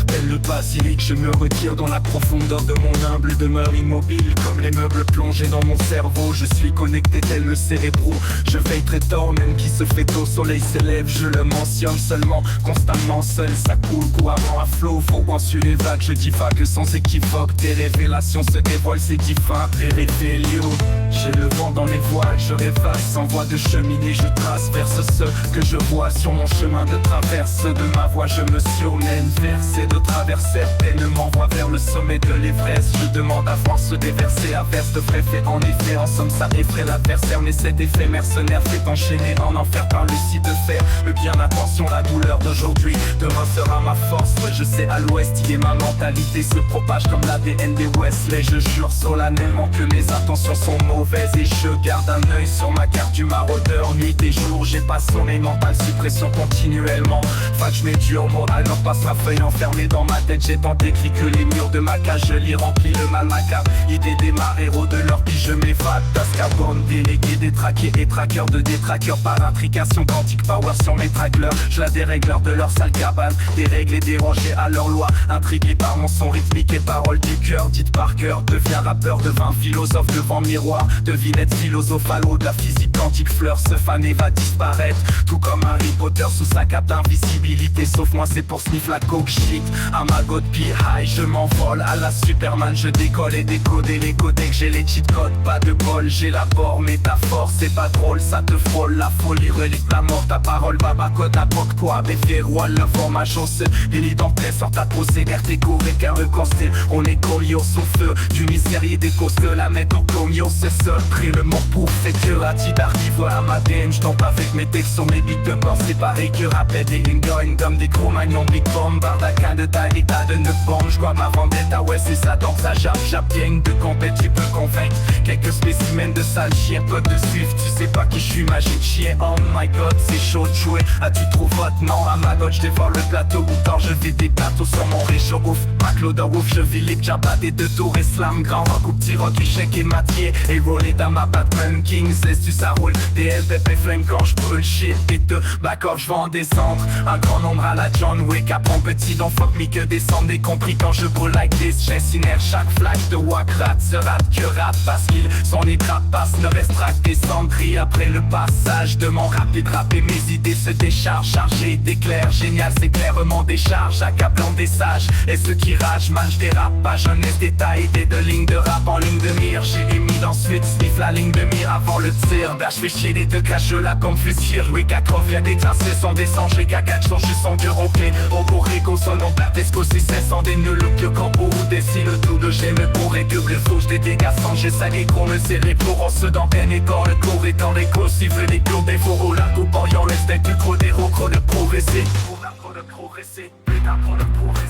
Tel le basilic, je me retire dans la profondeur de mon humble demeure immobile. Comme les meubles plongés dans mon cerveau, je suis connecté tel le cérébro. Je veille très tard, même qui se fait au soleil s'élève. Je le mentionne seulement, constamment seul, ça coule couramment à flot. Fourbant sur les vagues, je divague sans équivoque. Des révélations se dévoilent, c'est divin, révélio. J'ai le vent dans les voiles, je rêvasse sans voie de cheminée. Je trace vers ce que je vois sur mon chemin de traverse. De ma voix je me surmène, verser de traverser. Peine m'envoie vers le sommet de l'Everest. Je demande à voir se déverser, averse de vrais faits. En effet, en somme ça effraie l'adversaire. Mais cet effet mercenaire fait enchaîner en enfer par le site de fer. Le bien, attention, la douleur d'aujourd'hui, demain sera ma force. Ouais, je sais à l'ouest, y est ma mentalité se propage comme l'ADN des Wesley. Je jure solennellement que mes intentions sont mauvaises. Et je garde un œil sur ma carte du maraudeur. Nuit et jour, j'ai pas sommeil mental, suppression continuellement. Fac, je mets dur moral, alors passe ma feuille enfermée dans ma tête. J'ai tant écrit que les murs de ma cage, je l'y remplis le mal macabre. Idée des héros de leur vie, je m'évade. Tascarbone, délégué, détraqué et traqueur de détraqueurs. Par intrication quantique power sur mes trackleurs. Je la dérégleur de leur sale cabane. Dérègle et déroger à leur loi. Intrigué par mon son rythmique et paroles du cœur. Dites par cœur, deviens rappeur, devint philosophe devant miroir. Devinette philosophale de la physique quantique. Fleur se faner va disparaître. Tout comme Harry Potter sous sa cape d'invisibilité. Sauf moi c'est pour sniff la coke shit. À ma god high, je m'envole. À la Superman je décolle et décoder les codecs. J'ai les cheat codes, pas de bol. J'élabore métaphore, c'est pas drôle. Ça te frôle, la folie relique la mort. Ta parole baba code la porte quoi. Béfier roi la forme à chance. Délit d'entrée sort ta procès. Vertigo et qu'un reconsté. On est collier sous feu. Du misérieux des causes que la mettre au comio. C'est seul pris le mort pour fait que la petite arrive à ma DM. J'tombe avec mes textes sur mes beats de bord. C'est pareil que rappel des lingoines comme des gros magnons big bomb. Bardaca de taille état de 9 bombes. J'crois ma vendetta ouais c'est ça donc ça jappe. Gang de compète tu peux convaincre. Quelques spécimens de sale chien peu de suivre. Tu sais pas qui je suis magique chien. Oh my god c'est chaud de jouer. As-tu trop vote? Non à ma god je dévore le plateau. Bouton je vis des plateaux sur mon réchaud. Ouf ma Claude ouf je vis les jabba des deux tours. Islam grand rock ou petit rock échec et matier. Et roller dans ma Batman King. Laisse-tu ça roule. DLPP flame quand je brûle shit. Et de back off je vais en descendre. Un grand nombre à la John Wick. Apprends petit donc fuck me que descendre. Et compris quand je brûle like this. J'incinère chaque flash de Wakrat. Se rate que rate parce qu'il son étape passe. Ne restera que des cendries après le passage de mon rapide rap. Et mes idées se déchargent. Chargées d'éclairs. Génial c'est clairement des charges. Accablant des sages. Et ceux qui ragent mange des rapages. Un détail idée de ligne de rap en ligne de mire. J'ai émis d'ensuite sniff la ligne de mire avant le tir. Bah je fais chier les deux caches là comme fusil. Oui Kakov vient déclasser son descend. J'ai gagage son juste son cœur au clé. Au coré consonant Platesco 600 des nuls que campo ou des si le tout de j'ai me pourrait que le fauche des dégâts sans j'ai salé gros me serrer pour en se dans peine et dans le cours et dans les cours si veut les cours des fourreaux la coupe en yon laisse du gros des rocros de progresser. Pour l'apprendre de progresser, putain pour de progresser.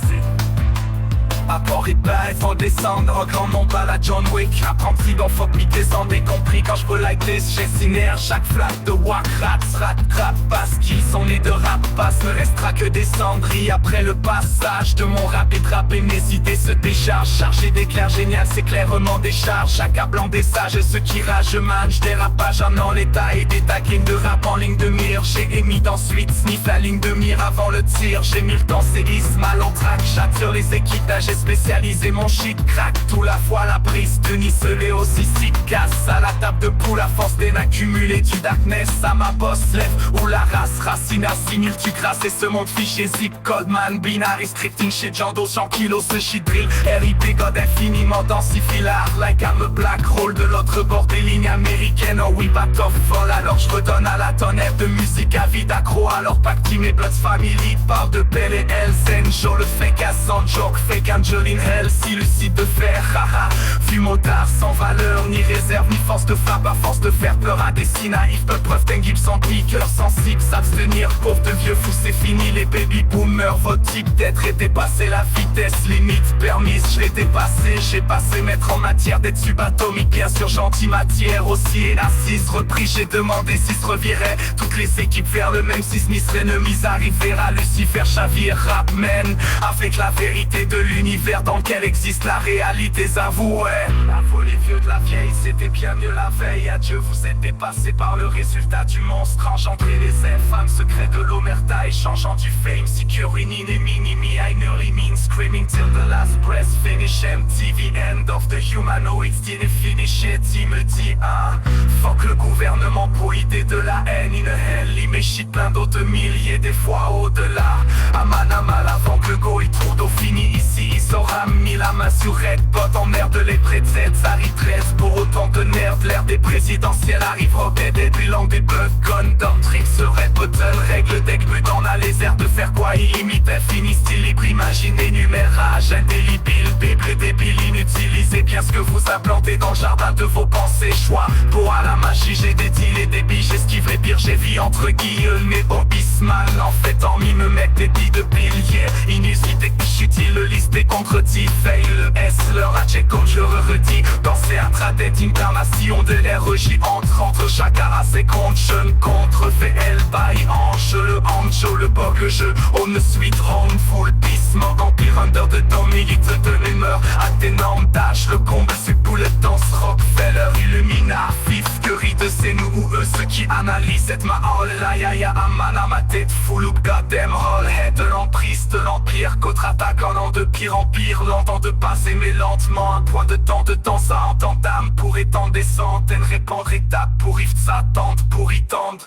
Apport et bas, faut descendre, en grand nombre à la John Wick. Apprenti dans fuck me descendez compris quand je peux like this. J'incinère chaque flaque de Wakrat. Rap parce qu'ils sont nés de rap passe. Ne restera que des cendries après le passage de mon rapide rap. Et mes idées se déchargent. Chargé d'éclairs génial c'est clairement des charges. Accablant des sages ceux qui ragent mange dérapage en l'état et des taquines de rap en ligne de mire. J'ai émis d'ensuite sniff la ligne de mire avant le tir. J'ai mis le temps séisme mal en track. Chatte sur les équitages spécialisé mon shit crack tout la fois la prise de Nicelé aussi si casse à la table de poule à force d'accumuler du darkness à ma boss lève ou la race racine assimile tu grasses et ce monde fichier zip code man binary scripting shit Jando 100 kilos ce shit drill RIP god infiniment densifilard like I'm a black hole de l'autre bord des lignes américaines oh oui back off vol alors je redonne à la tonnerre de musique à vie d'accro alors pacti mes Bloods family parle de Belle et Elsen Joe le fake à sans joke fake Angeline Hell si lucide de fer haha fumotard sans valeur ni réserve ni force de frappe à force de faire peur à des si naïfs peu preuve d'un Gibson piqueur sensible s'abstenir pauvre de vieux fous c'est fini les baby boomers votre type d'être est dépassé la vitesse limite permise je l'ai dépassé j'ai passé maître en matière d'être subatomique bien sûr gentil matière aussi et narcisse repris j'ai demandé si se revirait toutes les équipes vers le même si Smith l'ennemi arriver à Lucifer chavire rap man avec la vérité de l'univers dans lequel existe la réalité avouée. La folie vieux de la vieille c'était bien mieux la veille. Adieu vous êtes dépassé par le résultat du monstre engendré les infâmes secrets de l'omerta échangeant du fame securing in et minimi I nearly means screaming till the last breath finish. MTV, end of the humanoids, dîner finish it. Il me dit fuck le gouvernement pour idée de la haine. In hell, il m'échite plein d'autres milliers, des fois au-delà. Amanamal avant que le go il trouve d'eau fini ici. Il saura mis la main sur Red Bot, emmerde les prétextes. Harry 13 pour autant de nerfs. L'ère des présidentielles arrive, Robert des bilans des bugs. Gun Doctrine serait bottle, règle deck but. On a les airs de faire quoi, illimité, fini style libre, imaginez numérage indélébile, bible débile, inutilisez bien ce que vous implantez dans le jardin de vos pensées. Choix pour à la magie, j'ai des deals et des billes, j'esquive les pires, j'ai vie entre guillemets au bismal. En fait envie me mettre des billes de pilier, inusité que j'utilise le liste des contredits. Fail le S, leur hatchet comme je le redis. Dans ces intradet incarnation de l'RJ entre chacun à ses comptes. Jeune contre VL by Ange, le Anjo, le bug, le jeu. On ne suit home, full peace, mort empire under de Dominique de mémoire. À tes normes d'âge, le combat c'est pour le danse Rockefeller, Illumina, fif, que rit de c'est nous ou eux ceux qui analysent cette ma oh la ya ya amana ma tête full up goddamn all head de l'emprise de l'empire, contre-attaque en an de pire en pire, lent de passer mais lentement, un point de temps ça entend d'âme pour étendre des centaines, répandre étape pour if s'attendre pour y tendre.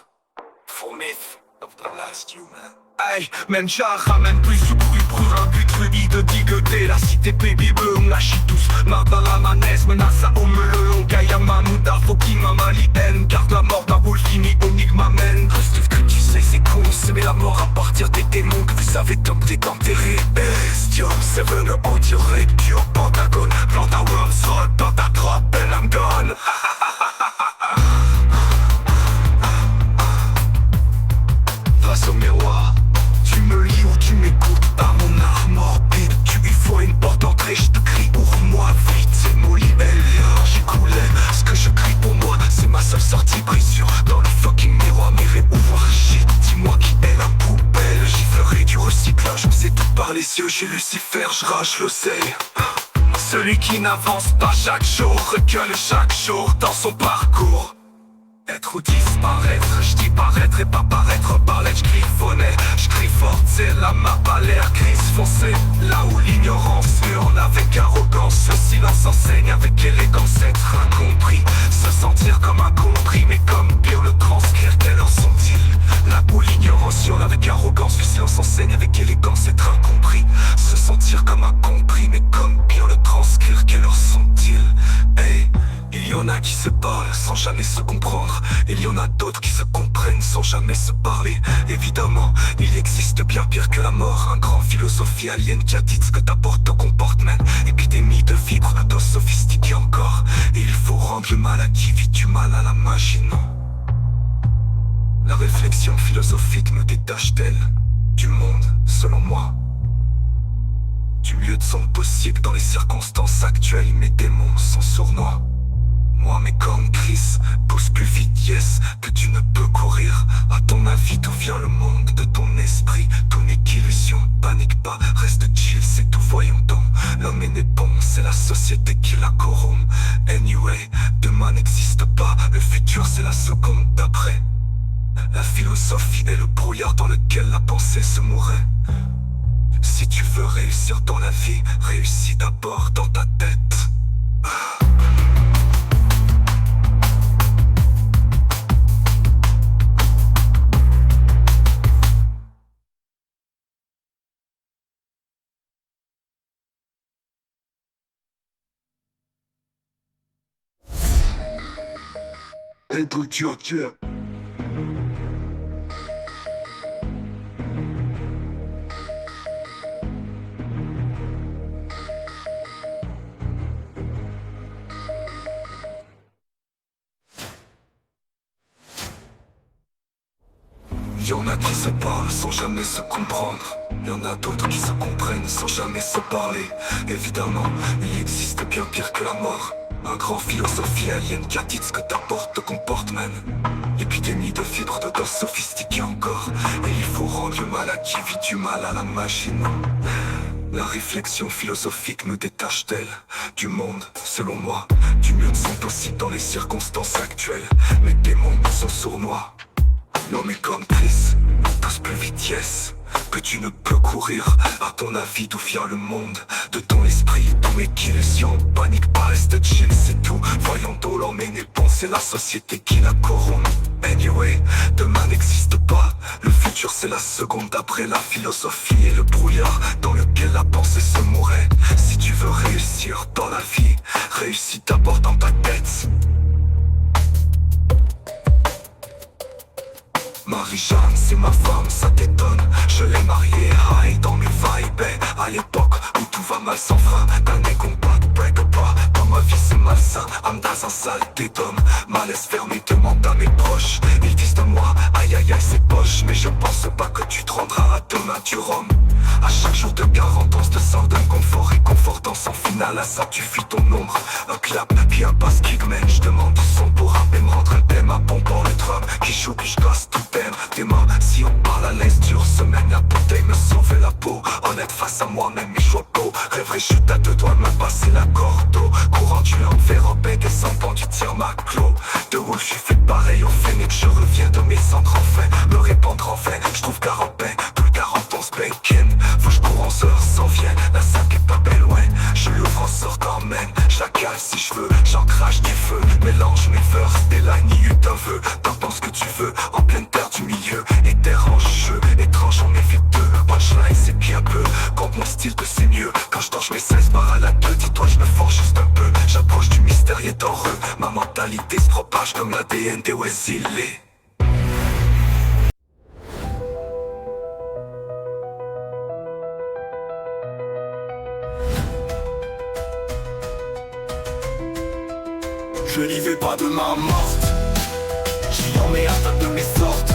For myth of the last human. Aïe, même j'en ramène plus sous bruit pour un but rubis de digueté. La cité baby bleu, on lâche tous. Mardala manès, menace à Omele. On gagne à Mamouda, Foki, Mamalien. Garde la mort d'un Wolfini, Onig m'amène. Reste que tu sais, c'est con, c'est mais la mort à partir des démons que vous avez tenté d'enterrer. Bestium, Seven, on dirait pure Pentagone. Planta World, Sol, dans ta drop, and I'm gone. Face au miroir, tu me lis ou tu m'écoutes par mon art morbide. Tu y faut une porte d'entrée, je te crie ouvre-moi vite. C'est mon libelle, j'écoulais ce que je crie pour moi. C'est ma seule sortie, brisure dans le fucking miroir. M'irai ouvrir shit, dis-moi qui est la poubelle. Giflerai du recyclage, on sait tout par les yeux. J'ai Lucifer, je rage l'oseille. Celui qui n'avance pas chaque jour, recule chaque jour dans son parcours. Être ou disparaître, je dis paraître et pas paraître, parler, je griffonnais, je crie fort, c'est la map à l'air grise foncée. Là où l'ignorance hurle avec arrogance, le silence enseigne avec élégance. Être incompris, se sentir comme incompris, mais comme pire le transcrire, quelle heure sont-ils? Là où l'ignorance hurle avec arrogance, le silence enseigne avec élégance. Être incompris, se sentir comme incompris, mais comme pire le transcrire, quelle heure sont-ils? Hey. Il y en a qui se parlent sans jamais se comprendre. Il y en a d'autres qui se comprennent sans jamais se parler. Évidemment, il existe bien pire que la mort. Un grand philosophie alien qui a dit ce que t'apporte au comportement. Épidémie de fibres, de sophistiqué encore. Et il faut rendre le mal à qui vit du mal à la magie, non. La réflexion philosophique me détache d'elle, du monde, selon moi. Du lieu de son possible dans les circonstances actuelles. Mes démons sont sournois. Moi mes cornes crissent, pousse plus vite yes que tu ne peux courir. À ton avis d'où vient le monde de ton esprit? Tout n'est qu'illusion, panique pas, reste chill, c'est tout voyons donc. L'homme est né bon, c'est la société qui la corrompt. Anyway, demain n'existe pas, le futur c'est la seconde d'après. La philosophie est le brouillard dans lequel la pensée se mourait. Si tu veux réussir dans la vie, réussis d'abord dans ta tête. Être dur. Y'en a qui se parlent sans jamais se comprendre. Y'en a d'autres qui se comprennent sans jamais se parler. Évidemment, il existe bien pire que la mort. Un grand philosophie alien qui a dit ce que t'apporte te comporte man. Épidémie de fibres de danse sophistiquée encore. Et il faut rendre le mal à qui vit du mal à la machine. La réflexion philosophique me détache d'elle, du monde, selon moi. Du mieux de son possible dans les circonstances actuelles. Mes démons sont sournois. Non mais comme Chris, pousse plus vite yes que tu ne peux courir. À ton avis, d'où vient le monde? De ton esprit, d'où est qu'il est? Si on panique pas, reste chill, c'est tout. Voyons d'où l'homme est né bon, c'est la société qui la corrompt. Anyway, demain n'existe pas. Le futur c'est la seconde après la philosophie et le brouillard dans lequel la pensée se mourait. Si tu veux réussir dans la vie, réussis d'abord dans ta tête. Marie-Jeanne, c'est ma femme, ça t'étonne. Je l'ai mariée, high dans mes vibes. À l'époque où tout va mal sans frein, d'un combat, break pas. Dans ma vie c'est malsain, âme dans un saleté d'homme. Malaise fermé, demande à mes proches. Ils disent de moi, aïe aïe aïe c'est poche. Mais je pense pas que tu te rendras à demain du rhum. À chaque jour de garant, on se sort d'un confort réconfortant. Sans final, à ça tu fuis ton ombre. Un clap, puis un bass kick, man. Je demande du son pour rapper, me rendre un thème. À pompant le drum, qui joue, puis je casse tout perdre. Tes mains, si on parle à l'aise, dure semaine. La bouteille me sauve la peau. Honnête face à moi-même, mes choix beaux. Rêverais chute à deux doigts, me passer la corde au courant du enveloppé, descendant du tir ma clos. De Wolf, je fais pareil au phénix. Je reviens de mes cendres enfin, me répandre en vain. Je trouve 40 pain, tout le 41 bacon. Faut que je cours en sort, s'en vient. La sac est pas belle, loin. Je l'ouvre en sortant, man. J'accale si je veux, j'en crache des feux. Mélange mes verses, des lines, eu d'un vœu. T'en penses que tu veux, en pleine terre du milieu. Et dérange jeu, étrange, on évite deux. Punchline, c'est bien peu. Quand mon style de c'est mieux. Quand je torche mes 16 barres à la gueule, dis-toi, je me force juste un peu. J'approche du mystérieux d'heureux. Ma mentalité se propage comme l'ADN des Wesley. Je n'y vais pas de main morte. J'y en mets à de mes sortes.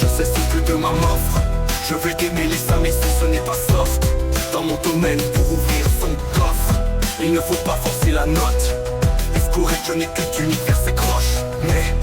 Je sais ce que demain m'offre. Je vais démêler ça mais si ce n'est pas soft. Dans mon domaine pour ouvrir son coffre, il ne faut pas forcer la note. Est-ce correct, je n'ai que d'univers s'écroche. Mais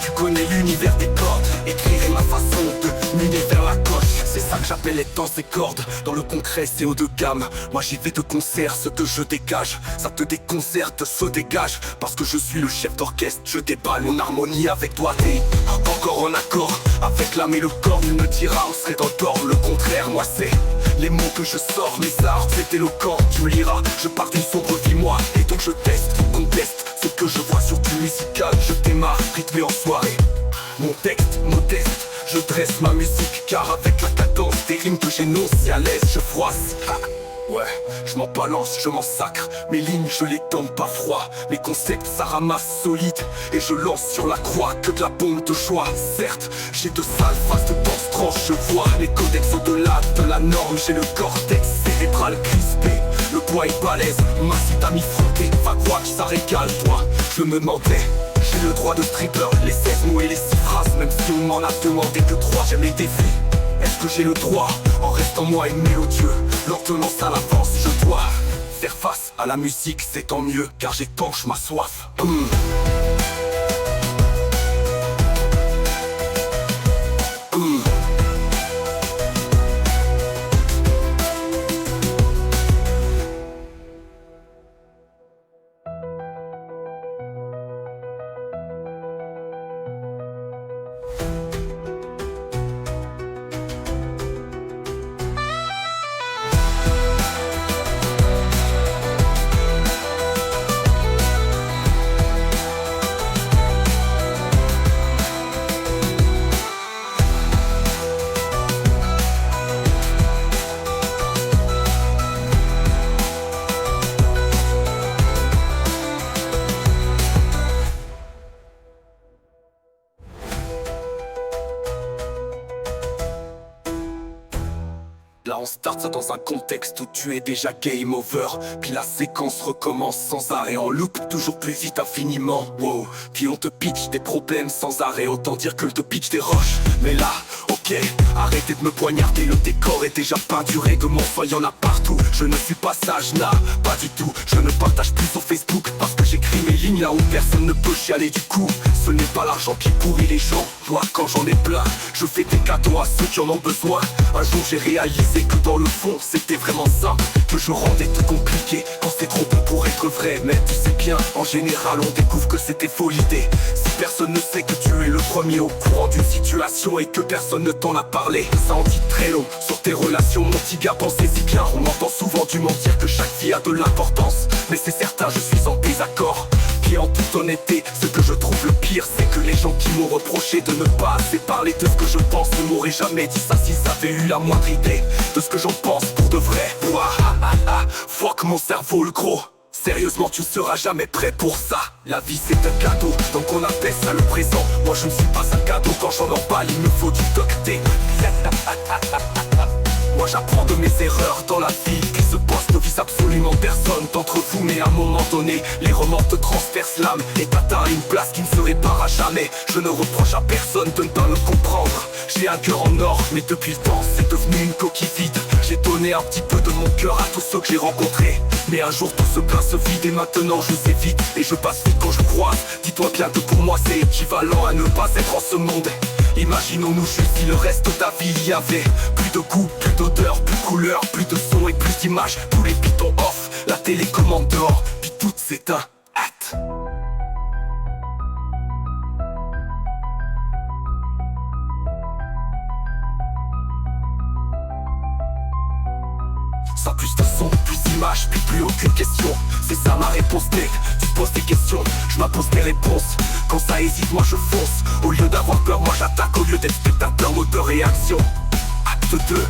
tu connais l'univers des cordes. Écrire est ma façon de m'unir vers la coche. C'est ça que j'appelle être dans ces cordes. Dans le concret c'est haut de gamme. Moi j'y vais de concert, ce que je dégage. Ça te déconcerte, se dégage. Parce que je suis le chef d'orchestre. Je déballe mon harmonie avec toi. T'es encore en accord avec l'âme et le corps. Nul ne dira on serait dans le tort. Le contraire, moi c'est les mots que je sors. Mes arts c'est éloquent, tu me liras. Je pars d'une sombre vie moi. Et donc je teste, conteste ce que je vois sur du musical. Je démarre, rythmé en soirée. Mon texte modeste, je dresse ma musique. Car avec la cadence des rimes que j'énonce, si à l'aise je froisse. Ouais, je m'en balance, je m'en sacre. Mes lignes je les donne pas froid. Les concepts ça ramasse solide. Et je lance sur la croix que de la bombe de joie. Certes, j'ai de sales faces de danse tranche. Je vois les codex au-delà de la norme. J'ai le cortex cérébral crispé. Le poids est balèze, ma cite à m'y frotter. Va croire que ça régale toi. Je me demandais, j'ai le droit de stripper. Les 16 mots et les 6 phrases. Même si on m'en a demandé que 3, j'aime les défis. Est-ce que j'ai le droit, en restant moi et mélodieux, lentement ça l'avance, je dois faire face à la musique, c'est tant mieux, car j'étanche ma soif. Là on start ça dans un contexte où tu es déjà game over. Puis la séquence recommence sans arrêt en loop, toujours plus vite infiniment. Wow, puis on te pitch des problèmes sans arrêt. Autant dire que te pitch des roches. Mais là, ok, arrêtez de me poignarder. Le décor est déjà peinturé, de mon foie y'en a partout. Je ne suis pas sage, là, pas du tout. Je ne partage plus sur Facebook parce que j'écris mes lignes là où personne ne peut chialer du coup. Ce n'est pas l'argent qui pourrit les gens. Moi quand j'en ai plein, je fais des cadeaux à ceux qui en ont besoin. Un jour j'ai réalisé que dans le fond c'était vraiment simple, que je rendais tout compliqué quand c'était trop bon pour être être vrai. Mais tu sais bien, en général on découvre que c'était faux l'idée. Si personne ne sait que tu es le premier au courant d'une situation et que personne ne t'en a parlé, ça en dit très long sur tes relations, mon petit gars, pensez-y bien. On entend souvent du mentir que chaque vie a de l'importance, mais c'est certain, je suis en désaccord. Puis en toute honnêteté, ce que je trouve le pire, c'est que les gens qui m'ont reproché de ne pas assez parler de ce que je pense ne m'auraient jamais dit ça s'ils avaient eu la moindre idée de ce que j'en pense pour de vrai. Ouah, fuck mon cerveau le gros. Sérieusement, tu ne seras jamais prêt pour ça. La vie c'est un cadeau, donc on appelle ça le présent. Moi je ne suis pas un cadeau, quand j'en emballe il me faut du duct tape. Moi j'apprends de mes erreurs dans la vie qui se passe, ne vise absolument personne d'entre vous. Mais à un moment donné, les remords te transpercent l'âme et t'atteins une place qui ne se répare à jamais. Je ne reproche à personne de ne pas me comprendre. J'ai un cœur en or, mais depuis le temps c'est devenu une coquille vide. J'ai donné un petit peu de mon cœur à tous ceux que j'ai rencontrés, mais un jour tout ce plein se vide et maintenant je sais vite et je passe vite quand je croise. Dis-toi bien que pour moi c'est équivalent à ne pas être en ce monde. Imaginons-nous juste si le reste de ta vie il y avait plus de goût, plus d'odeur, plus de couleur, plus de son et plus d'images. Tous les pitons off, la télécommande dehors, puis tout s'éteint. Hâte. Sans plus de son, plus d'images, puis plus aucune question. C'est ça ma réponse, mec. Tu te poses des questions, je m'impose des réponses. Quand ça hésite, moi je fonce. Au lieu d'avoir peur, moi j'attaque. Au lieu d'être spectateur, mode de réaction. Acte 2.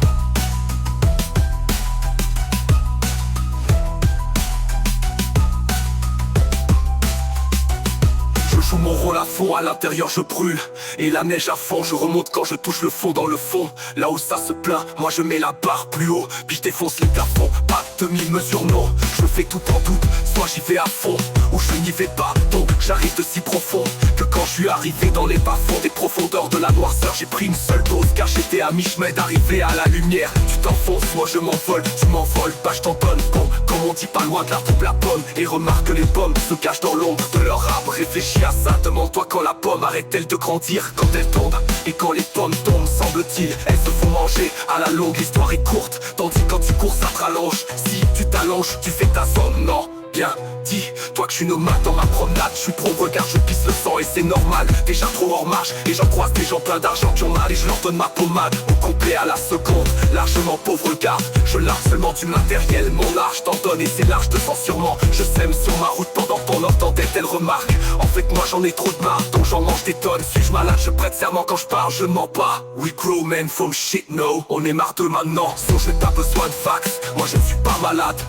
Je joue mon rôle à fond, à l'intérieur je brûle. Et la neige à fond, je remonte quand je touche le fond dans le fond. Là où ça se plaint, moi je mets la barre plus haut. Puis je défonce les plafonds, pas de demi-mesure non. Je fais tout en doute, soit j'y vais à fond ou je n'y vais pas, donc j'arrive de si profond que quand je suis arrivé dans les bas-fonds des profondeurs de la noirceur, j'ai pris une seule dose car j'étais à mi-chemin d'arriver à la lumière. Tu t'enfonces, moi je m'envole, tu m'envoles, bah je t'en donne. Bon, comme on dit pas loin de l'arbre de la pomme. Et remarque que les pommes se cachent dans l'ombre de leur arbre. Réfléchis à ça, demande-toi quand la pomme arrête-t-elle de grandir, quand elle tombe. Et quand les pommes tombent, semble-t-il, elles se font manger. À la longue, l'histoire est courte, tandis quand tu cours ça te rallonge. Si tu t'allonges, tu fais ta somme, non. Bien dit, toi que je suis nomade dans ma promenade. Je suis pro, regarde, je pisse le sang et c'est normal. Déjà trop hors marche, et j'en croise des gens plein d'argent qui ont mal. Et je leur donne ma pommade, au complet à la seconde. Largement pauvre garde, je large seulement du matériel. Mon art, je t'en donne et c'est large de sang sûrement. Je sème sur ma route pendant ton entendait telle remarque. En fait moi j'en ai trop de marre, donc j'en mange des tonnes. Suis-je malade, je prête serment quand je parle, je mens pas. We grow men from shit, no. On est marre de maintenant, sauf je n'ai pas besoin de fax. Moi je ne suis pas malade,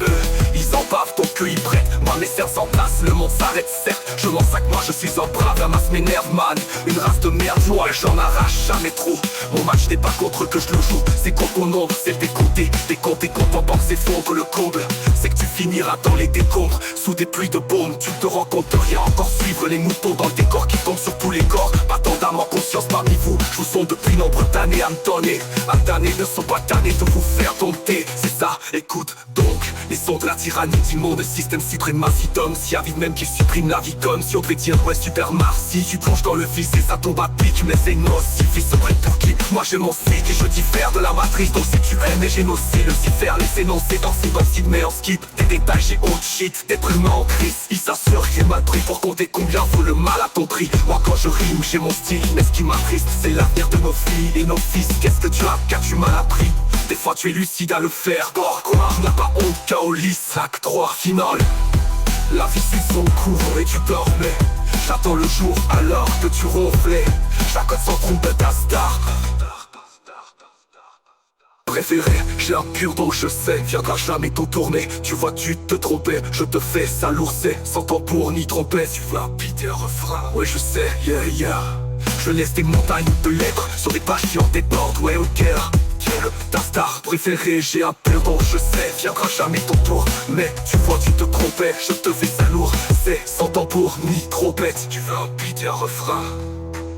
ils en bavent donc eux ils prêtent. Moi mes serres en place, le monde s'arrête certes. Je m'en sac, moi je suis un brave, la masse m'énerve man. Une race de merde, moi j'en arrache jamais trop. Mon match n'est pas contre que je le joue, c'est contre mon nombre, c'est décompté. Décompté quand on pense s'effondre le comble. C'est que tu finiras dans les décombres, sous des pluies de bombes. Tu te rends compte de rien, encore suivre les moutons dans le décor qui tombent sur tous les corps. Pas tant d'âme en conscience parmi vous, je vous sonde depuis nombre d'années à me donner. À damner ne sont pas tannés de vous faire dompter. C'est ça, écoute donc, les sons de la tyrannie du monde, système suprémaciste homme. Si avide même qu'il supprime la vie comme si on devait dire ouais super Mars. Si tu plonges dans le vice et ça tombe à pic, tu me laisses nocif. Ils se prennent pour qui? Moi j'ai mon site et je diffère de la matrice. Donc si tu aimes et génocide, Lucifer les énoncés dans ce mais en skip des détails, j'ai autre shit. D'être humain en crise, ils s'assurent qu'il est mal pris pour compter combien vaut le mal à ton prix. Moi quand je rime j'ai mon style, mais ce qui m'attriste c'est l'avenir de nos filles et nos fils. Qu'est-ce que tu as car tu m'as appris? Des fois tu es lucide à le faire. Pourquoi tu n'as pas honte Kaolis, acte 3 final. La vie suit son cours et tu dormais. J'attends le jour alors que tu ronflais. J'accorde sans trompe ta star préféré, j'ai un pur donc je sais, viendra jamais t'en tourner. Tu vois tu te trompais, je te fais s'alourcer. Sans tambour ni trompette, tu vas piter un refrain. Ouais je sais, yeah yeah. Je laisse des montagnes de lettres sur des pages qui en débordent, ouais au cœur. Ta star préférée, j'ai un pur donc je sais, viendra jamais ton tour. Mais tu vois tu te trompais, je te fais ça lourd. C'est sans tambour ni trompette, tu veux un beat et un refrain.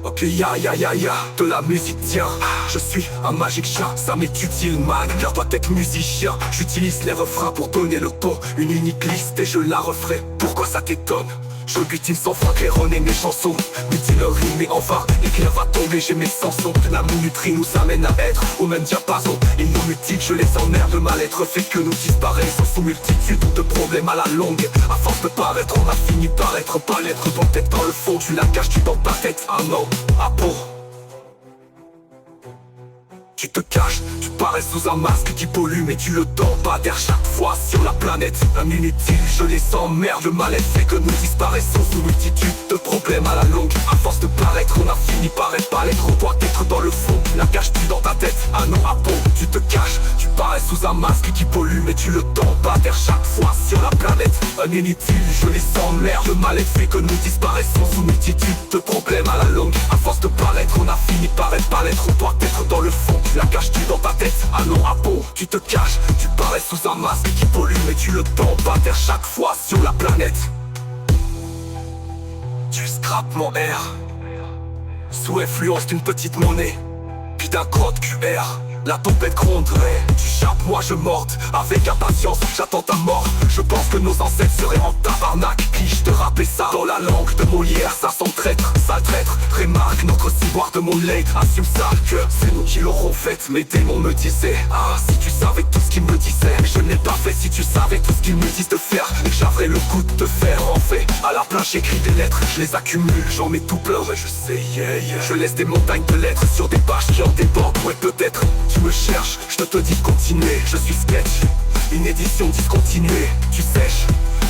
Ok ya ya ya ya, de la musique tiens. Je suis un magique chat, ça m'est utile man. Car doit être musicien, j'utilise les refrains pour donner le ton. Une unique liste et je la referai, pourquoi ça t'étonne? Je butine sans fin, claironner mes chansons. Mutine le rime et enfin, l'éclair va tomber, j'ai mes chansons. La minuterie nous amène à être au même diapason. Ils nous mutilent, je les emmerde, le mal-être fait que nous disparaissons sous multitude de problèmes à la longue. À force de paraître, on a fini par être pas l'être. Ton tête dans le fond, tu la caches, tu dans ta tête. Ah non, ah bon. Tu te caches, tu parais sous un masque qui pollue, mais tu le tends pas d'air chaque fois sur la planète. Un inutile, je les emmerde, le mal-être fait que nous disparaissons sous multitude de problèmes à la longue. À force de paraître, on a fini par être pas l'être. On doit être dans le fond, la caches-tu dans ta tête. Ah non, ah bon, tu te caches, tu parais sous un masque qui pollue, mais tu le tends pas d'air chaque fois sur la planète. Un inutile, je les emmerde, le mal-être fait que nous disparaissons sous multitude de problèmes à la longue. À force de paraître, on a fini par être pas l'être. On doit être dans le fond, la caches-tu dans ta tête. Ah non, ah bon, tu te caches, tu parais sous un masque qui pollue, mais tu le tends pas d'air chaque fois sur la planète. Tu scrapes mon air sous influence d'une petite monnaie, puis d'un code QR. La tempête gronderait, tu chappes, moi je morde. Avec impatience, j'attends ta mort. Je pense que nos ancêtres seraient en tabarnak. Puis-je te rapper ça dans la langue de Molière? Ça sent traître, sale traître. Remarque notre ciboire de mon lait. Assume ça que c'est nous qui l'aurons fait. Mes démons me disaient, ah si tu savais tout ce qu'ils me disaient. Mais je ne l'ai pas fait. Si tu savais tout ce qu'ils me disent de faire, j'avais le goût de te faire. En fait, à la plage j'écris des lettres, je les accumule, j'en mets tout plein. Ouais je sais, yeah, yeah. Je laisse des montagnes de lettres sur des pages qui en débordent. Ouais peut-être tu me cherches, je te dis de continuer. Je suis sketch, une édition discontinuée. Tu sèches,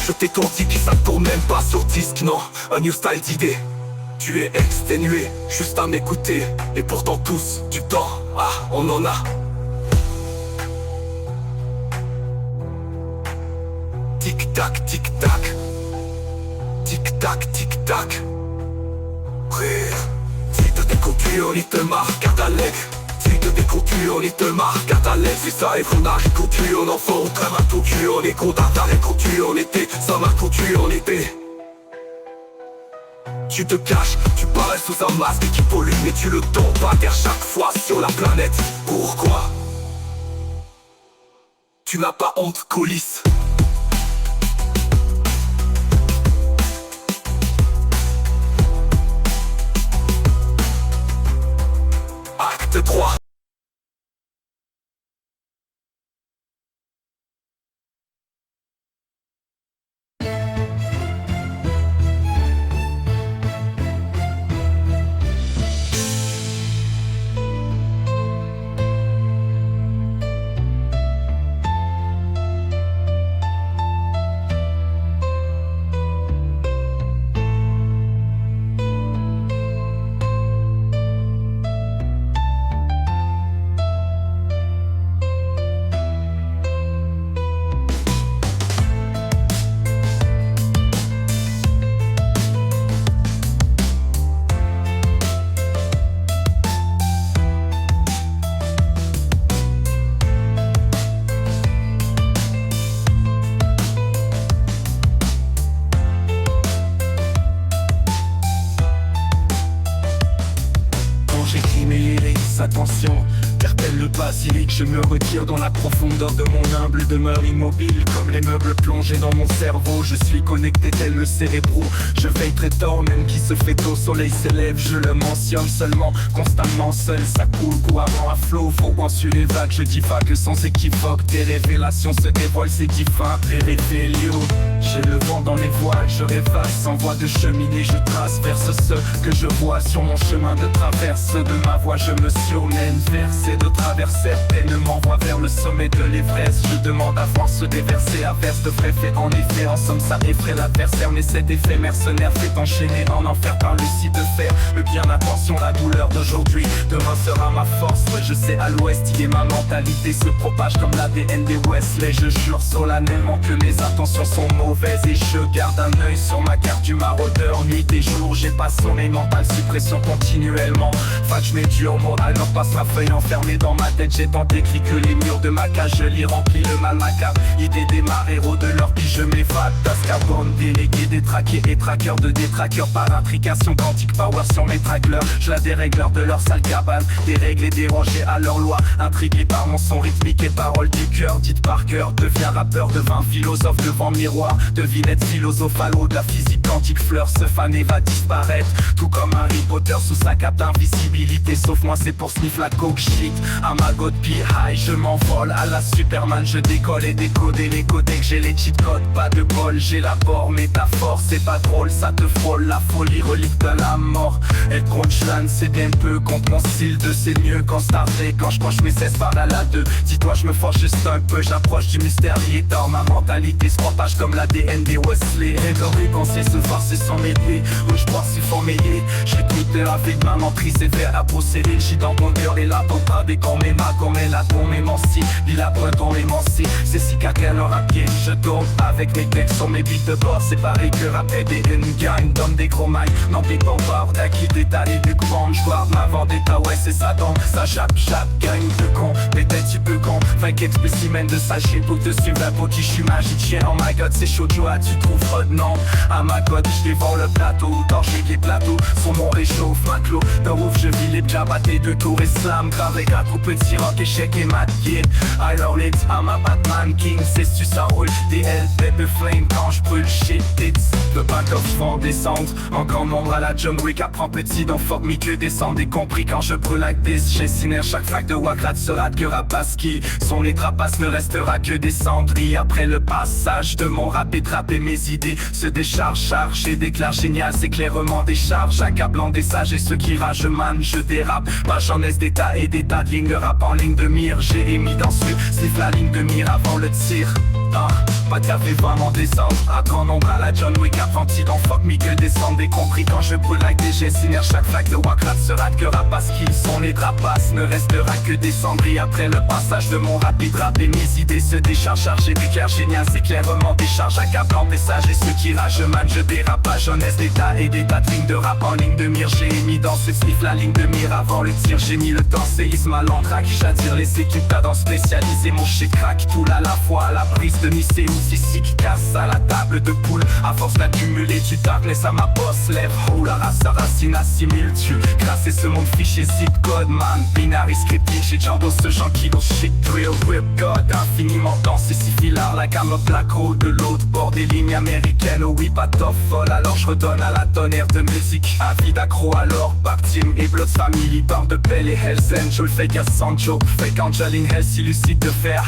je t'étourdis puis ça tourne même pas sur disque. Non, un new style d'idée. Tu es exténué, juste à m'écouter. Et pourtant tous, du temps, ah, on en a. Tic-tac, tic-tac. Tic-tac, tic-tac. Rire. Si te découpes, on y te marque, garde à l'aigle. Si te découpes, on y te marque, garde à l'aigle. Si ça arrive, on a coutu, on en faut, on crème à tout cul, on est content, t'as coutu, on était, ça m'a coutu, on était. Tu te caches, tu parais sous un masque qui pollue, mais tu le tends pas d'air chaque fois sur la planète. Pourquoi? Tu n'as pas honte, coulisse. Acte 3. Attention, terpèle le basilic, je me retire dans la profondeur de mon humble demeure immobile. Comme les meubles plongés dans mon cerveau, je suis connecté tel le cérébro. Je veille très tard, même qui se fait au soleil s'élève. Je le mentionne seulement, constamment seul, ça coule couramment à flot. Voguant sur les vagues, je divague sans équivoque. Des révélations se dévoilent, c'est divin. Révélio, j'ai le vent dans les voiles, je rêvasse sans voie de cheminée. Je trace vers ce que je vois sur mon chemin de traverse. De ma voix je me surmène, verser de traverser, peine m'envoie vers le sommet de l'Everest. Je demande à voir se déverser, averse de vrais faits. En effet, en somme ça effraie l'adversaire, mais cet effet mercenaire fait enchaîner en enfer par le site de fer. Mais bien attention, la douleur d'aujourd'hui, demain sera ma force. Ouais, je sais à l'ouest, il est ma mentalité se propage comme l'ADN des Wesley. Je jure solennellement que mes intentions sont mauvaises et je garde un œil sur ma carte du maraudeur. Nuit et jour, j'ai pas sommeil mental, suppression continuellement. Fat, je mets dur moral, n'en passe ma feuille enfermée dans ma tête. J'ai tant écrit que les murs de ma cage, je l'y remplis le mal macabre. Idée démarre, héros de leur vie je m'évade d'Azkaban, délégué, détraqué et traqueur de détraqueurs par intrication quantique power sur mes trackleurs. Je la dérégleur de leur sale cabane, déréglé, dérangé à leur loi, intrigué par mon son rythmique et paroles du cœur. Dites par cœur, deviens rappeur, devint philosophe devant miroir, devinette philosophalo de la physique quantique. Fleur se faner va disparaître, tout comme Harry Potter sous sa cape d'invisibilité. Sauf moi c'est pour sniff la coke shit. À ma god high, je m'envole à la Superman, je décolle et décoder les codecs. J'ai les cheat codes, pas de bol, j'élabore métaphore. C'est pas drôle, ça te frôle, la folie relique de la mort. Et Crunchland c'est bien peu contre mon style de c'est mieux quand starté. Quand je penche mes 16 par la 2, dis-toi je me force juste un peu, j'approche du mystère lié dans ma mentalité. Se propage comme l'ADN des Wesley. Et dans mes pensées se forcer sans m'aider, où je pense s'il faut m'aider. Je Twitter avec ma mentrice et vers à procéder. J'suis dans mon cœur et là pour pas qu'on m'aima, qu'on m'aime qu'on m'émancie. Dis la brun qu'on m'émancie, c'est si qu'elle aura pied. Je tourne avec mes textes sur mes beats de bord. C'est pareil que rap et des gagne, donne des gros mailles. Non des bombards, d'acquis détalé du grand. J'vois ma vendetta, ouais c'est ça donc. Ça chape, gagne de con, des têtes tu peux con. 24 spécimens de sachet pour te suivre la peau qui j'suis magicien. Oh my god c'est chaud joie, tu trouves non. À ma god je dévore le plateau, torché les plateaux. Son nom réchauffe ma clos, dans ouf je vis les jabatés de tour et slam. Grave les gars, trop petit rock, échec et mat yeah. I love it, I'm a Batman King. C'est tu ça roule, des ailes, baby flame. Quand j'brûle shit tits, le back-off vont descendre en grand nombre à la John Wick. Apprends petit, donc fuck me que descendre. Et compris quand je brûle like this. J'ai ciné chaque flaque de Wakrat sera que Rapaski. Son les trapaces ne restera que des cendries. Après le passage de mon rap et trapper mes idées se décharge, charge et déclare génial. C'est clairement des charges, accablant des sages et ceux qui ragent man, je dérape. Pas j'en laisse des tas et des tas de lignes de rap en ligne de mire. J'ai émis dans ce sniff la ligne de mire avant le tir. Pas de café vraiment descendre, à grand nombre à la John Wick. Apprenti dans fuck me que descendre. Et compris quand je brûle like des jets signer chaque flaque de Wakrat sera que rapace. Qui sont les trapaces, ne restera que des cendries. Après le passage de mon rapide rap et mes idées se déchargent. Chargé d'éclair génial, c'est clairement des charges accablant des sages et ceux qui ragent man, je dérape pas jeunesse d'état et des tas de lignes de rap en ligne de mire. J'ai émis dans ce sniff la ligne de mire avant le tir. J'ai mis le temps, séisme à l'entraque. J'attire les équipes d'adam spécialisées. Mon shit crack tout à la fois à la prise de Nicée ou Sissi qui casse à la table de poule. À force d'accumuler du darkness à ma boss lève. Oh la race, sa racine assimile tu. Grâce ce monde fichier zip code man. Binary scripting chez Django ce genre qui go shit drill whip god. Infiniment dense et si filar la camelote black road de l'autre bord des lignes américaines. Oh oui pas top folle alors je redonne à la tonnerre de musique. Avis d'accro alors Back Team et Blood Family. Barre de Bell et Hells Angel. Fake à Sancho, fake Angeline Hell si lucide de fer.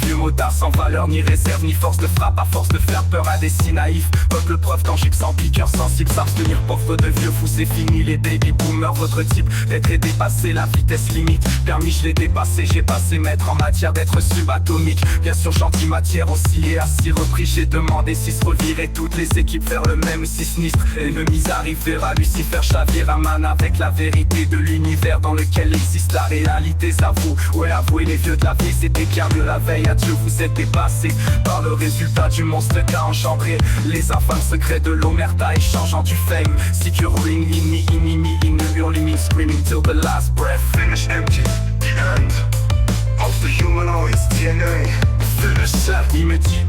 Vieux motard sans valeur ni réserve ni force de frappe. À force de faire peur à des si naïfs. Peuple preuve tangible sans piqueur sensible. S'abstenir pauvre de vieux fous c'est fini. Les baby boomers votre type d'être et dépasser la vitesse limite. Permis je l'ai dépassé, j'ai passé maître en matière d'être subatomique. Bien sûr gentil matière aussi et assis repris. J'ai demandé si se revirer toutes les équipes faire le même si sinistre. Ennemis arriver à Lucifer chavir à man avec la vérité de l'univers dans lequel existe la réalité. S'avoue, ouais avouez les vieux de la vie c'était bien mieux la veille. Adieu vous êtes dépassé par le résultat du monstre qu'a engendré les infâmes secrets de l'omerta échangeant du fame. Securing in me, in the hurling, screaming till the last breath. Finish empty, the end of the humanoid's DNA. Il me dit,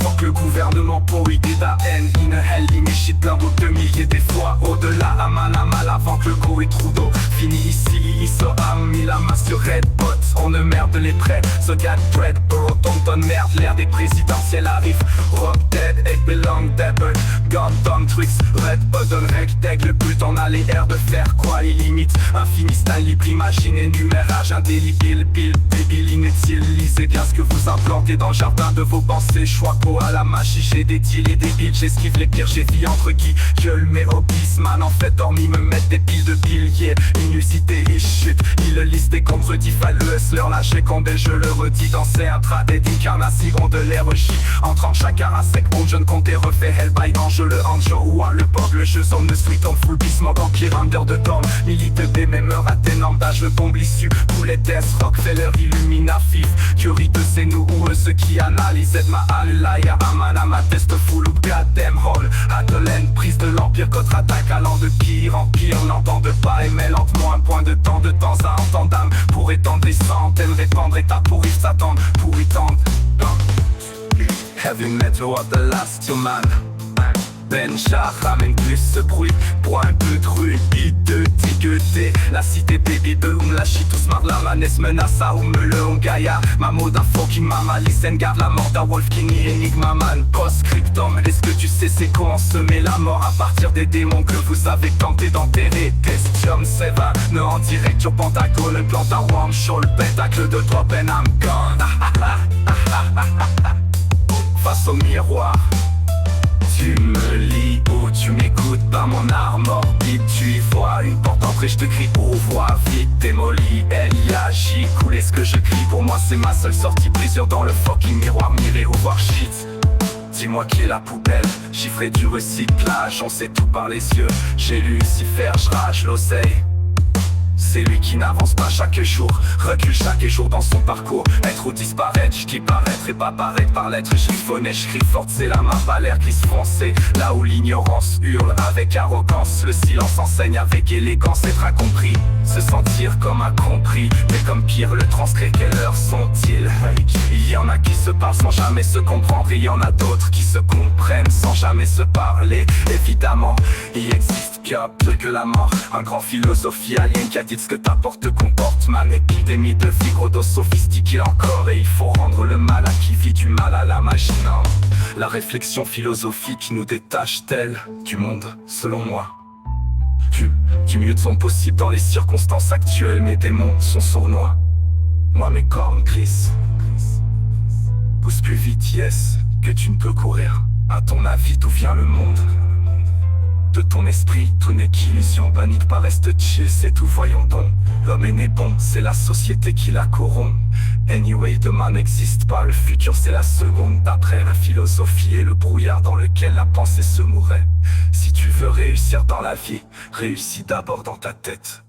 fuck le gouvernement pour idée la haine. In a hell, il shit plein d'autres de milliers des fois. Au-delà, à mal avant que le go est trou d'eau. Fini ici, il se ham, mis la main sur Red Bot. On ne merde les prêts, The God Dread, Burrow, Tonton merde, l'ère des présidentielles arrive. Rock dead, egg belong devil, God Tom Tricks, Red Button, Rec Tag. Le but on a les airs de faire quoi, les limites. Infini Stanley, imagine énumérage indélébile, bill, débile, inutile. Lisez bien ce que vous implantez dans le jardin de vos pensées. Choix pour à la machine, j'ai des deals et des billes. J'esquive les pires, j'ai vie entre qui gueule mes hobbies. Man en fait dormi me mettre des piles de billets. Inusité et chute, il le liste et contredit. Fall le hustler, lâcher condé, je le redis. Danser un tradé d'incarnation de l'air J. Entrant chacun à sec, bon je ne comptais refait Hellby, ange le anjo ou le pog, le jeu zone, le street on full beast, mode empire under de tom. Milite B, mais meurt à ténor d'âge, le bombe l'issue. Poulet death, Rockefeller, illumina fif. Curie de c'est nous ou eux ceux qui analysent. Ma alaya, amana, ma test full ou goddamn hall. Adelaine, prise de l'empire, contre-attaque allant de pire en pire. N'entende pas et met lentement un point de temps à entendre d'âme. Pour étendre les centaines, répandre état pour y s'attendre, pour y tendre. Heavy metal of the last human. Benja ramène plus ce bruit pour un peu de rue de tigreté. La cité baby boom, la shit tous marre la manesse menace à le Gaïa. Mamo da fucking mama, listen garde la mort da Wolf King Enigma man. Post-scriptum, est-ce que tu sais c'est quoi semer la mort à partir des démons que vous avez tenté d'enterrer? Testium Seva, ne en direct sur Pentagone, plante un worm show, le pentacle de drop and I'm gone. Face au miroir, tu me lis ou tu m'écoutes par mon armor beat. Tu y vois une porte entrée, je te crie ouvre vite, démolie, elle y agit. Couler ce que je crie, pour moi c'est ma seule sortie. Brisure dans le fucking miroir, mirer ou voir shit. Dis-moi qui est la poubelle, chiffré du recyclage, on sait tout par les yeux. J'ai Lucifer, je rage l'oseille. C'est lui qui n'avance pas chaque jour, recule chaque jour dans son parcours. Être ou disparaître, je dis paraître et pas paraître par l'être. Je griffonnais, je crie forte, c'est la main pas l'air glisse foncé. Là où l'ignorance hurle avec arrogance, le silence enseigne avec élégance. Être incompris, se sentir comme incompris, mais comme pire le transcrit. Quelle heure sont-ils? Il y en a qui se parlent sans jamais se comprendre, il y en a d'autres qui se comprennent sans jamais se parler. Évidemment, il existe bien plus que la mort, un grand philosophie alien qui a dit ce que ta porte comporte. Man, épidémie de fibrodos sophistiquée encore, et il faut rendre le mal à qui vit du mal à la machine. La réflexion philosophique nous détache-t-elle du monde, selon moi? Du mieux de son possible dans les circonstances actuelles, mes démons sont sournois. Moi mes cornes glissent. Pousse plus vite, yes, que tu ne peux courir. À ton avis, d'où vient le monde? De ton esprit, tout n'est qu'illusion, bannie par reste chill, c'est tout, voyons donc. L'homme est né bon, c'est la société qui la corrompt. Anyway, demain n'existe pas, le futur c'est la seconde d'après. La philosophie est le brouillard dans lequel la pensée se mourait. Si tu veux réussir dans la vie, réussis d'abord dans ta tête.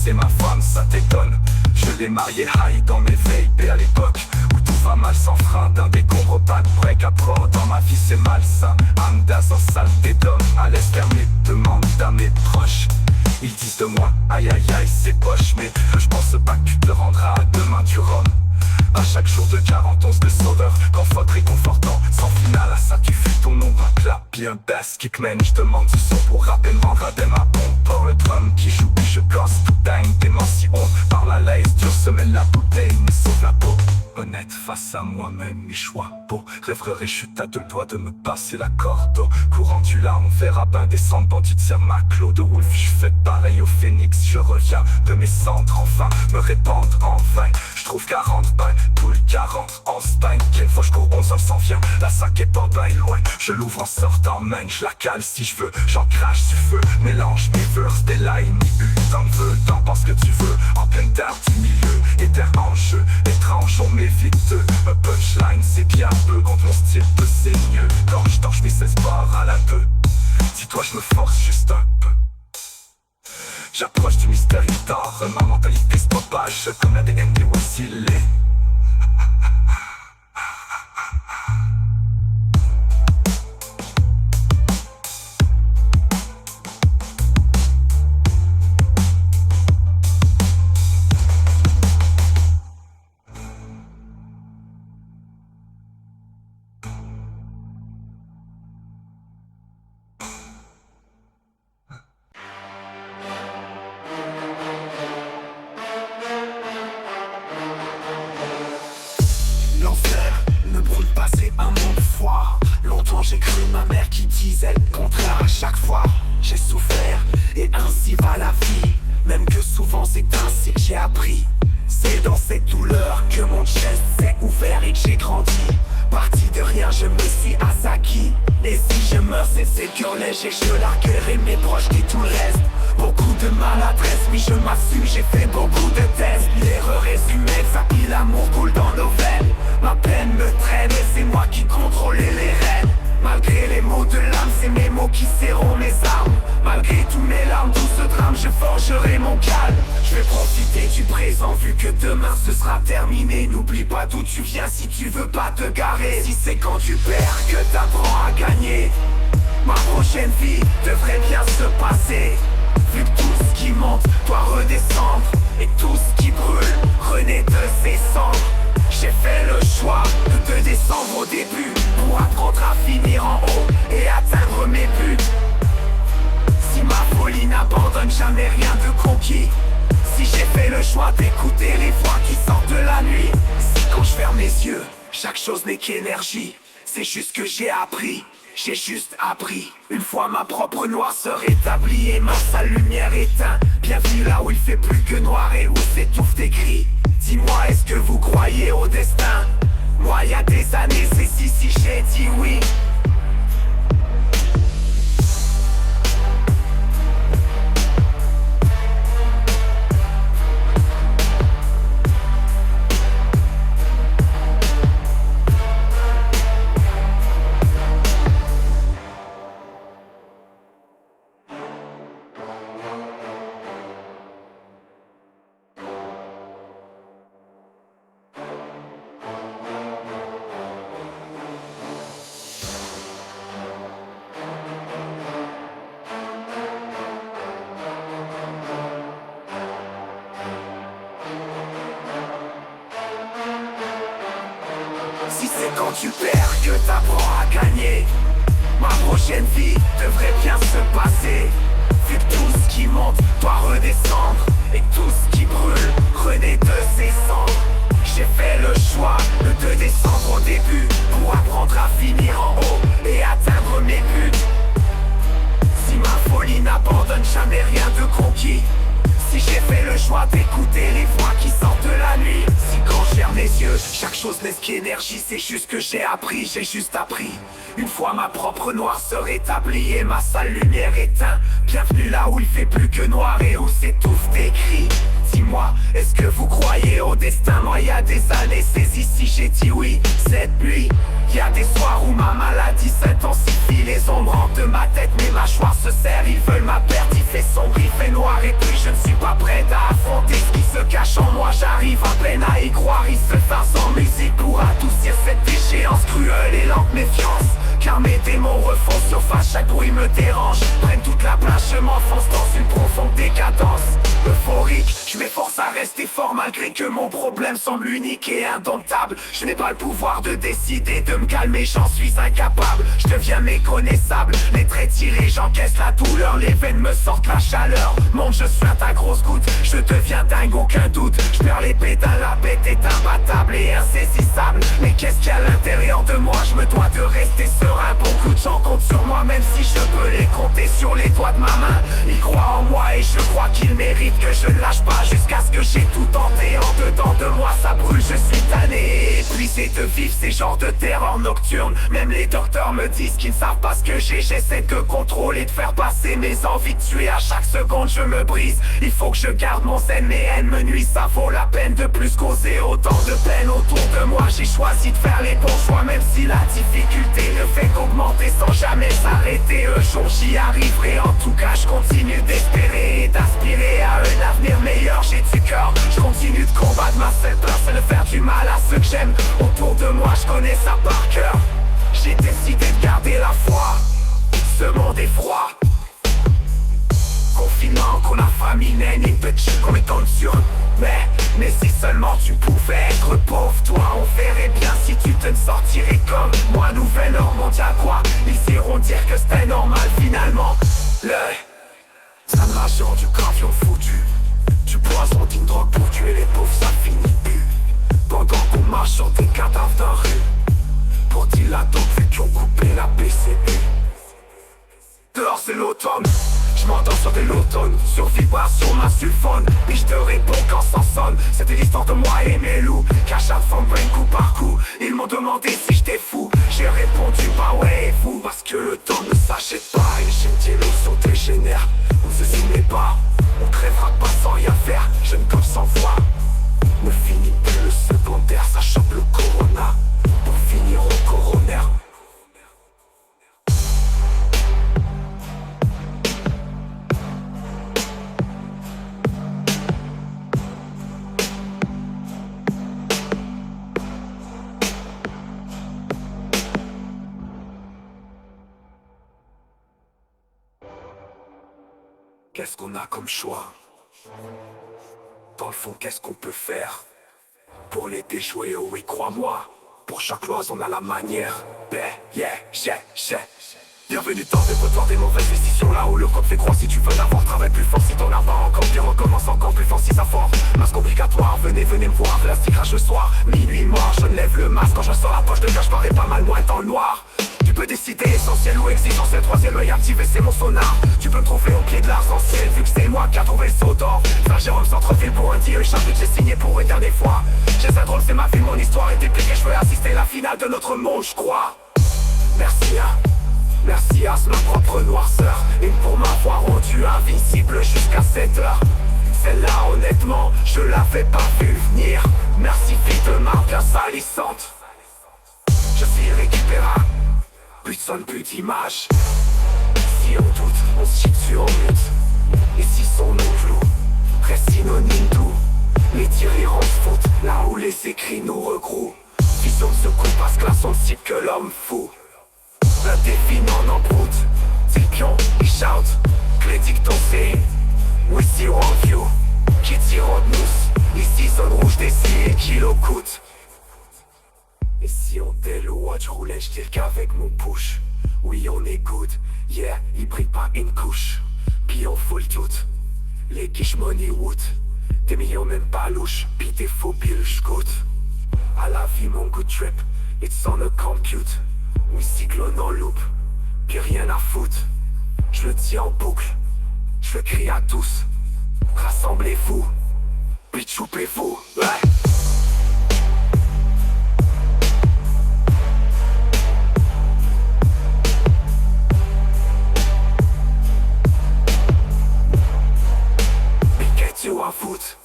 C'est ma femme, ça t'étonne. Je l'ai mariée high dans mes vapes à l'époque où tout va mal sans frein, d'un décombre pas de break à pro. Dans ma vie c'est malsain, Amdas en saleté d'homme. À l'aise faire mes demandes à mes proches. Ils disent de moi, aïe aïe aïe c'est poche. Mais je pense pas que tu te rendras à demain du rhum. À chaque jour de 40 onces de sauveur, confort réconfortant, sans finale à ça tu fais ton ombre. Un clap bien basse, kickman, je demande du son pour rapper, me rendre à des ma pompe. Pour le drum qui joue, puis je gosse tout dingue, démention. Par la laisse, dure semaine la bouteille, me sauve la peau. Honnête face à moi-même, mes choix beaux. Rêverais, je suis à deux doigts de me passer la corde au courant du larme, verra ben descendre, bandit de ma Claude Wolf. Je fais pareil au phénix, je reviens de mes cendres, enfin me répandre en vain. Je trouve 40 bains, poule 40 en Spain. Quelle fois je cours 11 heures s'en vient, la sac est pas bien loin. Je l'ouvre en sortant main, je la cale si je veux. J'en crache du feu, mélange mes verses, des lines, t'en veux, t'en penses que tu veux. En pleine terre du milieu, et terre en jeu, étrange on m'évite. Un punchline c'est bien peu, contre mon style peu c'est mieux. Torche mes 16 barres à la 2. Dis-toi je me force juste un peu. J'approche du mystère tard, ma mentalité se propage comme l'ADN des Wassilés. j'ai cru ma mère qui disait le contraire à chaque fois. J'ai souffert et ainsi va la vie. Même que souvent c'est ainsi que j'ai appris. C'est dans cette douleur que mon chest s'est ouvert et que j'ai grandi. Parti de rien je me suis acquis. Et si je meurs c'est cette cœur léger que je larguerai mes proches et tout le reste. Beaucoup de maladresse, oui je m'assume, j'ai fait beaucoup de tests. L'erreur est humaine, ça pile l'amour coule dans nos veines. Ma peine me traîne et c'est moi qui contrôlais les rênes. Malgré les mots de l'âme, c'est mes mots qui serront mes armes. Malgré tous mes larmes, tout ce drame, je forgerai mon calme. Je vais profiter du présent vu que demain ce sera terminé. N'oublie pas d'où tu viens si tu veux pas te garer. Si c'est quand tu perds que t'apprends à gagner, ma prochaine vie devrait bien se passer. Vu que tout ce qui monte doit redescendre et tout ce qui brûle renaît de ses cendres. J'ai fait le choix de te descendre au début pour apprendre à finir en haut et atteindre mes buts. Si ma folie n'abandonne jamais rien de conquis, si j'ai fait le choix d'écouter les voix qui sortent de la nuit, si quand je ferme les yeux, chaque chose n'est qu'énergie, c'est juste que j'ai appris. J'ai juste appris. Une fois ma propre noirceur établie et ma sale lumière éteint. Bienvenue là où il fait plus que noir et où s'étouffent des cris. Dis-moi, est-ce que vous croyez au destin? Moi y a des années c'est si j'ai dit oui. Si c'est quand tu perds que t'apprends à gagner, ma prochaine vie devrait bien se passer. Vu que tout ce qui monte doit redescendre et tout ce qui brûle renaît de ses cendres. J'ai fait le choix de te descendre au début pour apprendre à finir en haut et atteindre mes buts. Si ma folie n'abandonne jamais rien de conquis, si j'ai fait le choix d'écouter les voix qui sortent de la nuit, si quand je ferme les yeux, chaque chose n'est qu'énergie, c'est juste que j'ai appris, j'ai juste appris. Une fois ma propre noirceur établie et ma sale lumière éteinte, bienvenue là où il fait plus que noir et où s'étouffent des cris. Dis-moi, est-ce que vous croyez au destin? Moi y a des années, c'est ici j'ai dit oui. Cette nuit, y a des soirs où ma maladie s'intensifie. Les ombres hantent de ma tête, mes mâchoires se serrent. Ils veulent ma perte, il fait sombre, il fait noir. Et puis je ne suis pas prêt à affronter ce qui se cache en moi. J'arrive à peine à y croire, il se farce en musique pour adoucir cette déchéance cruelle et lente méfiance. Car mes démons refont surface, chaque bruit me dérange. Prennent toute la place, je m'enfonce dans une profonde décadence. Euphorique, je m'efforce à rester fort malgré que mon problème semble unique et indomptable. Je n'ai pas le pouvoir de décider de me calmer, j'en suis incapable. Je deviens méconnaissable, les traits tirés, j'encaisse la douleur. Les veines me sortent la chaleur, monte je suis ta grosse goutte. Je deviens dingue, aucun doute. Je perds les pétales, la bête est imbattable et insaisissable. Mais qu'est-ce qu'il y a à l'intérieur de moi? Je me dois de rester serein. Beaucoup de gens comptent sur moi, même si je peux les compter sur les doigts de ma main. Ils croient en moi et je crois qu'ils méritent que je ne lâche pas jusqu'à ce que j'ai tout tenté. En dedans de moi ça brûle, je suis tanné, épuisé de vivre ces genres de terreur nocturne. Même les docteurs me disent qu'ils ne savent pas ce que j'ai. J'essaie de contrôler, de faire passer mes envies de tuer. À chaque seconde je me brise, il faut que je garde mon zen. Mes haines me nuisent, ça vaut la peine de plus causer autant de peine autour de moi. J'ai choisi de faire les bons choix, même si la difficulté ne fait qu'augmenter sans jamais s'arrêter. Un jour j'y arriverai, en tout cas je continue d'espérer et d'aspirer à un avenir meilleur. J'ai du cœur, je continue de combattre ma seule peur, c'est de faire du mal à ceux que j'aime. Autour de moi je connais ça par cœur. J'ai décidé de garder la foi, ce monde est froid. Confinement, qu'on a famine, et petit comme tension. Mais si seulement tu pouvais être pauvre, toi on verrait bien si tu te sortirais comme moi. Nouvelle ordre mondial quoi, ils iront dire que c'était normal finalement. Ça me rassure du camion foutu, du poison d'une drogue pour tuer les pauvres, ça finit plus. Pendant qu'on marche sur des cadavres d'un rue, pour dilatants qui ont coupé la PCP. Dehors c'est l'automne, je m'endors sur des lotones, sur vibration ma sulfone, puis je te réponds quand ça sonne. C'était l'histoire de moi et mes loups, qu'à chaque fois me coup par coup, ils m'ont demandé si j'étais fou. J'ai répondu bah ouais et vous, parce que le temps ne s'achète pas. Et j'ai l'eau sur dégénère, on se soumet pas, on crèvera pas sans rien faire, jeune comme sans voix. Ne finit plus le secondaire, ça chope le corona, pour finir au coroner. Qu'est-ce qu'on a comme choix? Dans le fond, qu'est-ce qu'on peut faire pour les déjouer? Oh oui, crois-moi, pour chaque loise on a la manière. Bienvenue dans des trottoirs des mauvaises décisions, là où le code fait croire. Si tu veux l'avoir, travaille plus fort. Si t'en as pas encore, bien recommence encore plus fort si ça fort. Masque obligatoire, venez me voir. Plastique crache le soir, minuit mort. Je lève le masque quand je sors la poche de gage, parais pas mal moins dans le noir. Tu peux décider essentiel ou existentiel, troisième œil activé c'est mon sonar. Tu peux me trouver au pied de l'arc-en-ciel, vu que c'est moi qui a trouvé le saut d'or. Saint-Jérôme centre-ville pour un deal, chapitre j'ai signé pour une dernière fois. J'ai ça drôle, c'est ma vie, mon histoire est dépliquée. Je veux assister à la finale de notre monde, je crois. Merci à ma propre noirceur, et pour m'avoir rendu invincible jusqu'à 7 heures. Celle-là honnêtement, je l'avais pas vu venir. Merci fille de marque bien salissante. Je suis irrécupérable, plus de son, plus d'image. Si on doute, on se chie dessus en mute. Et si son nom flou, reste synonyme doux. Les tirs en faute, là où les écrits nous regroupent. Vision de ce coup parce que là son type que l'homme fou. Un défi non en broute, c'est le pion, il shout. Clé dicton c'est We see one view, qui tire en nous. Ici zone rouge des 6 kilos coûte. Et si on était le watch roulait, j'tire qu'avec mon push. Oui on est good, yeah, il brille pas une couche. Puis on full tout, les quiches money wood. Des millions même pas louches, pis des faux billes j'coute. À la vie mon good trip, it's on a compute. Oui cyclone en loop, puis rien à foutre. Je le dis en boucle, je le crie à tous. Rassemblez-vous, puis choupez-vous, ouais. Mais qu'est-ce que tu as foutre?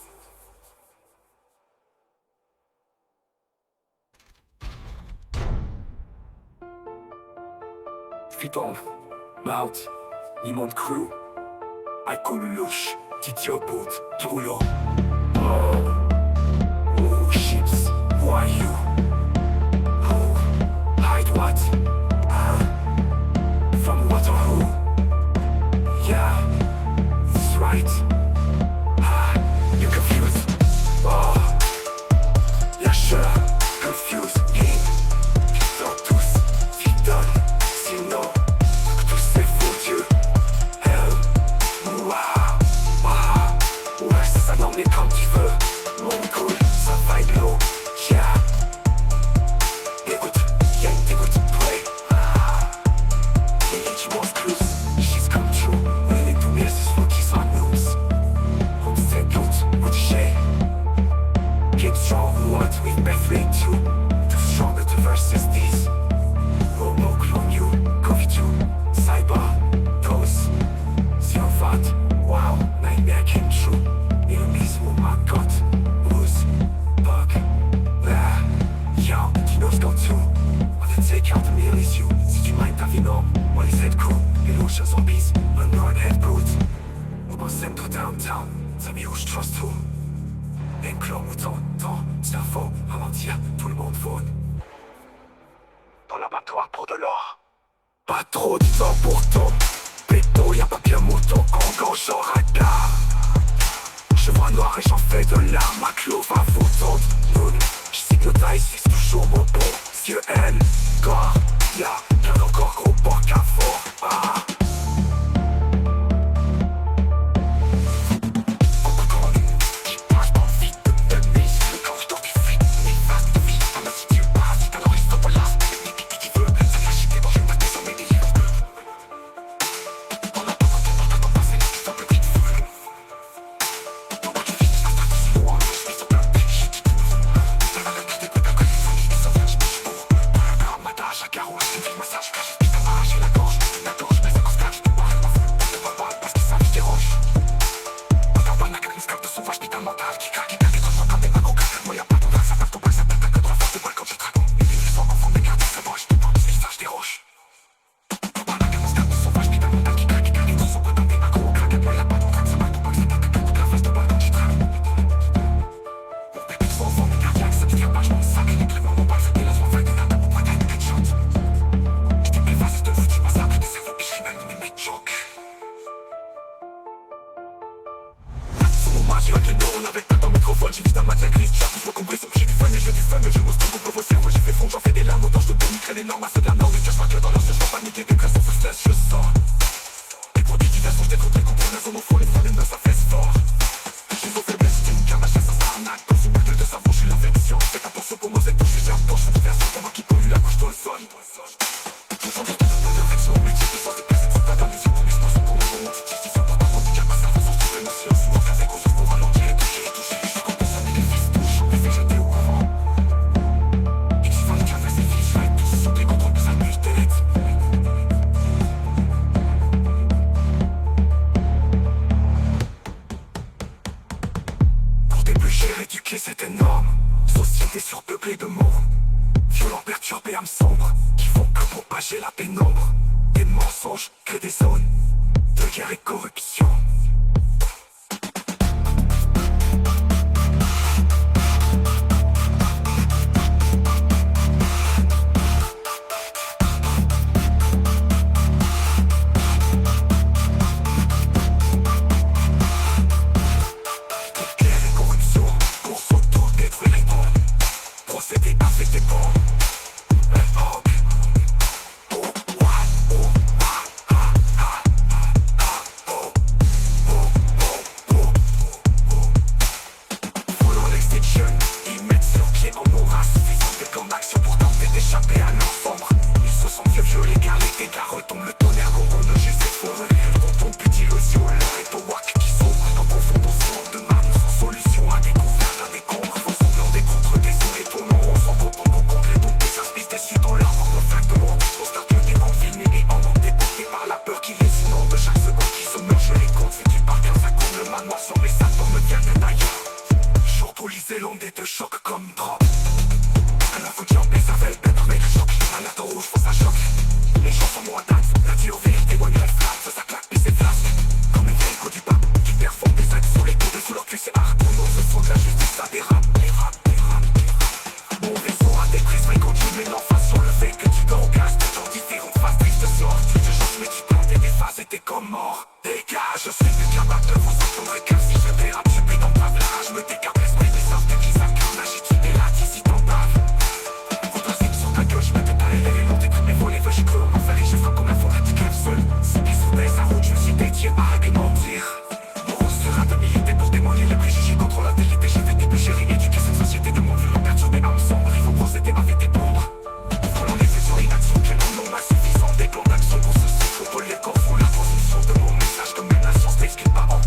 Fiton, Mount, Immonde Crew, Icon louche, Titio Boot, Troulo. Oh, chips, voyou. Oh, hide what? From Waterloo. Yeah, that's right. You're confused. Oh, yeah, sure, confused. Ils sont tous fidèles. Sinon, tout c'est foutu. Ouais, ça n'en est comme tu veux. Mon cool, ça va être lourd. Yeah. Écoute, y'a une dégoûte, play. Et each one's close, she's come true. On est tous mes focus on news. On s'écoute, on share. Keep strong, what we've been through. Too stronger to versus these. Momo clone you, coffee too. Cyber, toast. Silvat, wow, nightmare came true. Enemies who my gut, booze, bug, blah. Yo, tu know ce qu'on tue. On te take out the meal is you. Si tu mind ta vie non, on les aide cool. Illusion zombies, unborn head brute. On bosse tout downtown, ça m'y où je trust tout. Un clan mouton, temps, cerveau, à mentir, tout le monde faune. Dans l'abattoir pour de l'or. Pas trop de temps pour ton béton, y'a pas bien mouton qu'on gauche au radar. Je vois noir et j'en fais de l'arme, ma clou va vous tendre. Moon, j'hypnotise, c'est toujours mon bon. Yeux N, corps, y'a plein encore gros porc à fort. moi j'ai un de neurones avec un microphone. J'ai vite un match à grise, j'arrive pour combrer son. J'ai du fun et je du fun, je m'ose tout pour vos cerveaux. J'ai fait fond, j'en fais des larmes, autant je te donne crée l'énorme. C'est de la norme, je cherche pas que dans leur je pas paniquer, des pressions se stress, je sors. Les produits divers sont j'étais trop très contre les homos faux, les frères, les meufs, ça fait fort. J'ai vos faiblesses, j'ai une carte, ma chasse, ça s'arnaque. Dans une boucle de savon, je suis l'infection. Faites attention pour moi, c'est tout, j'ai un poche, je faire ça, moi qui pollue la couche dans le sol. C'est énorme, société surpeuplée de mots violents, perturbés, âmes sombres qui font que propager la pénombre. Des mensonges créent des zones de guerre et corruption. Procédé avec des bombes. Follow l'extinction, ils mettent sur pied en aura suffisant des plans d'action pour tenter d'échapper à leur sombre. Ils se sentent vieux, les gars, les dégâts retombe le tonnerre, couronne, j'ai fait fourrer. Retombe petit le ciel, l'heure est au wack qui s'ouvre. En confond au son de marne, sans solution à découvrir, à décombres. Faux semblant des contre des sons et tournants, on s'en compte, on compte les doutes, des services déçus dans leur mort, exactement. Au stade de des filmés et en manque déportés par la peur qui les inonde. Chaque seconde qui se meurt, je les compte. Si tu pars bien, ça compte le manoir sur mes sacs, me vient d'ailleurs. Surtout lisez l'onde et te choque comme drop. Un info de jambe, les cervelles, bête, mais le choc. Un lato rouge, faut ça choque. Les gens sont moins dates, la dure vérité, éloigne la flamme. Ça claque, puis c'est flasque. Comme une vieille du pape qui performe des actes sous les coudes, sous leur cuisse, c'est hard. Pour nous, ce sont de la justice, ça dérape. Mon réseau a des prises, mais continue l'emphase sur le fait que tu dors au gaz. Des gens différents, face triste sort. Tu te changes, mais tu plantes des phases et t'es comme mort. Dégage, je suis plus capable de vous entendre, car si je dérape, je puis dans ta rage, me décarte l'esprit des sortes qui s'incarnent, j'ai tué là, d'ici t'en bave. Vous passez sur ta gueule, je me détaille, les longs des premiers volets, j'ai cru en enfer et je frappe comme la forêt qui crève seul. Si tu soudais sa route, je me suis dédié à réglementer. Mon rôle sera de militer pour démolir les préjugés contre la vérité. J'ai fait des péchés, éduquer cette société de monde violent, perturbé, âme sombre. Il faut procéder avec des bombes. Volant les faits sur inaction, quel nom insuffisant. Des plans d'action pour ce cycle, pour les corps, font la transmission de mon message comme une nation, n'exclut pas en.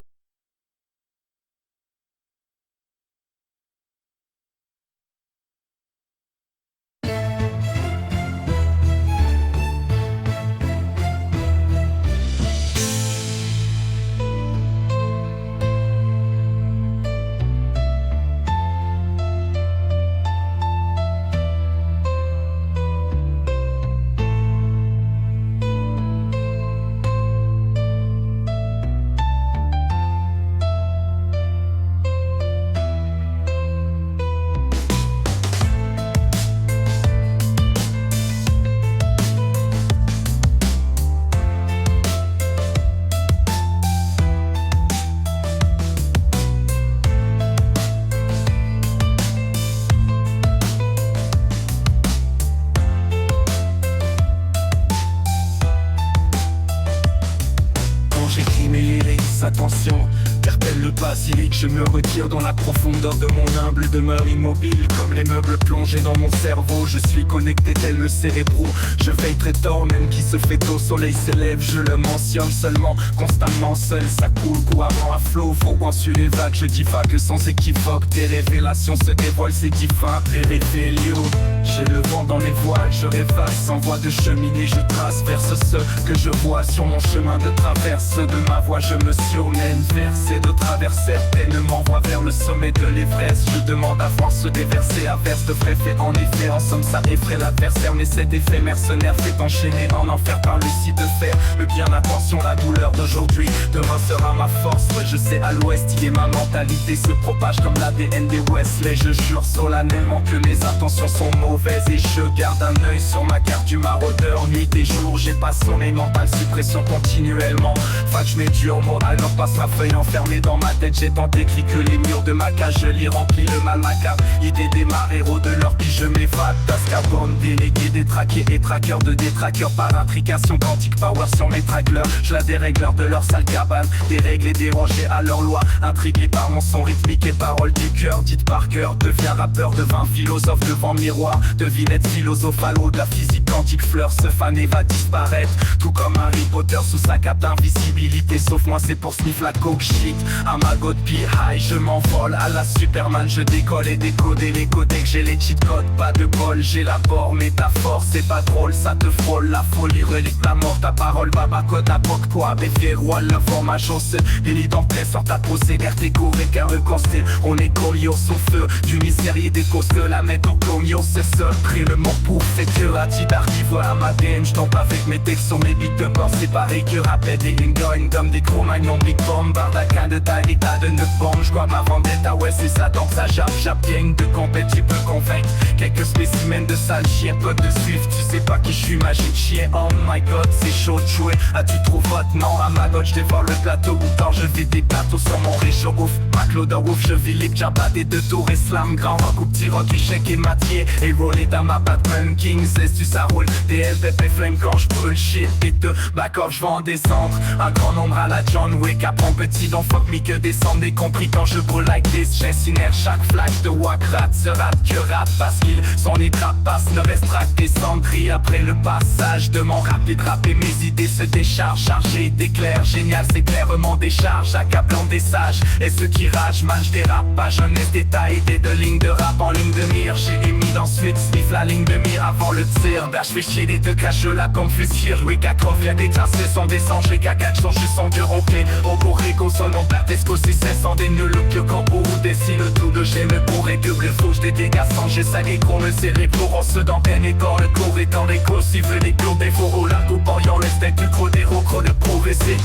Attention, terpelle le basilic, je me retire dans la profondeur de mon humble demeure immobile. Comme les meubles plongés dans mon cerveau, je suis connecté tel le cérébro. Je veille très tard, même qui se fait au soleil s'élève. Je le mentionne seulement, constamment seul, ça coule couramment à flot. Fauquant sur les vagues, je divague sans équivoque. Des révélations se dévoilent, c'est divin, Révélio. J'ai le vent dans les voiles, je rêvasse sans voie de cheminée. Je trace vers ce que je vois sur mon chemin de traverse. De ma voix je me surmène, verser de traverser et ne m'envoie vers le sommet de l'Everest. Je demande à force des versets averses de vrais faits. En effet, en somme ça effraie l'adversaire, mais cet effet mercenaire fait enchaîner en enfer par le site de fer. Le bien, attention, la douleur d'aujourd'hui, demain sera ma force. Ouais, je sais à l'ouest, il est ma mentalité se propage comme l'ADN des Wesley. Je jure solennellement que mes intentions sont mauvaises et je garde un œil sur ma carte du maraudeur. Nuit et jour, j'ai pas sommeil mental, suppression continuellement. Fac, je mets dur moral, passe ma feuille en fer. enfermé dans ma tête, j'ai tant écrit que les murs de ma cage, je l'y remplis le mal macabre. Idée des héros de leur vie, je m'évade d'Azkaban, délégué, détraqué et traqueur de détraqueurs par intrication quantique power sur mes trackleurs. Je la dérégleur de leur sale cabane, déréglé, dérangé à leur loi, intrigué par mon son rythmique et paroles du cœur. Dites par cœur, deviens rappeur, devint philosophe devant miroir, devinette philosophalo de la physique quantique, fleur se faner va disparaître, tout comme Harry Potter sous sa cape d'invisibilité. Sauf moi c'est pour sniff la coke shit, à ma god high, je m'envole à la Superman, je décolle et décoder les codecs, j'ai les cheat codes, pas de bol, j'élabore métaphore, c'est pas drôle, ça te frôle, la folie relique la mort, ta parole baba code la poque, quoi, béfier roi, le format chausse, l'identité sur ta peau, c'est l'air t'égo, avec un reconsté, on est collier sous feu, du misérieux des causes de la mettre au comio, c'est seul, pris le mot pour fait que la petite arrive à ma DM, j'tombe avec mes textes sur mes beats de bord, c'est pareil que rappel des lingoines, comme des cro-magnons, big bomb, bardaca de taille, état de 9 bombes, j'crois ma vendetta, ouais c'est ça, donc ça jappe, gang de compète, tu peux convaincre, quelques spécimens de sale chien, peu de suivre, tu sais pas qui je suis, magique chien, oh my god, c'est chaud de jouer, as-tu trop vote, non, à ma god, j'dévore le plateau, bouton, je vis des plateaux sur mon réchaud, ouf, McLeod, ouf, je vis les jabba des deux tours, slam, grand rock ou petit rock, échec et matier, et roller dans ma Batman King, c'est tu ça roule, des LPP flame quand j'brûle shit, et te back off, j'vais en descendre, un grand nombre à la John Wick, apprends petit, donc fuck me que descendre, et compris quand je brûle like this, j'incinère chaque flash de Wakrat, se rate que rate, parce qu'ils sont les trapaces, ne restera que des cendries, après le passage de mon rapide rap et mes idées se déchargent, chargées d'éclairs, génial c'est clairement des charges, accablant des sages, et ceux qui ragent, mange des rap, pas jeunesse détail, des deux lignes de rap en ligne de mire, j'ai émis d'ensuite, sniff la ligne de mire avant le tir, bah j'fais chier les deux caches la confusion, oui qu'à vient des traces, sont des sangs, j'ai cagage, son juste son cœur ok, au corrigo, son nom platesco, si c'est sans des nuls, que quand pour ou décide le tout de j'ai me pourrais que le fauche des dégâts sans j'ai salé gros me serrer pour on se dans peine et dans le cours et dans les cours, si veut des cours des fourreaux, la coupe en yon, laisse des du gros des rocros de progresser,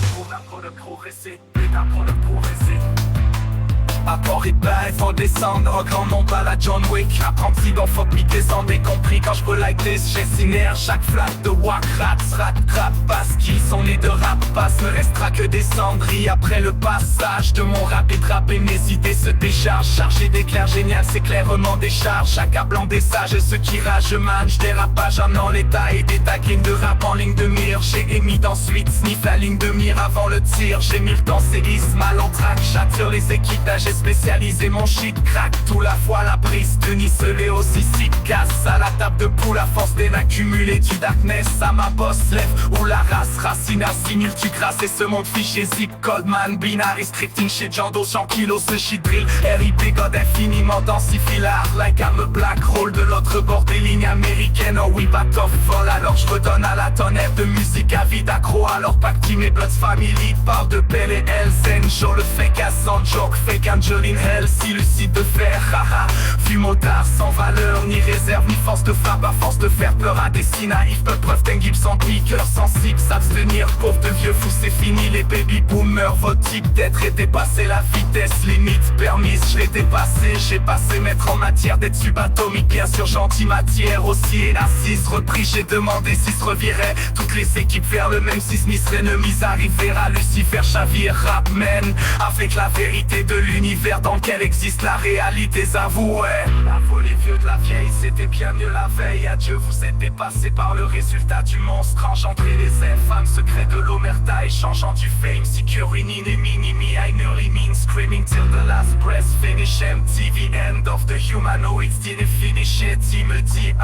pour de progresser, putain pour de progresser. Apport et bas, il faut descendre, au grand nombre à la John Wick, apprenti dans fuck me descendre, et compris quand j'brûle like this, j'incinère chaque flaque de Wakrat, rat crap, parce qu'ils sont nés de rap, passe, ne restera que des cendries, après le passage de mon rapide rap et mes idées se déchargent, chargé d'éclairs génial, c'est clairement des charges, accablant des sages, et ceux qui ragent, mange des rapages en l'état, et des taquines de rap en ligne de mire, j'ai émis d'ensuite, sniff la ligne de mire avant le tir, j'ai mis le temps, séisme, mal en track, chat sur les équitages, spécialisé mon shit crack, tout la fois la prise de Nice, les aussi si casse à la table de poule, à force d'accumuler du darkness, à ma boss lève, ou la race, racine assimile, tu grasses et ce monde fichier zip, codeman, binary, scripting shit, Jando, 100 kilos, ce shit drill, RIP, god infiniment densifilar, like I'm a black hole de l'autre bord des lignes américaines, oh oui, pas top vol, alors je redonne à la tonnerre de musique à vie d'accro, alors pacti mes Bloods Family, parle de Bell et Hells, Joe le fake à sans joke, fake Angeline Hell, si lucide de fer, haha, fumotard sans valeur, ni réserve, ni force de frappe, à force de faire peur à des si naïfs, peu preuve d'un Gibson, piqueur sensible, s'abstenir, pauvre de vieux fous, c'est fini, les baby boomers, votre type d'être et dépasser la vitesse, limite permise, je l'ai dépassé, j'ai passé maître en matière d'être subatomique, bien sûr gentil matière, aussi et narcisse, repris, j'ai demandé si se revirait, toutes les équipes vers le même si Smith ennemi arrivera, Lucifer chavire, rap man, avec la vérité de l'univers dans lequel existe la réalité, avoue, ouais. La folie vieux de la vieille, c'était bien mieux la veille, adieu, vous êtes dépassé par le résultat du monstre, engendré les infâmes secrets de l'omerta, échangeant du fame, securing in a minimi, I nearly mean screaming till the last breath, finish MTV, end of the humanoids, didn't finish it, il me dit,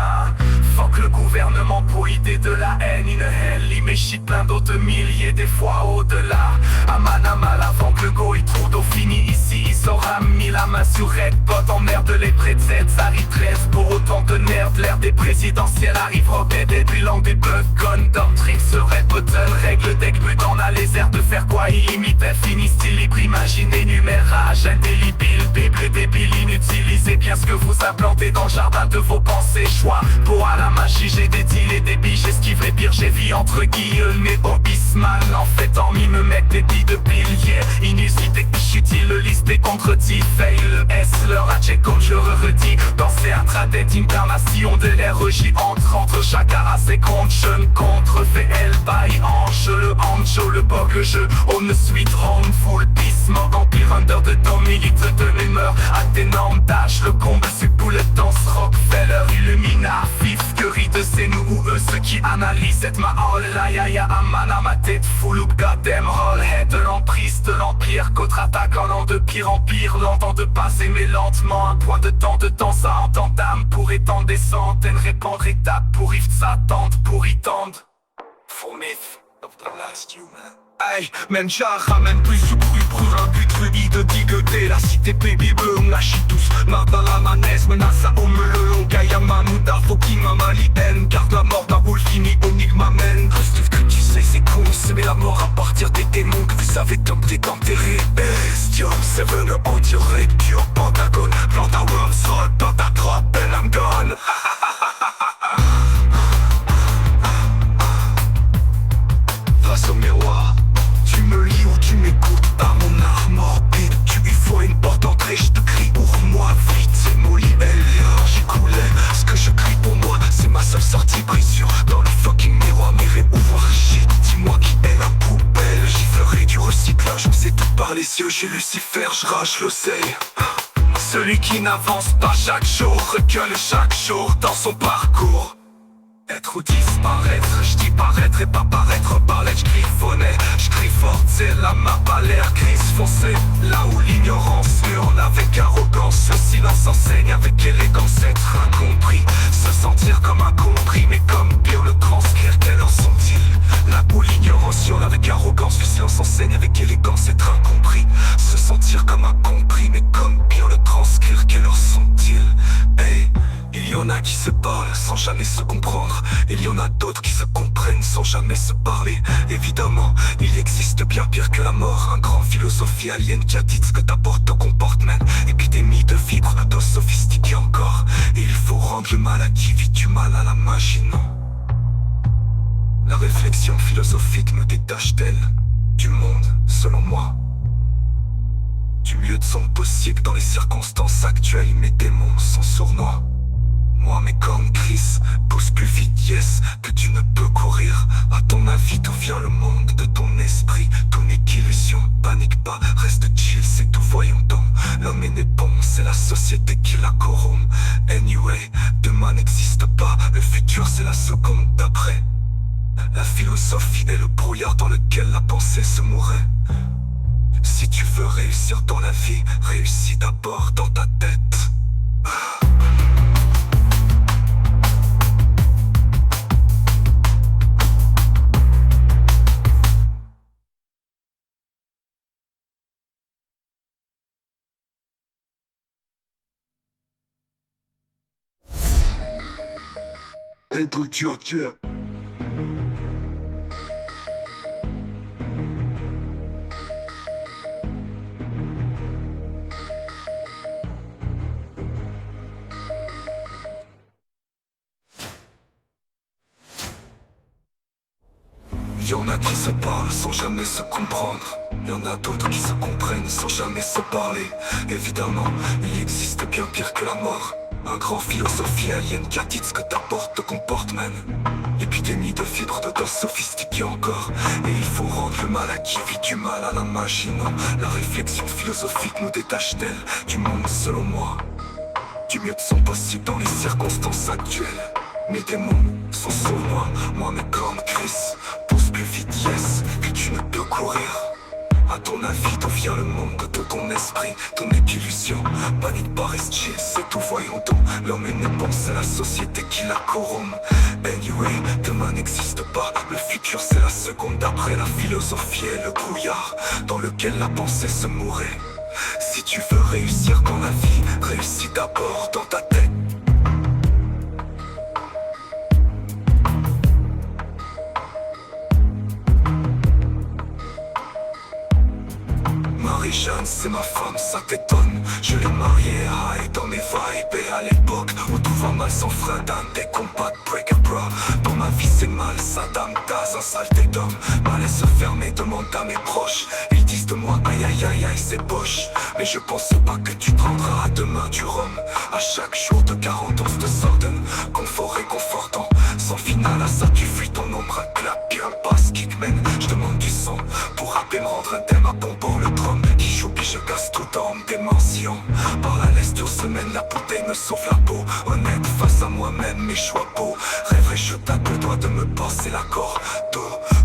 fuck le gouvernement pour idée de la haine, in a hell, il m'échite plein d'autres milliers, des fois au-delà, Amanamal avant que le go il trouve d'eau fini ici, il saura mis la main sur Red Bot, emmerde les prétextes, Harry 13 pour autant de nerd, l'ère des présidentielles arrive, Robert et bilan des bugs, gun, doctrine serait button, règle deck, but on a les airs de faire quoi, illimité, fini, style libre, imaginez, numérage, indélébile, bible, débile, inutilisez bien ce que vous a planté dans le jardin de vos pensées, choix, pour à la magie, j'ai des deals et des billes, j'esquive les pires, j'ai vie entre guillemets, obismal, en fait, en mis me mettre des billes de pilier, inusité, utile, le liste des contredits, fail, le S, leur hatchet comme je redis, danser intraday d'incarnation de l'RJ, entre chaque race et compte, jeune contre VL, by ange, le anjo, le bug, le jeu, on ne suit home, full peace, mort dedans, milite de mes mœurs. À tes normes d'âge, le comble c'est bullet dans ce Rockefeller. Illumina, fisquerie de c'est nous ou eux ceux qui analysent cette ma oh la ya ya amana ma tête full up goddamn all head. De l'emprise de l'empire, contre-attaque en l'an de pire en pire. L'entend de passer mais lentement, un point de temps ça entendame. Pour étendre des centaines, répandre étape pour if s'attendre, pour y tendre. For myth of the last human. Aïe, mencha ramène plus ou plus un but rubis de digueté. La cité baby boom, la chitous, Mardala manès, menace à homme le long. Gayama Mouda, Fokima Malien. Garde la mort d'un Wolfini, Onig m'amène. Reste que tu sais, c'est con, mais la mort à partir des démons que vous avez tenté d'enterrer. Bestium, Seven, on dirait pure Pentagone. Plan ta world, sort dans ta droite, and I'm gone. Face au miroir, tu me lis ou tu m'écoutes par mon art morbide. Tu y faut une porte d'entrée, je te crie ouvre-moi vite. C'est molly j'y coulais. Ce que je crie pour moi, c'est ma seule sortie. Brisure dans le fucking miroir, m'irai ouvrir shit. Dis-moi qui est la poubelle. Giflerai du recyclage, on sait tout par les yeux. J'ai Lucifer, je rage l'oseille. Celui qui n'avance pas chaque jour recule chaque jour dans son parcours. Être ou disparaître, je dis paraître et pas paraître. Parlait, je griffonnais, je crie fort, c'est la map à l'air grise foncée. Là où l'ignorance hurle avec arrogance, le silence enseigne avec élégance. Être incompris, se sentir comme incompris, mais comme pire le transcrire, quelle heure sont-ils? Là où l'ignorance hurle avec arrogance, le silence enseigne avec élégance. Être incompris, se sentir comme incompris, mais comme pire le transcrire, quelle heure sont-ils? Hey, il y en a qui se parlent sans jamais se comprendre. Il y en a d'autres qui se comprennent sans jamais se parler. Évidemment, il existe bien pire que la mort. Un grand philosophie alien qui a dit ce que t'apporte au comportement. Épidémie de fibres, d'os sophistiqués encore. Et il faut rendre le mal à qui vit du mal à la magie, non. La réflexion philosophique me détache d'elle, du monde, selon moi. Du mieux de son possible dans les circonstances actuelles, mes démons sont sournois. Moi mes cornes crissent, pousse plus vite yes, que tu ne peux courir. À ton avis d'où vient le monde de ton esprit? Tout n'est qu'illusion, panique pas, reste chill, c'est tout voyons donc. L'homme est né bon, c'est la société qui la corrompt. Anyway, demain n'existe pas, le futur c'est la seconde d'après. La philosophie est le brouillard dans lequel la pensée se mourait. Si tu veux réussir dans la vie, réussis d'abord dans ta tête. Être Dieu. Y'en a qui se parlent sans jamais se comprendre. Y'en a d'autres qui se comprennent sans jamais se parler. Évidemment, il existe bien pire que la mort. Un grand philosophie alien qui a dit ce que t'apporte te comporte man. Épidémie de fibres de dos sophistiqués encore. Et il faut rendre le mal à qui vit du mal à la magie, non. La réflexion philosophique nous détache d'elle, du monde selon moi. Du mieux de son possible dans les circonstances actuelles. Mes démons sont sournois, moi mes cornes crissent. Pousse plus vite yes, que tu ne peux courir. À ton avis d'où vient le monde de ton esprit? Ton illusion, panique pas reste chill, c'est tout voyons donc. L'homme est né bon, c'est la société qui la corrompt. Anyway, demain n'existe pas, le futur c'est la seconde d'après. La philosophie est le brouillard dans lequel la pensée se mourait. Si tu veux réussir dans la vie, réussis d'abord dans ta tête. Marie-Jeanne, c'est ma femme, ça t'étonne. Je l'ai mariée high dans mes vibes. Et à l'époque où tout va mal sans frein, dans des combats de break bro. Dans ma vie c'est mal, Saddam Daz, un saleté d'homme. Malaise fermé, demande à mes proches. Ils disent de moi aïe aïe aïe aïe c'est poche. Mais je pense pas que tu prendras demain du rhum. À chaque jour de 40 ans de Sordon, confort réconfortant. Sans finale à ça tu fuis ton ombre. Un clap girl bass kickman. Je demande du sang pour rapper me rendre un thème à bonbon le drum. Qui joue puis je casse tout en forme démention. Par la lesture semaine, la bouteille me sauve la peau. Honnête face à moi-même, mes choix beaux. Rêverais, je tape le doigt de me passer l'accord.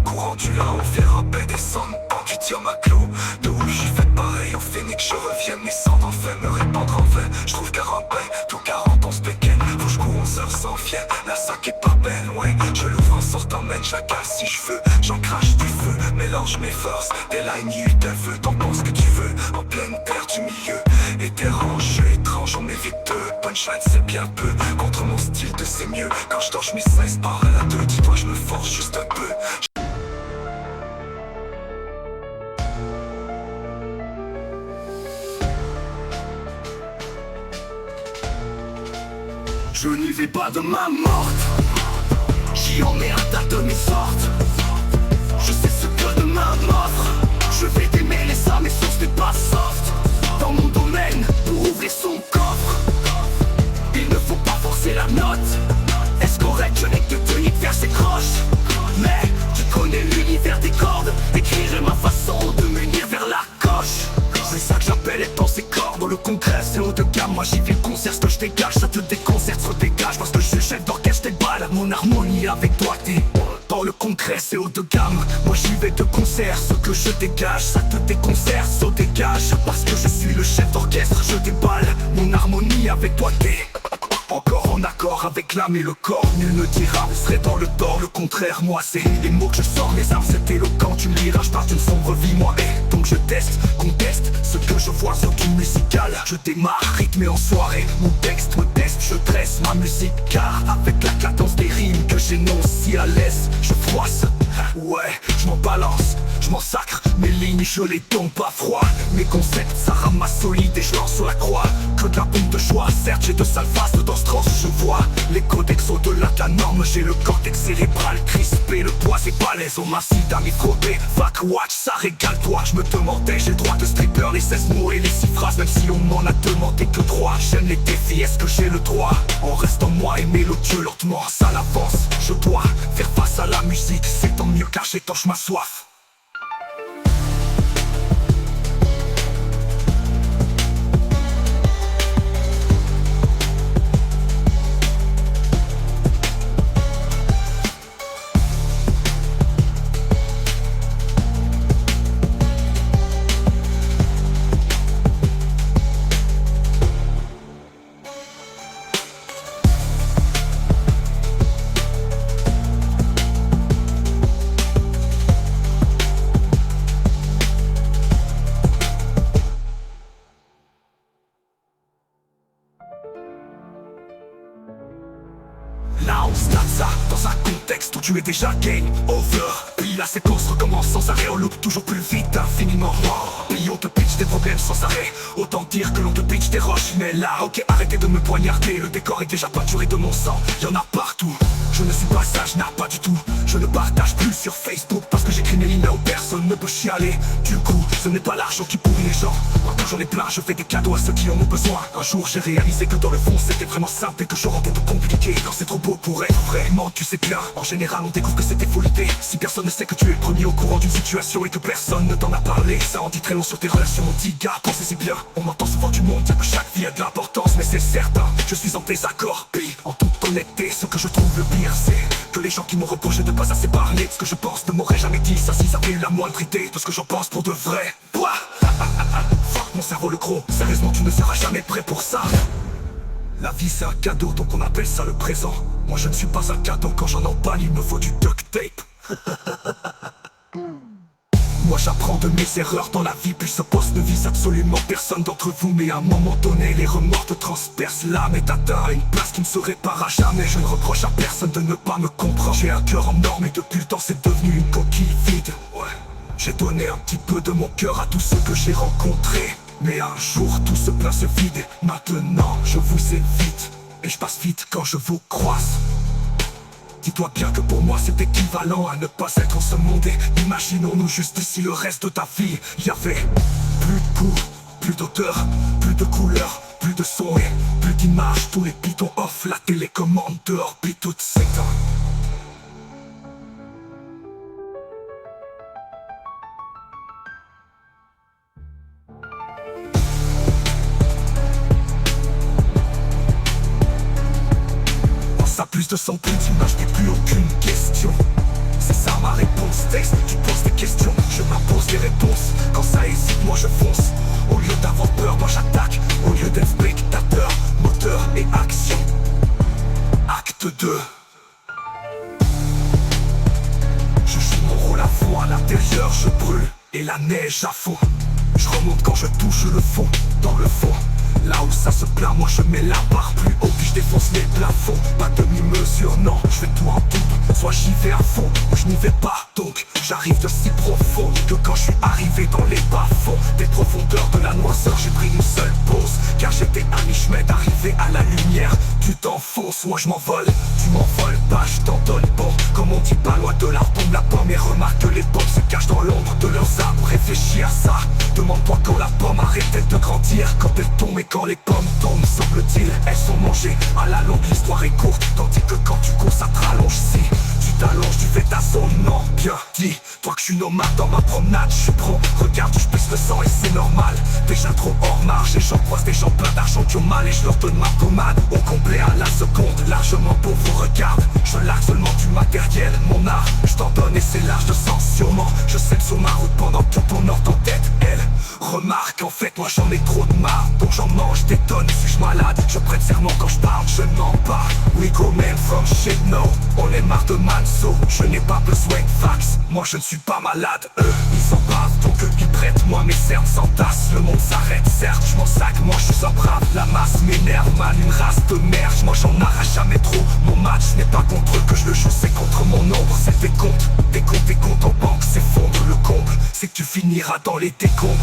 Courant du là, on fait rapper descendre. Tu tires ma clou, de où j'y fais pareil. Au phénix, je reviens, mes cendres en fait me répandre en vain. Je trouve 40 tout 40 on se bégaine. Faut je cours 11 heures sans fiel, la sac est pas belle, ouais. Je l'ouvre en sortant, mène chacun si je veux. J'en crache du feu, mélange mes forces. Des lignes, il te veut, t'en penses que tu veux. En pleine terre du milieu, et dérange, étrange, on évite deux. Punchline, c'est bien peu, contre mon style de c'est mieux. Quand je torche mes 16 par à la 2, dis-toi, je me force juste un peu. Je n'y vais pas de ma morte, j'y emmerde à demi-sorte. Je sais ce que demain m'offre. Je vais démêler ça, mes sources n'est pas soft. Dans mon domaine, pour ouvrir son coffre, il ne faut pas forcer la note. Est-ce correct, je n'ai que tenir de faire ses croches. Mais tu connais l'univers des cordes, écrire ma façon de m'unir vers la coche. C'est ça que j'appelle être dans ces cordes. Dans le concret c'est haut de gamme, moi j'y vais le concert. Ce que je dégage, ça te déconcerte, se dégage. Parce que je suis chef d'orchestre, t'es balle. Mon harmonie avec toi, t'es dans le concret c'est haut de gamme. Moi j'y vais de concert, ce que je dégage, ça te déconcerte, se dégage. Parce que je suis le chef d'orchestre, je déballe. Mon harmonie avec toi, t'es encore en accord avec l'âme et le corps. Nul ne dira, je serai dans le tort. Le contraire, moi c'est les mots que je sors. Mes armes c'est éloquent, tu me liras, je pars d'une sombre vie moi. Et donc je teste, conteste ce que je vois sur du musical. Je démarre, rythmé en soirée. Mon texte me teste, je dresse ma musique. Car avec la cadence des rimes que j'énonce si à l'aise, je froisse. Ouais, je m'en balance, je m'en sacre. Mes lignes je les tombe pas froid. Mes concepts ça ramasse solide et je lance sur la croix. Que de la pompe de choix, certes j'ai de sales faces dans ce transe. Je vois les codex au-delà de la norme. J'ai le cortex cérébral crispé, le poids c'est balèze. On m'incite à m'y frotter, vac watch, ça régale toi. Je me demandais, j'ai le droit de stripper, les 16 mots et les 6 phrases. Même si on m'en a demandé que 3. J'aime les défis, est-ce que j'ai le droit? En restant moi et mélodieux lentement, ça l'avance. Je dois faire face à la musique, c'est tant mieux car j'étanche ma soif. Là on start ça dans un contexte où tu es déjà game over. Puis la séquence recommence sans arrêt, on loop toujours plus vite, infiniment. Puis on te pitch des problèmes sans arrêt. Autant dire que l'on te pitch des roches. Mais là, ok, arrêtez de me poignarder. Le décor est déjà peinturé de mon sang, y'en a partout. Je ne suis pas sage, n'a pas du tout. Je ne partage plus sur Facebook parce que j'écris mes lignes où personne ne peut chialer. Du coup, ce n'est pas l'argent qui pourrit les gens. Quand j'en ai plein, je fais des cadeaux à ceux qui en ont besoin. Un jour j'ai réalisé que dans le fond c'était vraiment simple et que je rendais tout compliqué. Quand c'est trop beau pour être vraiment, tu sais bien. En général on découvre que c'était full idée. Si personne ne sait que tu es le premier au courant d'une situation et que personne ne t'en a parlé, ça en dit très long sur tes relations, mon petit gars. Pensez-y bien, on entend souvent du monde dire que chaque vie a de l'importance, mais c'est certain, je suis en désaccord. Puis en toute honnêteté, ce que je trouve le pire c'est que les gens qui m'ont reproché de pas assez parler de ce que je pense ne m'auraient jamais dit ça s'ils avaient eu la moindre idée de ce que j'en pense pour de vrai. Toi, fuck mon cerveau le gros, sérieusement tu ne seras jamais prêt pour ça. La vie c'est un cadeau donc on appelle ça le présent. Moi je ne suis pas un cadeau, quand j'en emballe il me faut du duct tape. Moi j'apprends de mes erreurs dans la vie, puis ce poste ne vise absolument personne d'entre vous. Mais à un moment donné les remords te transpercent l'âme et t'atteins à une place qui ne se répare à jamais. Je ne reproche à personne de ne pas me comprendre. J'ai un cœur en or mais depuis le temps c'est devenu une coquille vide. Ouais, j'ai donné un petit peu de mon cœur à tous ceux que j'ai rencontrés. Mais un jour tout ce plein se vide. Maintenant je vous évite et je passe vite quand je vous croise. Dis-toi bien que pour moi c'est équivalent à ne pas être en ce monde. Et imaginons-nous juste si le reste de ta vie y avait plus de goût, plus d'odeur, plus de couleurs, plus de son et plus d'images. Tous les pitons off, la télécommande dehors, puis tout s'éteint. plus de centaines d'images, mais plus aucune question. C'est ça ma réponse, texte, tu poses des questions, je m'impose des réponses. Quand ça hésite, moi je fonce. Au lieu d'avoir peur, moi j'attaque. Au lieu d'être spectateur, moteur et action. Acte 2. Je joue mon rôle à fond, à l'intérieur je brûle et la neige à fond. Je remonte quand je touche le fond, dans le fond. Là où ça se plaint, moi je mets la barre plus haut, puis je défonce les plafonds. Pas demi-mesure, non, je fais tout en double. Soit j'y vais à fond, ou je n'y vais pas. Donc j'arrive de si profond que quand je suis arrivé dans les bas-fonds des profondeurs de la noirceur, j'ai pris une seule pause. Car j'étais à mi-chemin d'arriver à la lumière. Tu t'enfonces, moi je m'envole. Tu m'envoles pas, je t'en donne bon. Comme on dit pas loin de l'arbre, la pomme. Et remarque que les pommes se cachent dans l'ombre de leurs arbres. Réfléchis à ça, demande-toi quand la pomme arrête de grandir. Quand elle tombe et quand les pommes tombent, semble-t-il, elles sont mangées. À la longue, l'histoire est courte, tandis que quand tu cours, ça te rallonge. Si tu t'allonges, tu fais ta zone, non, bien dit. Toi que je suis nomade dans ma promenade, je suis pro. Regarde, je pisse le sang et c'est normal. Déjà trop hors marge, et j'en croise des gens pleins d'argent qui ont mal. Et je leur donne ma pommade, au complet à la seconde. Largement pour vous, regarde, je largue seulement du matériel. Mon art, je t'en donne et c'est large de sens sûrement. Je sais sur ma route pendant que ton ordre en tête, elle. Remarque, en fait, moi j'en ai trop de marre. Donc j'en mange des tonnes, suis-je malade? Je prête serment quand je parle, je mens pas. We go man from shit, no. On est marre de manso, je n'ai pas besoin de fax. Moi je ne suis pas malade, eux, ils s'en passent. Donc eux qui prêtent, moi mes cernes s'entassent. Le monde s'arrête, certes, je m'en sac, moi je suis un brave. La masse m'énerve, man, une race de merde. Moi j'en arrache jamais trop. Mon match n'est pas contre eux que je le joue, c'est contre mon ombre. C'est des comptes en banque, s'effondre le comble. C'est que tu finiras dans les décombres.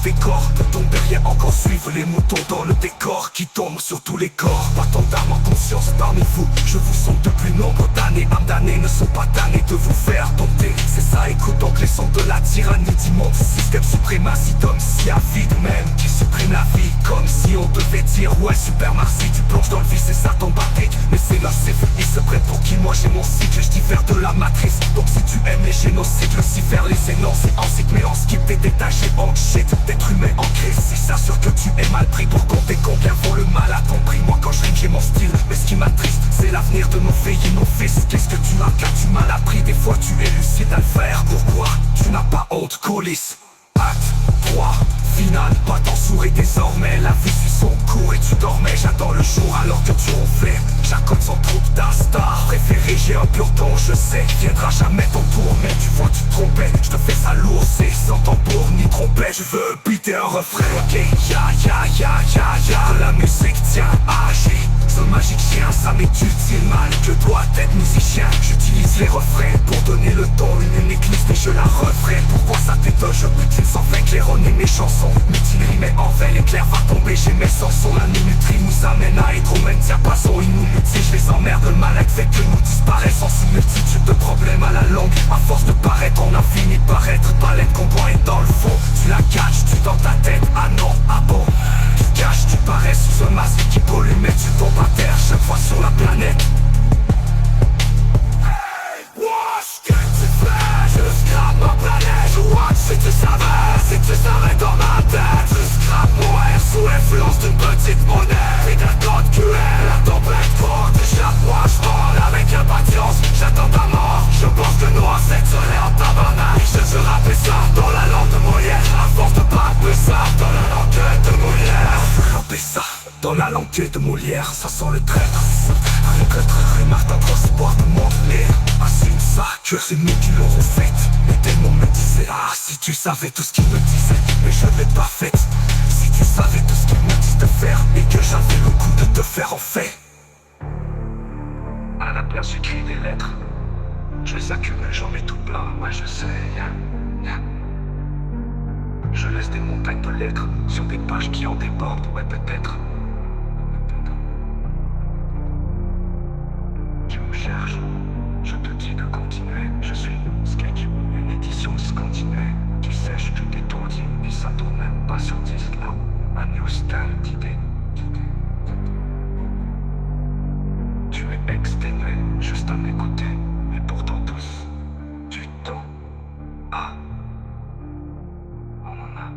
Des corps de tomber, rien encore suivre les moutons dans le décor qui tombent sur tous les corps. Pas tant d'âme en conscience parmi vous, je vous sens depuis nombre d'années. Âmes damnées ne sont pas damnées de vous faire tomber. C'est ça, écoute donc les sons de la tyrannie d'immonde système suprématie d'hommes si avides même qui suppriment la vie. Comme si on devait dire ouais super merci, tu plonges dans le vice, c'est ça ton baptême. Mais c'est là, c'est vu, ils se prennent pour qui? Moi j'ai mon cycle, je diffère de la matrice. Donc si tu aimes les génocides, le cypher, les énoncés en cycle, mais en skip des détachés en shit. D'être humain en crise, si ça sûr que tu es mal pris pour compter combien vaut le mal à ton prix. Moi quand je rime j'ai mon style, mais ce qui m'attriste c'est l'avenir de nos filles et nos fils. Qu'est-ce que tu as car tu m'as appris, des fois tu es lucide à le faire. Pourquoi tu n'as pas honte, coulisse? Acte 3, final, pas t'en sourire désormais. La vie suit son cours et tu dormais. J'attends le jour alors que tu ronflais. J'accorde son troupe d'instar préféré, j'ai un pur ton, je sais. Viendra jamais ton tour, mais tu vois tu te trompais. Je te fais ça lourd, c'est sans tambour ni trompet. Je veux beater un refrain, ok. Ya ya ya ya ya. La musique tient à agir. Ce magique chien, ça m'est utile mal que toi t'être musicien. J'utilise les refrains pour donner le ton, une unique liste et je la referai. Pourquoi ça t'étonne, je butine sans fin claironner mes chansons. Mutinerie mais en vain, l'éclair va tomber, j'ai mes chansons. La minuterie nous amène à hydromène, tiens pas son inutile. Je les emmerde, le malade fait que nous disparaissons. Sans multitude de problèmes à la longue. À force de paraître, on a fini par être palette qu'on boit est dans le fond. Tu la caches, tu dans ta tête, ah non, ah bon. Tu caches, tu parais sous un masque qui pollue, mais tu tombes à terre chaque fois sur la planète. Hey, watch, que tu fais, je scrape ma planète. Watch, si tu savais, si tu savais dans ma tête. Je scrape mon air sous l'influence d'une petite monnaie. Et d'un code QL, la tempête forte échappe. Moi je rôle avec impatience, j'attends ta mort. Je pense que nos ancêtres seraient en tabarnak. Je rappelle ça dans la langue de Molière. À force de battre ça dans la langue de Molière. Rapper ça dans la langue de Molière. Ça sent le traître. Le traître remarque un transport de mon lait. Assume ça, que c'est nous qui l'aurons fait. Mais tellement me disait, ah si tu savais tout ce qu'il me disait. Mais je l'ai pas fait. Si tu savais tout ce qu'il me disait de faire. Et que j'avais le goût de te faire en fait. À la place j'écris des lettres. Je les accumule, j'en mets tout plein, ouais je sais. Je laisse des montagnes de lettres sur des pages qui en débordent, ouais peut-être. Tu me cherches, je te dis de continuer. Je suis sketch, une édition discontinuée. Tu sais, je suis détourdi, et ça tourne même pas sur disque là. Un new style d'idée. Tu es exténué, juste à m'écouter. Mais pourtant tous, du temps. Ah, on en a.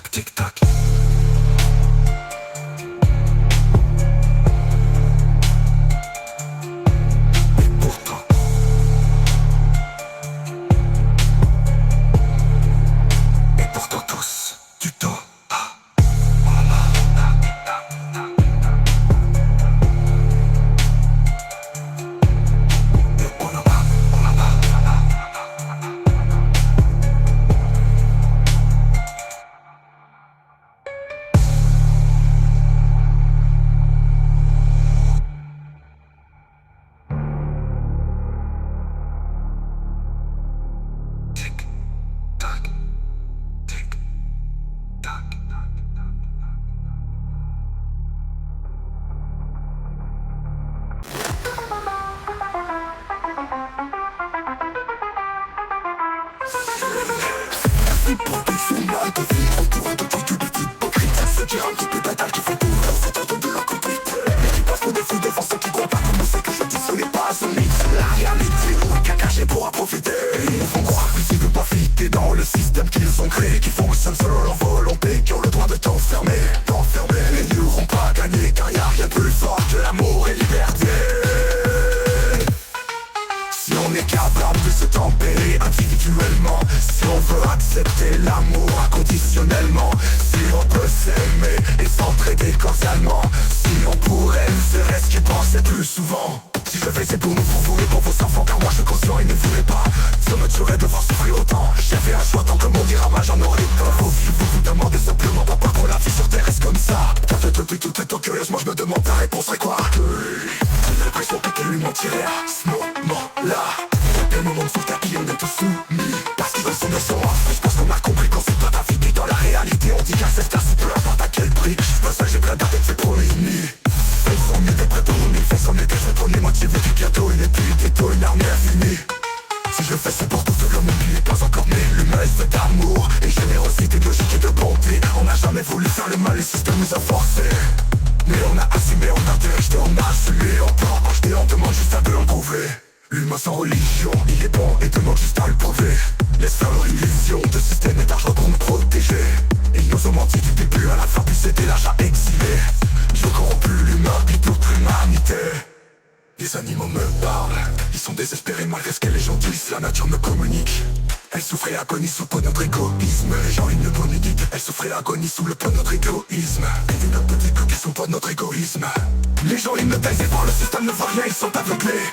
tac, tic tac. Et pourtant, tous du temps. Dans le système qu'ils ont créé, qui fonctionne selon leur volonté, qui ont le droit de t'enfermer, mais ils n'auront pas gagné, car y'a rien de plus fort que l'amour et liberté. Si on est capable de se tempérer individuellement, si on veut accepter l'amour inconditionnellement, si on peut s'aimer et s'entraider cordialement, si on pourrait ne serait-ce qu'y penser plus souvent. Si je faisais pour nous, pour vous et pour vos enfants, car moi je suis conscient et ne voulais pas. Ça me tuerait de voir souffrir autant. J'avais un choix tant que mon dira j'en aurais pas. Vous demandez simplement pourquoi pour la vie sur terre reste comme ça. Car depuis tout étant curieuse, moi je me demande ta réponse serait quoi. J'ai l'impression que lui mentirait à ce moment-là. Quel moment de souffle qui on est tous soumis, parce qu'ils veulent son sang. Je pense qu'on a compris qu'on c'est pas ta vie. Dans la réalité on dit qu'accepte ça, peu importe à quel prix. Je pense que j'ai plein d'arrêts, c'est pour les nids. On était prêts pour nous, fait son été, je tourner motivé du bientôt une épée, bientôt une armée infinie. Si je fais c'est pour tout que l'homme n'est pas encore né. L'humain est fait d'amour et générosité, de logique et de bonté. On n'a jamais voulu faire le mal, le système nous a forcé. Mais on a assumé, on a dirigé, on a assumé. Encore quand j'étais, on demande juste à de l'en prouver. L'humain sans religion, il est bon et demande juste à le prouver. Laisse faire leur illusion de système et d'argent pour nous protéger. Ils nous ont menti du début à la fin, puis c'était l'achat exilé. Ils ont corrompu l'humain, puis toute l'humanité. Les animaux me parlent, ils sont désespérés malgré ce que les gens disent. La nature me communique. Elle souffrait agonie sous le poids de notre égoïsme. Les gens ils ne communiquent. Elle souffrait agonie sous le poids de notre égoïsme. Et des petits cookies sous le poids de notre égoïsme. Les gens ils me taisent et voir le système ne voit rien, ils sont aveuglés.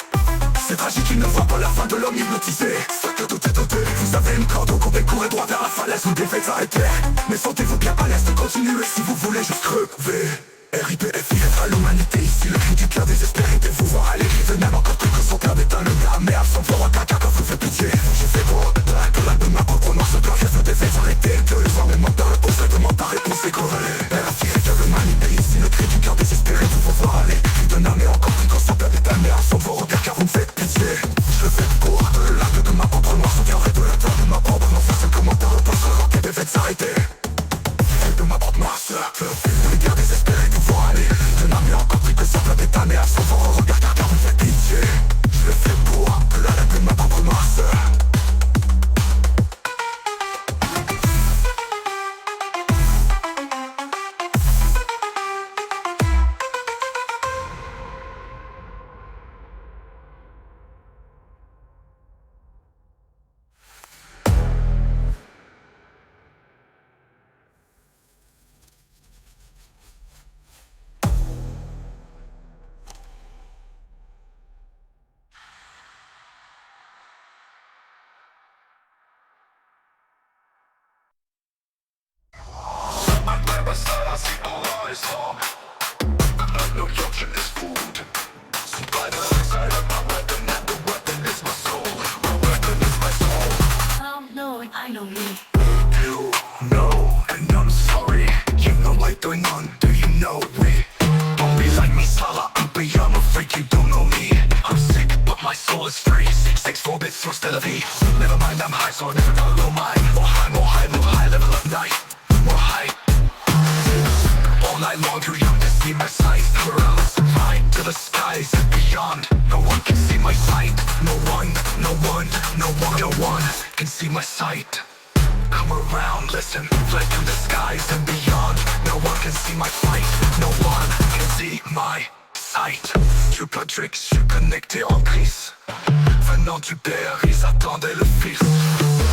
C'est tragique, ils ne voient pas la fin de l'homme hypnotisé. Soit que tout est doté. Vous avez une corde au cou et courez droit vers la falaise. Vous devez arrêter. Mais sentez-vous bien à l'aise de continuer si vous voulez juste crever. RIPFI à l'humanité, ici le cri du cœur désespéré de vous voir aller. Venez encore plus que son cœur d'éteint le gars. Mais absent pour un caca quand vous faites pitié. J'ai fait beau, la de ma propre noire se doit faire se devait s'arrêter. De les voir même en temps réponse, je demande ta réponse est corrélée. RIPFI à l'humanité, ici le cri du cœur désespéré de vous voir aller. Cri d'un âme et encore plus quand son cœur d'éteint. Mais absent vos regards car vous me faites pitié. Je le fais pour l'acte de ma propre noire se viendrait de la terre de ma propre noire. C'est comment ta réponse qui devait s'arrêter. De ma propre masse, les gars désespérés nous voir aller. Je n'ai encore pris que ça plein d'état, mais à son fort regard car vous faites pitié. Je le fais pour la laine de ma propre masse. I know me. You know, and I'm sorry. You know what's going on, do you know me? Don't be like me, Salah, I'm a freak, you don't know me. I'm sick, but my soul is free. 6-4 bits through Tel Aviv. Never mind, I'm high, so I never got low mind. More high level of night. More high. All night long, too young to see my sight. Paralysis of mind, to the skies and beyond. No one can see my sight. No one can see my sight. Come around, listen, fly through the skies and beyond. No one can see my fight, no one can see my sight. Tu Patrick, je suis connecté en crise. Venant du père, ils attendaient le fils.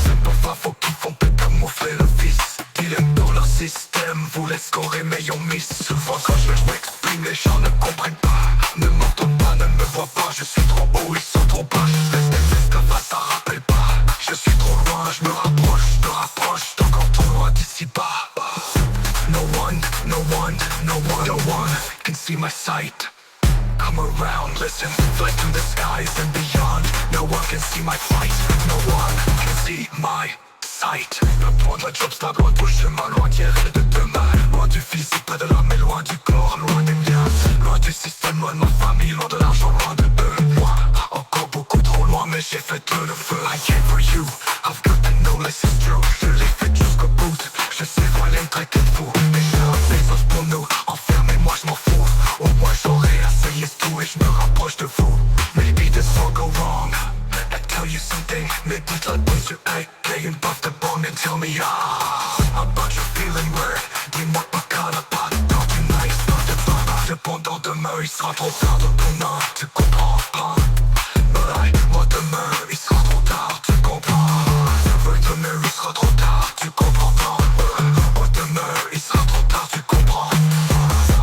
C'est pas faux qu'ils font peut camoufler le vice. Ils aiment pour leur système, voulaient scorer mais ils ont mis. Souvent quand je m'exprime, les gens ne comprennent pas. Ne m'entendent pas, ne me voient pas. Je suis trop haut, ils sont trop bas. L'esclavage, ça rappelle pas. Je suis trop loin, je me rapproche d'encore trop loin d'ici bas. No one, no one, no one, no one can see my sight. Come around, listen, fly through the skies and beyond. No one can see my fight, no one can see my sight. Le point de la job, c'est pas loin de chemin, loin d'hier et de demain. Loin du physique, pas de l'âme, mais loin du corps, loin des miens. Loin du système, loin de ma famille, loin de l'argent, loin de eux. Loin, encore beaucoup trop loin, mais j'ai fait de le feu. I came for you, I've got to know this is true. Je l'ai fait jusqu'au bout, je sais quoi les me traiter de fou. Déjà, les os pour nous, enfermés, moi je m'en fous. Au moins j'aurais essayé tout et je me rapproche de vous. Maybe this will go wrong. I tell you something, maybe la pose sur egg, playing buff the bone and tell me about your feeling word. Dis-moi pas qu'à la patte, dans du nice, pas de baba. Cependant demain il sera trop tard de ton âme, tu comprends pas. Moi demain il sera trop tard, tu comprends. Demain il sera trop tard, tu comprends pas. Moi demain il sera trop tard, tu comprends.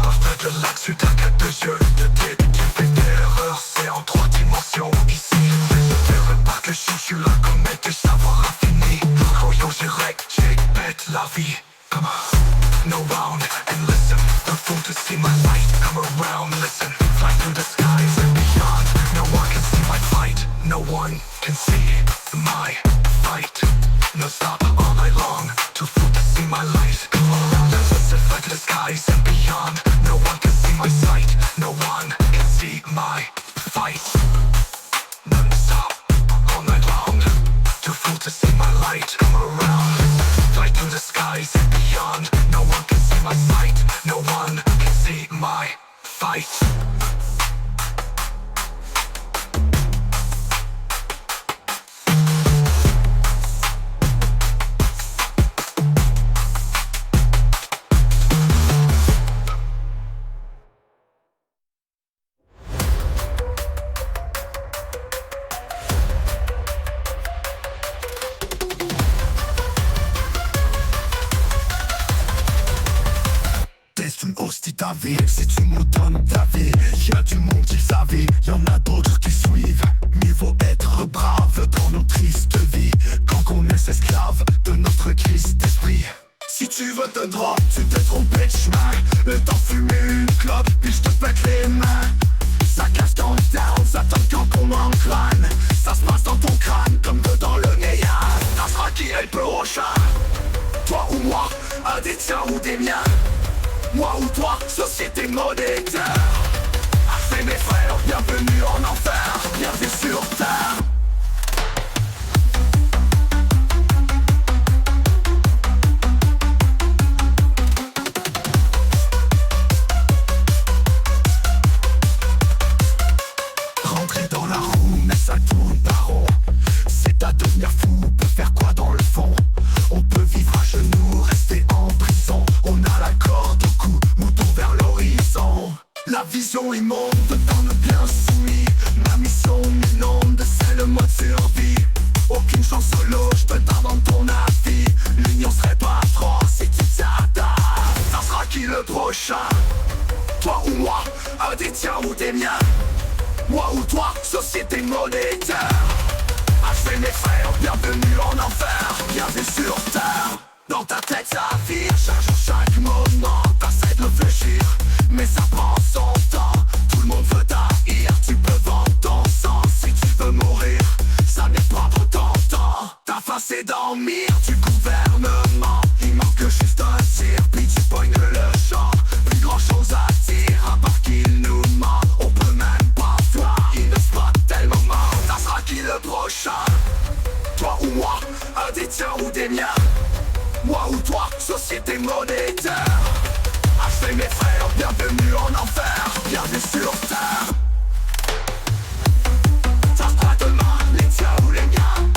Pas fait de l'axe, tu t'inquiètes de yeux, de tête, tu fais des erreurs, c'est en 3 dimensions ici. Je dirais pas que je suis là comme être du savoir infini. Oh yo j'ai pète la vie. Come on, no round and listen. The fool to see my light. Come around, listen. Fly through the skies and beyond. No one can see my fight. No one can see my fight. No stop all night long. Too fool to see my light. Come around and listen. Fly to the skies and beyond. No one can see my sight. No one can see my fight. Non-stop all night long. Too fool to see my light. Come around. Fly through the skies and beyond. No one can see my sight. No one can see my fight. Hostie ta vie, si tu me donnes ta vie, y'a du monde qui savait, y'en a d'autres qui suivent. Mieux vaut être brave dans nos tristes vies, quand on est esclave de notre triste esprit. Si tu veux te drop, tu t'es trompé de chemin. Le temps fumer une clope, puis je te pète les mains. Ça cache dans le down, ça tombe quand on en crâne. Ça se passe dans ton crâne, comme dans le néant. Ça sera qui est le prochain? Toi ou moi, un des tiens ou des miens. Moi ou toi, société monétaire. C'est mes frères, bienvenue en enfer, bienvenue sur terre. Rentrer dans la roue, mais ça tourne par rond. C'est à devenir fou, on peut faire quoi dans le fond? On peut vivre à genoux, rester en prison. On a la corde au cou, mouton vers l'horizon. La vision immonde dans le bien soumis. Ma mission m'inonde, c'est le mode survie. Aucune chance solo, je peux t'inventer ton avis. L'union serait pas trop si tu t'attends. Ça sera qui le prochain? Toi ou moi, un des tiens ou des miens. Moi ou toi, société monétaire. Achevez mes frères, bienvenue en enfer, bienvenue sur terre. Dans ta tête ça vire, chaque moment. T'essaies de réfléchir, mais ça prend son temps. Tout le monde veut t'haïr, tu peux vendre ton sang. Si tu veux mourir, ça n'est pas pour ton temps. Ta face est dans le mire du gouvernement. Il manque juste un tir, puis tu pognes le champ. Plus grand chose à dire, à part qu'il nous ment. On peut même pas voir, il ne se passe tellement mort. Ça sera qui le prochain? Toi ou moi, un des tiens ou des miens. Moi ou toi, société monétaire. Achevez mes frères, bienvenue en enfer, bienvenue sur terre. Ça sera demain, les tiens ou les miens.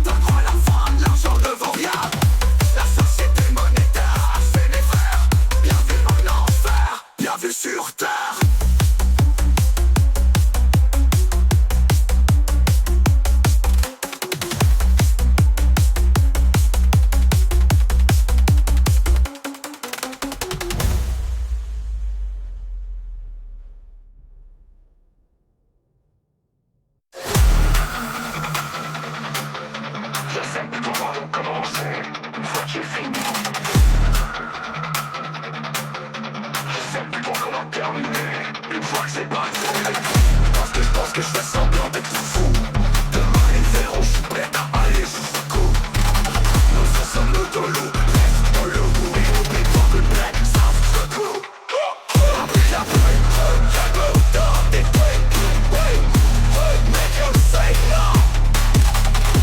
T'en crois la fin, l'argent ne vaut rien. commencé, une fois que j'ai fini. Je sais plus trop comment terminer, une fois que c'est passé. Parce que je pense que je fais semblant d'être fou. Demain les verront, je suis prêt à aller jusqu'au coup. Nous en sommes le dos lourd, reste dans le bout. Et n'oublie pas que le black, ça se trouve. Après la pluie, calme dans tes trucs. Make you say no.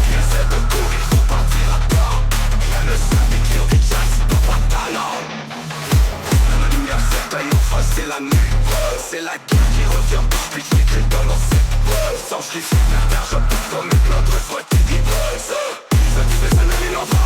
Qui essaie de courir, faut partir à temps. Rien ne savait qu'il y a des gens qui n'ont pas de talent. La lumière s'éteint et enfin c'est la nuit. C'est la guerre qui revient pour expliquer que dans l'ancien. Sans chiffre, l'argent tout comme une plein de fois tu dis ça tu fais ça n'allait l'enfant.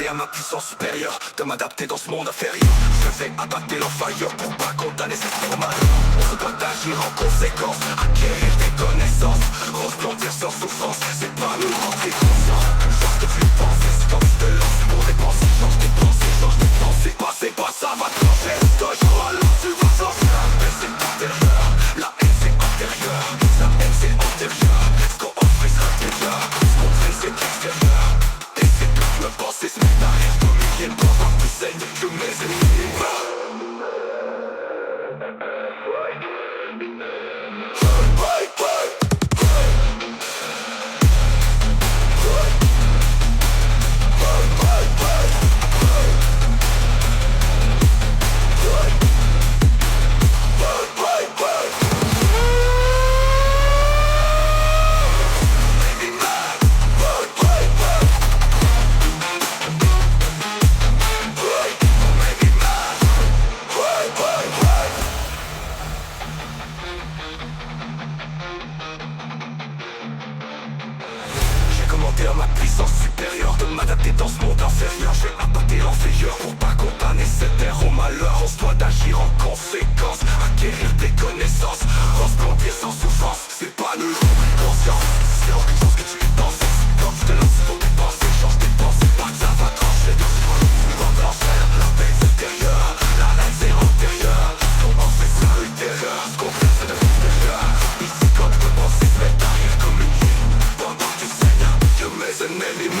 À ma puissance supérieure, de m'adapter dans ce monde inférieur. Je vais abattre l'enfire pour pas condamner cette format. On se doit d'agir en conséquence, acquérir des connaissances, resplendir sans souffrance, c'est pas nous rentrer conscients. Change de flux de pensée, c'est quand tu te lances pour dépenser. Change tes pensées, change tes pensées. C'est pas ça va trancher. Toi je crois alors tu vas s'en faire. La paix c'est intérieur, la haine c'est intérieur. La haine c'est antérieur, ce qu'on offre sera déjà. Ce qu'on traîne c'est extérieur. Et c'est tout me penser, se mettre derrière comme ils viennent pour voir plus saine que mes ennemis. À ma puissance supérieure, de m'adapter dans ce monde inférieur. Je vais abattre l'enfayeur pour pas condamner cette terre au malheur. On se doit d'agir en conséquence, acquérir des connaissances, resplendir sans souffrance. C'est pas le conscience, c'est autre chose que tu y penses. Quand tu te lances pour tes pensées, change tes pensées, pas que ça va trancher de toi. Dans l'enfer, la paix est intérieure, la haine c'est antérieure. Comment fait ça l'intérieur, ce qu'on fait c'est de l'extérieur. Ici quand tu peux penser, se mettre derrière comme une ligne. Pendant que tu saignes, que mes ennemis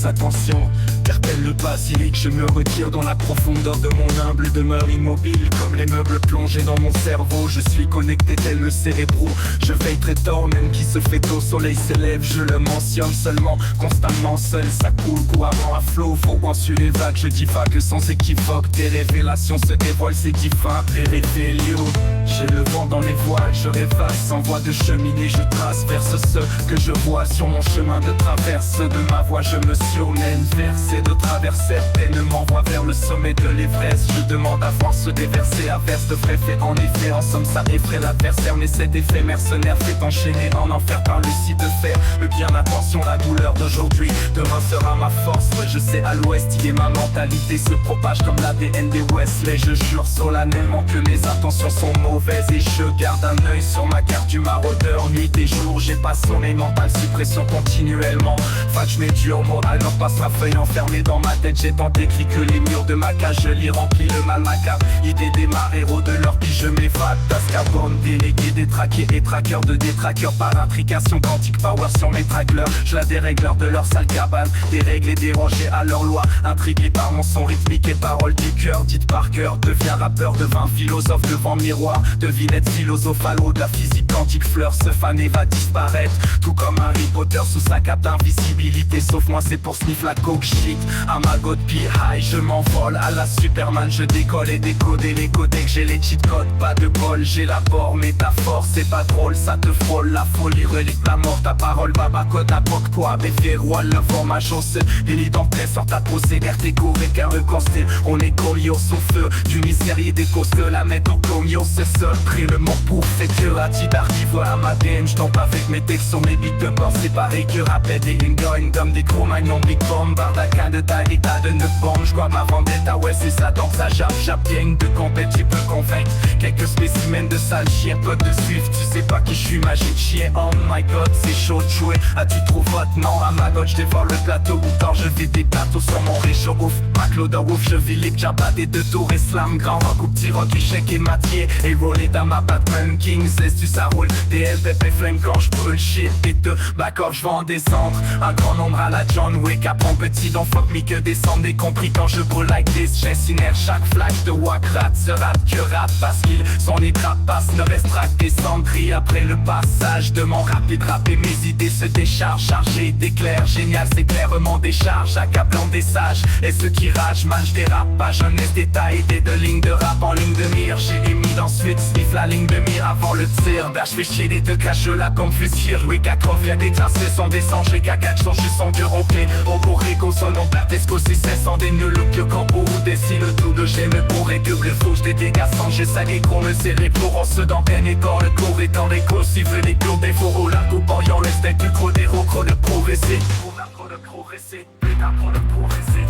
attention, car tel le basilic, je me retire dans la profondeur de mon humble demeure immobile. Comme les meubles plongés dans mon cerveau, je suis connecté tel le cérébro. Je veille très tard, même qui se fait au soleil s'élève. Je le mentionne seulement, constamment seul, ça coule couramment à flot. Fauquant sur les vagues, je divague sans équivoque. Des révélations se dévoilent, c'est divin, Révélio. J'ai le vent dans les voiles, je rêvasse sans voie de cheminée. Je trace vers ce que je vois sur mon chemin de traverse. De ma voix, je me surmène, versé de travers certaines m'envoie vers le sommet de l'Everest. Je demande à voir se déverser à verse de vrais faits. En effet, en somme, ça effraie l'adversaire, mais cet effet mercenaire fait enchaîner en enfer par le site de fer. Mais bien attention, la douleur d'aujourd'hui, demain sera ma force. Ouais, je sais, à l'ouest, y est ma mentalité se propage comme l'ADN des Wesley. Je jure solennellement que mes intentions sont mauvaises et je garde un œil sur ma carte du maraudeur. Nuit et jour, j'ai pas sommeil mental, suppression continuellement. Fac, je mets du au mot, alors passe ma feuille enfermée dans ma tête. J'ai tant écrit que les murs de ma cage, je l'y remplis le mal macabre. Idée des héros de leur qui je m'évade. Tascarbone, délégué, détraqué et traqueur de détraqueurs par intrication quantique power sur mes trackleurs. Je la dérégleur de leur sale cabane, déréglé, dérangé à leur loi. Intrigué par mon son rythmique et paroles du cœur, dites par cœur. Deviens rappeur, devint philosophe devant miroir. Devinette philosophale, de la physique quantique fleur. Ce fané va disparaître, tout comme Harry Potter sous sa cape d'invisibilité. Sauf moi, c'est pour sniff la coke shit. À ma god high, je m'envole à la Superman. Je décolle et décoder les codecs. J'ai les cheat codes, pas de bol. J'élabore métaphore, c'est pas drôle, ça te frôle. La folie relique la mort, ta parole baba code à poc. Toi, béférois, le vent ma chausse. Délit d'entrée sur ta procédure, t'es couré qu'un reconstruit. On est collier sous feu, du mystérieux des causes de la mettre au comio. C'est seul, pris le mot pour fait que la petite arrive à ma DM. J'tombe avec mes textes sur mes beats de bord. C'est pareil que rappel des ingoing comme des gros non big bomb. Bardacan de taille, état de 9 bombes. J'crois ma vendetta, ouais c'est ça donc ça jappe. Gang de compète, tu peux convaincre. Quelques spécimens de sale chien, pote de suivre. Tu sais pas qui je suis, magique chien. Oh my god, c'est chaud de jouer. As-tu trop vote? Non, à ma god, j'dévore le plateau. Bouton, je vis des plateaux sur mon réchaud. Ouf, pas Claude ouf, je vis les jabba des deux tours et slam. Grand rock ou petit rock, échec et matier. Et roller dans ma Batman Kings, laisse-tu ça roule. Des LPP flingue quand j'brûle shit. Et de back off, j'vais en descendre. Un grand nombre à la John Wick. Apprends petit, donc fuck me que descendre. Des compris quand je brûle like this. J'incinère chaque flash de Wakrat. Se rap que rap parce qu'ils sont les trappasses. Ne restera que des cendries après le passage de mon rapide rap. Et mes idées se déchargent, chargées d'éclairs. Génial, c'est clairement des charges, accablant des sages. Et ceux qui ragent, mangent des rapages. Un détail, des deux lignes de rap en ligne de mire. J'ai émis d'ensuite, sniff la ligne de mire avant le tir. Bah j'fais chier des deux caches là comme fusil. Oui, Kakov, y'a des classes, sont des sangs. J'ai cacach, son jus, son cœur rompé. Au Borrego, son nom, Platesco, c'est 1600 des nuls. Que quand ou dessine tout de j'ai me pourrais que le faux. J'dais des gars sans, j'ai salé qu'on me serrait pour en se dans peine et dans le cours et dans les courses. Si veut les cours des fourreaux, la coupe en yon, laisse du gros des rocros de progresser. Pour l'apprendre de progresser, putain, pour de progresser.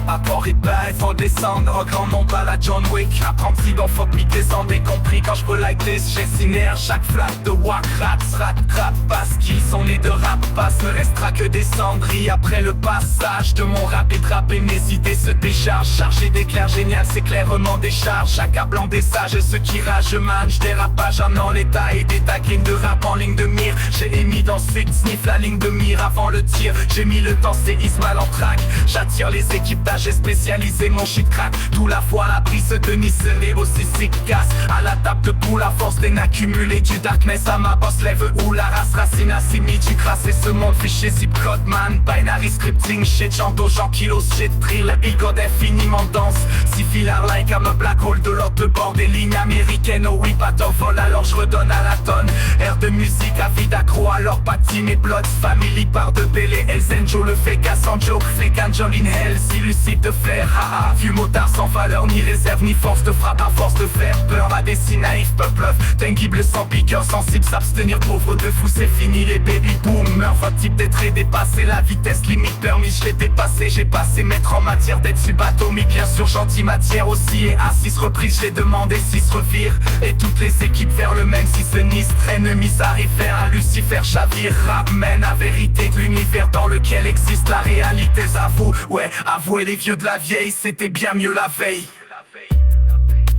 Apport et bail, faut descendre, au grand nombre à la John Wick. Apprenti dans fuck me descendre, compris quand j'brûle like this. J'incinère chaque flaque de Wakrat, rat, crap, parce qu'ils sont nés de rap. Passe, ne restera que des cendries après le passage de mon rapide rap. Et mes idées se déchargent, chargées d'éclairs génial, c'est clairement des charges. Accablant des sages, ceux qui ragent, mange des rapages en l'état et des taquines de rap en ligne de mire. J'ai émis dans suite, sniff la ligne de mire avant le tir. J'ai mis le temps, c'est Ismaël en track. J'attire les équipes j'ai spécialisé mon shit crack. Tout la fois la prise de Nice n'est aussi efficace. À la table de poule, la force d'un accumulé du darkness à ma boss lève où la race racine assimile du crasse et ce monde fichier zip code man. Binary scripting shit, Jando, Jean kilos shit drill. Ego infiniment dense. Si filar like I'm a black hole de l'ordre de bord des lignes américaines. Oh oui, pas d'en vol alors je redonne à la tonne. Air de musique à vie d'accro alors patine et bloods. Family par de Bélé, Elzenjo le fait cassant joke. Fake Angel in hell, si lucide de fer, haha, vieux motard sans valeur, ni réserve, ni force de frappe, à force de faire peur à des si naïfs, peuple, tangible sans piqueur, sensible, s'abstenir, pauvre de fou, c'est fini, les baby boomers, votre type d'être est dépassé, la vitesse limite permis, je l'ai dépassé, j'ai passé maître en matière d'être subatomique, bien sûr, gentil matière aussi, et à 6 reprises, j'ai demandé si se revire, et toutes les équipes vers le même, si sinistre, ennemi, arrive vers un Lucifer, chavire, ramène à vérité de l'univers dans lequel existe la réalité, avoue, ouais, avouez les vieux de la vieille, c'était bien mieux la veille.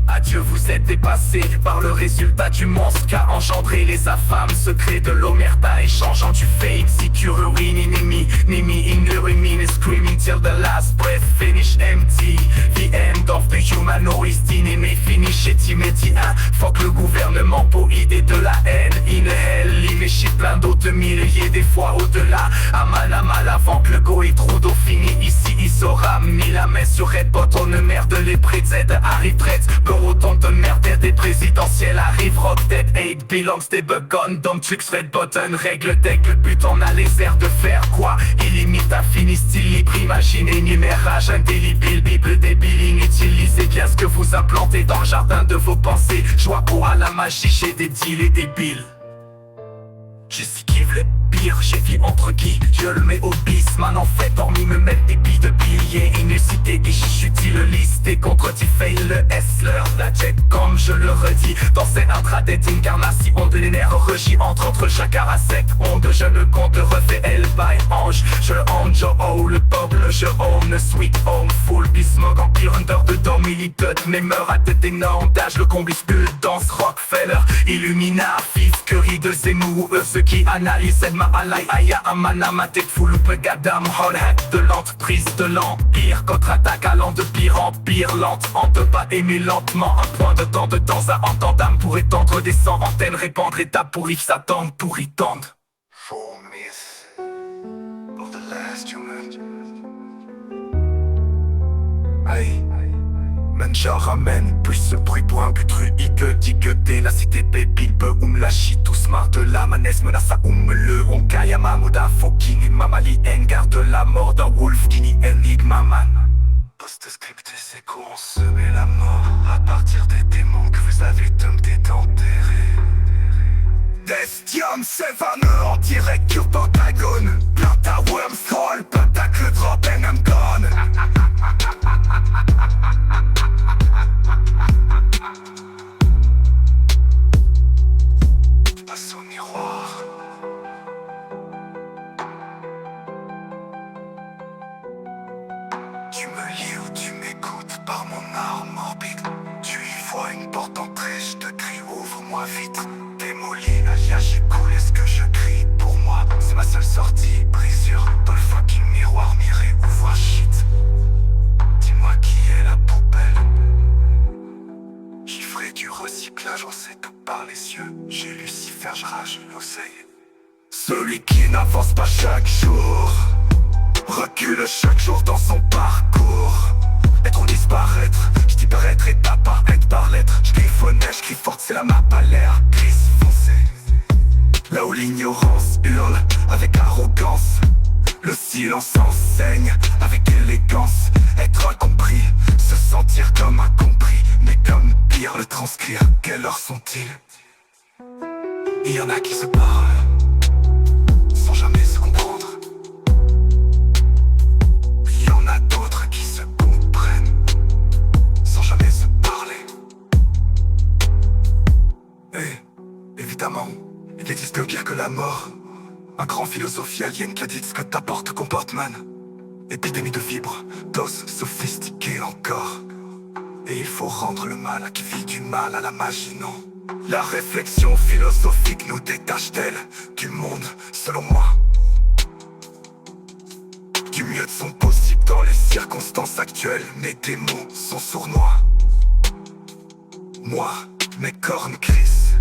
Adieu, vous êtes dépassé par le résultat du monstre qu'a engendré les affamés secrets de l'omerta échangeant du fake. Si tu ruines ennemi, nemi, ignoring me, screaming, till the last breath finish empty. The end of the human origin mais finish est immédiat. Fuck le gouvernement pour idée de la haine. In hell, shit plein d'autres milliers des fois au-delà. Amal avant que le go est trop d'eau fini. Ici il saura mis la main sur Redbot. On ne merde les prêts Z arrive traite. Pour autant de merde des présidentielles arrive rock dead 8 belongs des gun dumb tricks red button règle deck. Le but on a les airs de faire quoi. Illimite infini style libre. Imaginez numérage indélébile. Bible des billings. Utilisez bien ce que vous implantez dans le jardin de vos pensées. Joie pour à la magie chez des deals et des billes. J'esquive les pires, j'ai vie entre qui je le mets au bis. Man en fait hormis me mettre des billes de billets. Inusité et j'utile listé contre fail le S leur la jet comme je le redis. Dans ces intraday d'incarnation de l'énergie entre chacun à sec. Onde je le compte refait elle by ange. Je ange oh le peuple je own sweet home full bismog empire under de dome militante. Mais meurt à tête énorme d'âge le combuscule danse Rockefeller. Illumina fif curry de Zemmour. Ceux qui analysent ma alay aya amana ma tête full ou gadam hall hack de l'entreprise de l'empire. Contre-attaque allant de pire en pire lente. En deux pas aimer lentement. Un point de temps à entendre pour étendre des cent antennes. Répandre étape pour y s'attendre pour y tendre. For myth of the last human. Aïe, man j'en ramène plus ce bruit pour un but ruide. Dit que t'es la cité pépile peu ou me la chie tout smart de la manesse menace à le Honkai Mamuda fucking Mamali Engar de la mort d'un wolf Guinea Enigma man. Post-script c'est qu'on se met la mort à partir des démons que vous avez tenté d'enterrer. Destium s'évanouit en direct sur Pentagone. Planta worm scroll, pentacle drop and I'm gone. Passe au miroir. Tu me lis ou tu m'écoutes par mon art morbide. Tu y vois une porte d'entrée, je te crie ouvre-moi vite. Démolis la liage et coulé ce que je crie pour moi. C'est ma seule sortie, brisure dans le fucking miroir, miré ou voir shit. Dis-moi qui est la poubelle. J'y ferai du recyclage, on sait tout par les yeux. J'ai Lucifer, je rage l'oseille. Celui qui n'avance pas chaque jour recule chaque jour dans son parcours. Être ou disparaître, je dis paraître étape par être par lettre. Je griffonne, je crie forte, c'est la map à l'air gris foncé. Là où l'ignorance hurle avec arrogance, le silence enseigne avec élégance. Être incompris, se sentir comme incompris, mais comme pire le transcrire. Quelle heure sont-ils? Il y en a qui se parlent sans jamais se comprendre. Il y en a d'autres qui se comprennent sans jamais se parler. Et évidemment, il existe pire que la mort. Un grand philosophie alien qui a dit ce que t'apporte comporte man. Épidémie de fibres, dose sophistiquée encore. Et il faut rendre le mal à qui vit du mal à la magie, non. La réflexion philosophique nous détache-t-elle du monde, selon moi? Du mieux de son possible dans les circonstances actuelles. Mes démons sont sournois. Moi, mes cornes crissent.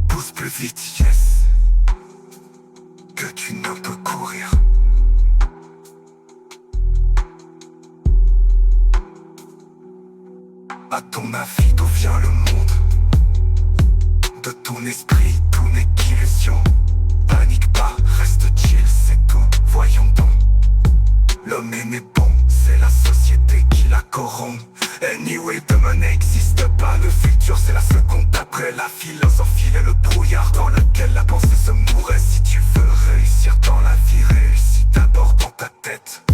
Pousse plus vite, yes. Que tu ne peux courir. À ton avis, d'où vient le monde? De ton esprit, tout n'est qu'illusion. Panique pas, reste chill, c'est tout, voyons donc. L'homme est né bon, c'est la société qui la corrompt. Anyway, demain n'existe pas, le futur c'est la seconde après la philosophie et le brouillard dans lequel la pensée se mourait. Si tu veux réussir dans la vie, réussis d'abord dans ta tête.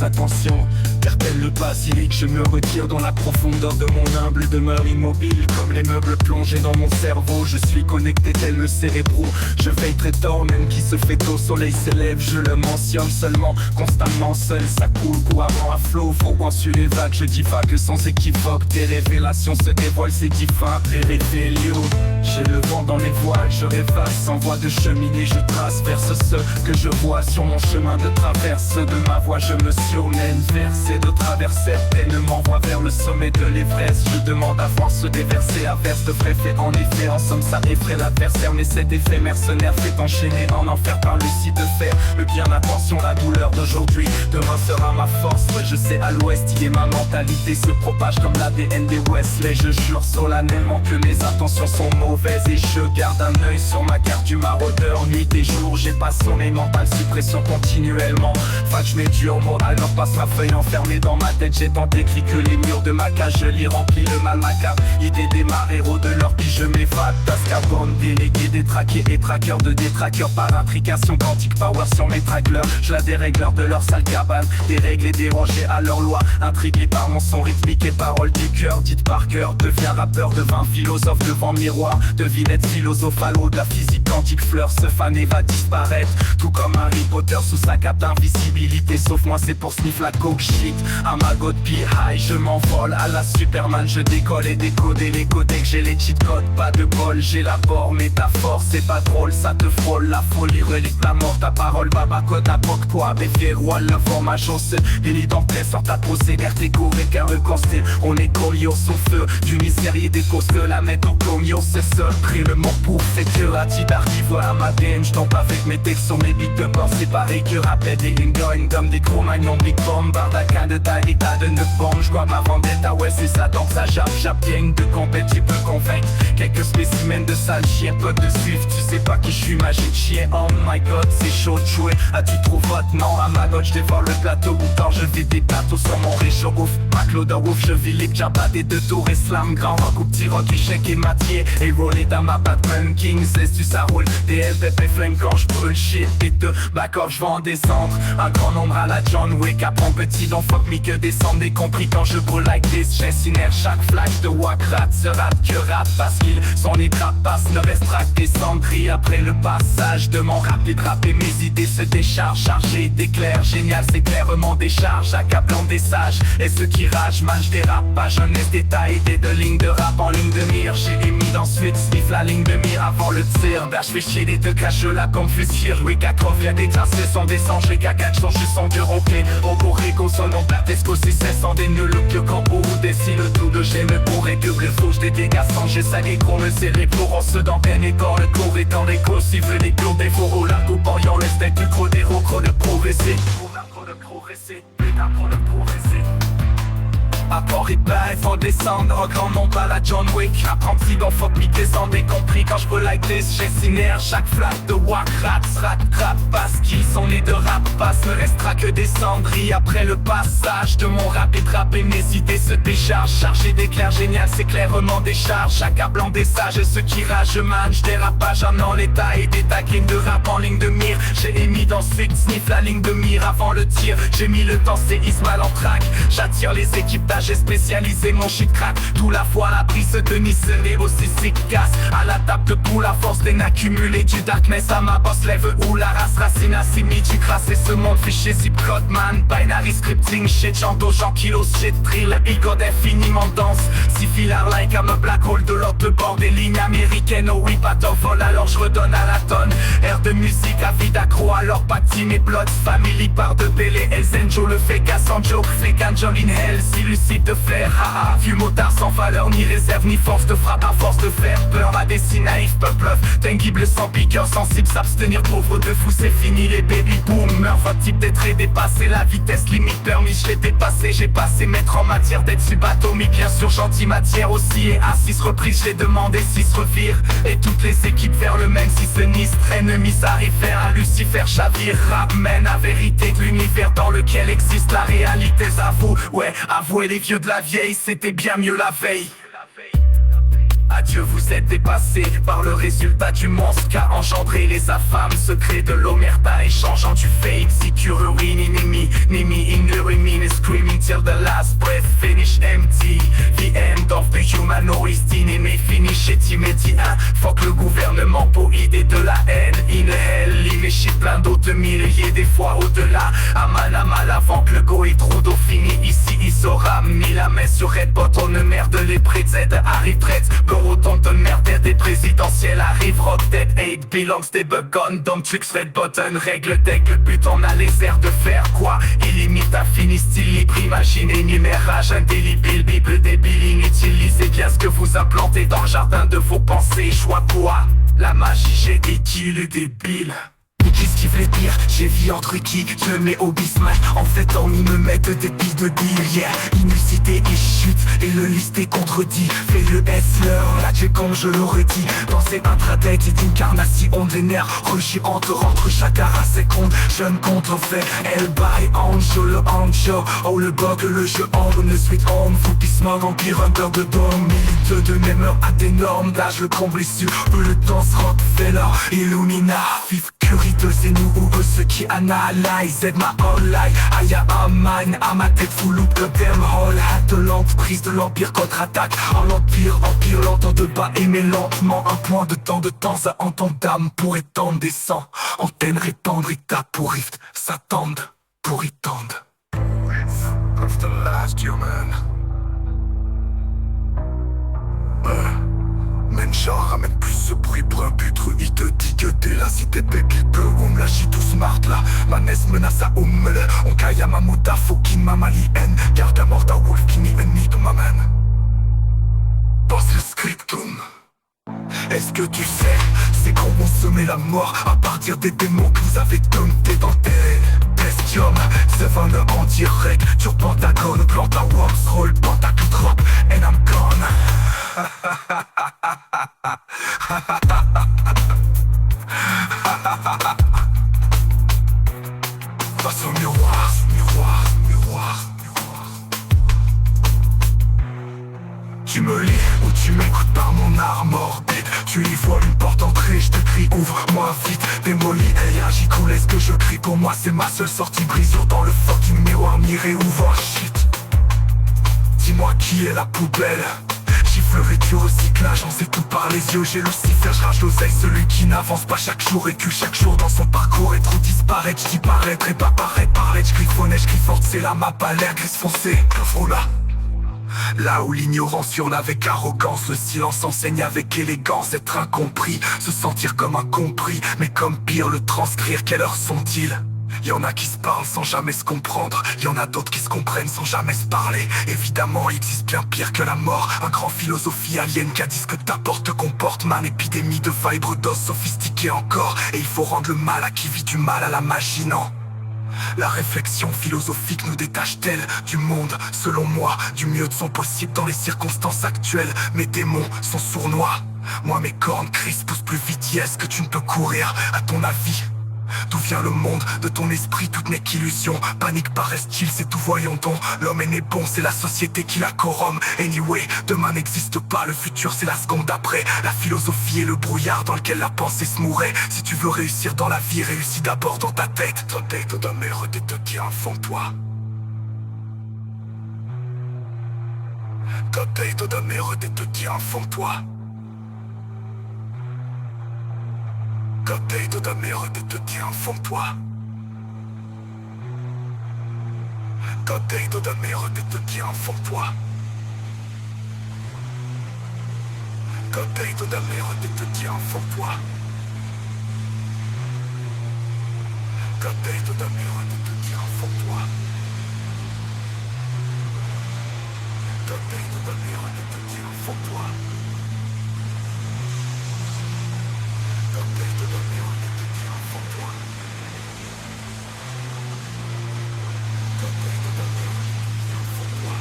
attentions. Perd-elle le basilic, je me retire dans la profondeur de mon humble demeure immobile. Comme les meubles plongés dans mon cerveau, je suis connecté tel le cérébro. Je veille très tard, même qui se fait au soleil s'élève. Je le mentionne seulement, constamment seul. Ça coule couramment à flot, fauguant sur les vagues. Je divague sans équivoque, des révélations se dévoilent, c'est divin. Révélio, j'ai le vent dans les voiles, je rêvasse sans voie de cheminée. Je trace vers ce que je vois sur mon chemin de traverse. De ma voix je me surmène, verser de traverser peine m'envoie vers le sommet de l'Everest. Je demande à voir se déverser, averse de vrais faits. En effet, en somme ça effraie l'adversaire, mais cet effet mercenaire fait enchaîner en enfer par le site de fer. Le bien, attention, la douleur d'aujourd'hui, demain sera ma force. Ouais, je sais à l'ouest, y est ma mentalité se propage comme l'ADN des Wesley. Je jure solennellement que mes intentions sont mauvaises et je garde un œil sur ma carte du maraudeur. Nuit et jour, j'ai pas sonné mental, suppression continuellement. Fac, je mets dur moral, n'en passe ma feuille enfermée dans ma tête. J'ai tant écrit que les murs de ma cage, je l'y remplis le mal macabre. Idée des héros de leur qui je m'évade. Tascarbone, délégué, détraqué et traqueur de détraqueurs par intrication. Quantique power sur mes trackleurs, je la dérégleur de leur sale cabane. Dérèglé, dérangé à leur loi, intrigué par mon son rythmique et paroles du cœur. Dites par cœur, deviens rappeur, devint philosophe devant miroir. Devinette philosophalo de la physique quantique, fleur se faner va disparaître. Tout comme Harry Potter sous sa cape d'invisibilité. Sauf moi c'est pour sniff la coke shit. À ma god high, je m'envole à la Superman. Je décolle et décoder les codecs, j'ai les cheat codes. Pas de bol, j'élabore métaphore. C'est pas drôle, ça te frôle, la folie relique la mort. Ta parole, baba code, apporte quoi, béfier roi, le format chausse. Délit d'entrée, sort ta procédure, t'es couré car le consté. On est collier au feu, du mystère des causes de la mettre au comio. C'est seul, pris le mot pour fait que la petite arrive à ma DM. J'tombe avec mes textes sur mes beats de bord. C'est pareil que rapide et une gomme des gros non big bomb. Bardaca de taille, état de 9 bombes. J'gois ma vendetta, ouais c'est ça donc ça jappe. Gang de compète, tu peux convaincre. Quelques spécimens de sale chien, pote de suivre. Tu sais pas qui je suis, magique chien. Oh my god, c'est chaud de jouer. As-tu trop vote? Non, à ma god, j'dévore le plateau. Bouton, je vis des plateaux sur mon réchaud. Ouf, Maclo de ouf, je vis les jabba des deux tours. Slam, grand rock ou petit rock, échec et matier. Et roller dans ma Batman King, c'est tu ça roule. DLPP flame quand j'brûle shit. Et de back off, j'vais en descendre. Un grand nombre à la John Wick. Apprends petit, donc fuck me que descendre. Des compris quand je brûle like this. J'incinère chaque flash de Wakrat. Se rate que rate parce qu'ils sont les trappasses. Ne restracte des cendries après le passage de mon rapide rap. Et mes idées se déchargent. Chargé d'éclairs, génial, c'est clairement des charges. Accablant des sages. Et ceux qui ragent, mange des rap. Pas jeunesse détail, des deux lignes de rap en ligne de mire. J'ai émis d'ensuite, sniff la ligne de mire avant le tir. Bah j'fais chier des deux caches là comme fusil. Oui, Kakov vient déclasser son descend. J'ai cagage, son jus son cœur ronflé. Au Borrego, son nom Platesco, si c'est sans des nuls que campo ou décide le tout de j'aime pour et double fauche des dégâts sans j'ai salé gros me serrer pour en se dans peine et dans le cours et dans les causes. Si veut des cours des fourreaux, la coupe en yon laisse du gros des rocros de progresser. Pour d'apprendre de progresser, d'apprendre de progresser. Apport et bas, il faut descendre, en grand nombre à la John Wick. Apprenti dans fuck me descendre, compris quand je peux like this. J'incinère chaque flaque de Wakrat, rat, crap, parce qu'ils sont les deux rap. Passe, ne restera que des cendries après le passage de mon rapide rap. Et mes idées se déchargent, chargé d'éclairs génial, c'est clairement des charges. Accablant des sages, ceux qui ragent, manche dérapage en l'état et des taquines de rap en ligne de mire. J'ai émis dans suite, sniff la ligne de mire avant le tir. J'ai mis le temps, c'est Ismaël en track. J'attire les équipes j'ai spécialisé mon shit crack. Tout la fois la prise de Nice n'est aussi efficace. À la table de poule, la force d'un accumulé du darkness à ma boss lève où la race racine assimile du crasse et ce monde fichier zip code man. Binary scripting shit, j'endo j'en kilos shit drill. Ego infiniment dense. Si filar like I'm a black hole de l'autre de bord des lignes américaines. Oh oui, pas vol alors je redonne à la tonne. Air de musique à vie d'accro alors pacti mes plots. Family par de Bélé, Elzenjo le fait cassant joke. Fake Angel in hell, si lucide de fer, haha, vieux motard sans valeur, ni réserve, ni force de frappe à force de faire peur à des si naïfs, peuple tangible sans piqueur, sensible, s'abstenir, pauvre de fou, c'est fini les baby boomers, votre type d'être dépassé, la vitesse limite permis, je l'ai dépassé, j'ai passé maître en matière d'être subatomique, bien sûr gentil matière aussi, et à 6 reprises, j'ai demandé 6 revire, et toutes les équipes vers le même si sinistre, ennemi s'arrivère à Lucifer, chavire, ramène à vérité de l'univers dans lequel existe la réalité, avoue, ouais, avouez les vieux de la vieille, c'était bien mieux la veille. adieu, vous êtes dépassé par le résultat du monstre qu'a engendré les affamés secrets de l'omerta, échangeant du fake, secure ruin enemy, enemy in the remain screaming till the last breath finish empty. The end of the human origin may finish est immédiat. Fuck le gouvernement pour idée de la haine. In hell, shit plein d'autres milliers, des fois au-delà. Amal avant que le go est trop d'eau fini. Ici il saura mis la main sur Red Button, merde les Z arrive traite. Pour autant de merde des présidentielles arrive rock dead 8 belongs des gun dumb tricks Red Button règle deck. Le but on a les airs de faire quoi? Illimite infini style libre, imaginez numérage indélébile. Bible débile, inutilisez bien ce que vous implantez dans le jardin de vos pensées. Choix quoi? La magie j'ai des kills et des billes. Qu'est-ce qui fait pire? J'ai vie entre qui? Je mets au bismack. En fait on y me met des billes de deal. Yeah, inucité et chute. Et le listé contredit. Fais le S leur là j'ai comme je le redis. Dans cette intraday d'incarnation des nerfs regirantes rentre chaque à seconde. Jeune contrefait El by Anjo le Anjo. Oh le bug le jeu en une suite on. Foupisme empire under the dome. Milite de mémoire à des normes d'âge le comble issu. Le danse Rockefeller Illumina. Vive Curie de c'est nous ou eux ceux qui analysent. Aide ma whole life, I am mine. À ma tête full loop de damn hole. Hâte de l'emprise de l'empire contre-attaque. En l'empire, empire l'entend de bas. Aimer lentement un point de temps ça entend d'âme pour étendre des sangs. Antenne répandre, étape pour rift. S'attendent pour y tendre. Of the last human. Mencha ramène plus ce bruit pour un but. Il te dit que t'es là si t'es baby peu. On me lâche tout smart là. Manès menace à Oumele. On caille à Mamouta, Fokin, Mamalien. Garde à mort à Wolf, Kini, Enigma, Maman. Pense le scriptum. Est-ce que tu sais, c'est quand on se met la mort à partir des démons que vous avez domptés dans tes bestium. C'est 22 en direct sur Pentagone. Plante à Worms, roll, Pentacle drop, and I'm gone. Face au miroir, miroir, miroir, miroir. Tu me lis ou tu m'écoutes par mon art morbide. Tu y vois une porte d'entrée, je te crie ouvre-moi vite. Démolis, j'y coule, est-ce que je crie? Pour moi c'est ma seule sortie, brisure dans le fucking miroir, miré ouvre shit. Dis-moi qui est la poubelle. Giflerai du recyclage, j'en sais tout par les yeux. J'ai Lucifer, je rage l'oseille, celui qui n'avance pas chaque jour. Et que chaque jour dans son parcours est trop disparaître. J'dis paraître et pas paraître, parler. J'griffonne, j'grifforte, c'est la map à l'air grise foncé. Oh là, là où l'ignorance hurle avec arrogance, le silence enseigne avec élégance. Être incompris, se sentir comme incompris. Mais comme pire, le transcrire, quelle heure sont-ils? Y'en a qui se parlent sans jamais se comprendre. Y'en a d'autres qui se comprennent sans jamais se parler. Évidemment, il existe bien pire que la mort. Un grand philosophie alien qui a dit ce que t'apporte comporte. Man, épidémie de vibres d'os sophistiqués encore. Et il faut rendre le mal à qui vit du mal à la magie, non. La réflexion philosophique nous détache-t-elle du monde? Selon moi, du mieux de son possible dans les circonstances actuelles. Mes démons sont sournois. Moi mes cornes crissent, poussent plus vite. Est-ce que tu ne peux courir? À ton avis, d'où vient le monde? De ton esprit, tout n'est qu'illusion. Panique paraît-il, c'est tout voyons donc. L'homme est né bon, c'est la société qui la corrompt. Anyway, demain n'existe pas, le futur c'est la seconde d'après. La philosophie est le brouillard dans lequel la pensée se mourait. Si tu veux réussir dans la vie, réussis d'abord dans ta tête. Ton tête de merde et te qui enfant toi. Ta tête de merde et te qui enfant toi. Ta tête de merde et te qui enfant toi. Ta tête de merde et te qui enfant toi. Ta tête de merde et te qui enfant toi. Ta tête de merde et te qui enfant toi. Ta tête de merde et te qui enfant toi. Ta tête de merde et te qui enfant toi. Ta tête de merde et te qui enfant toi.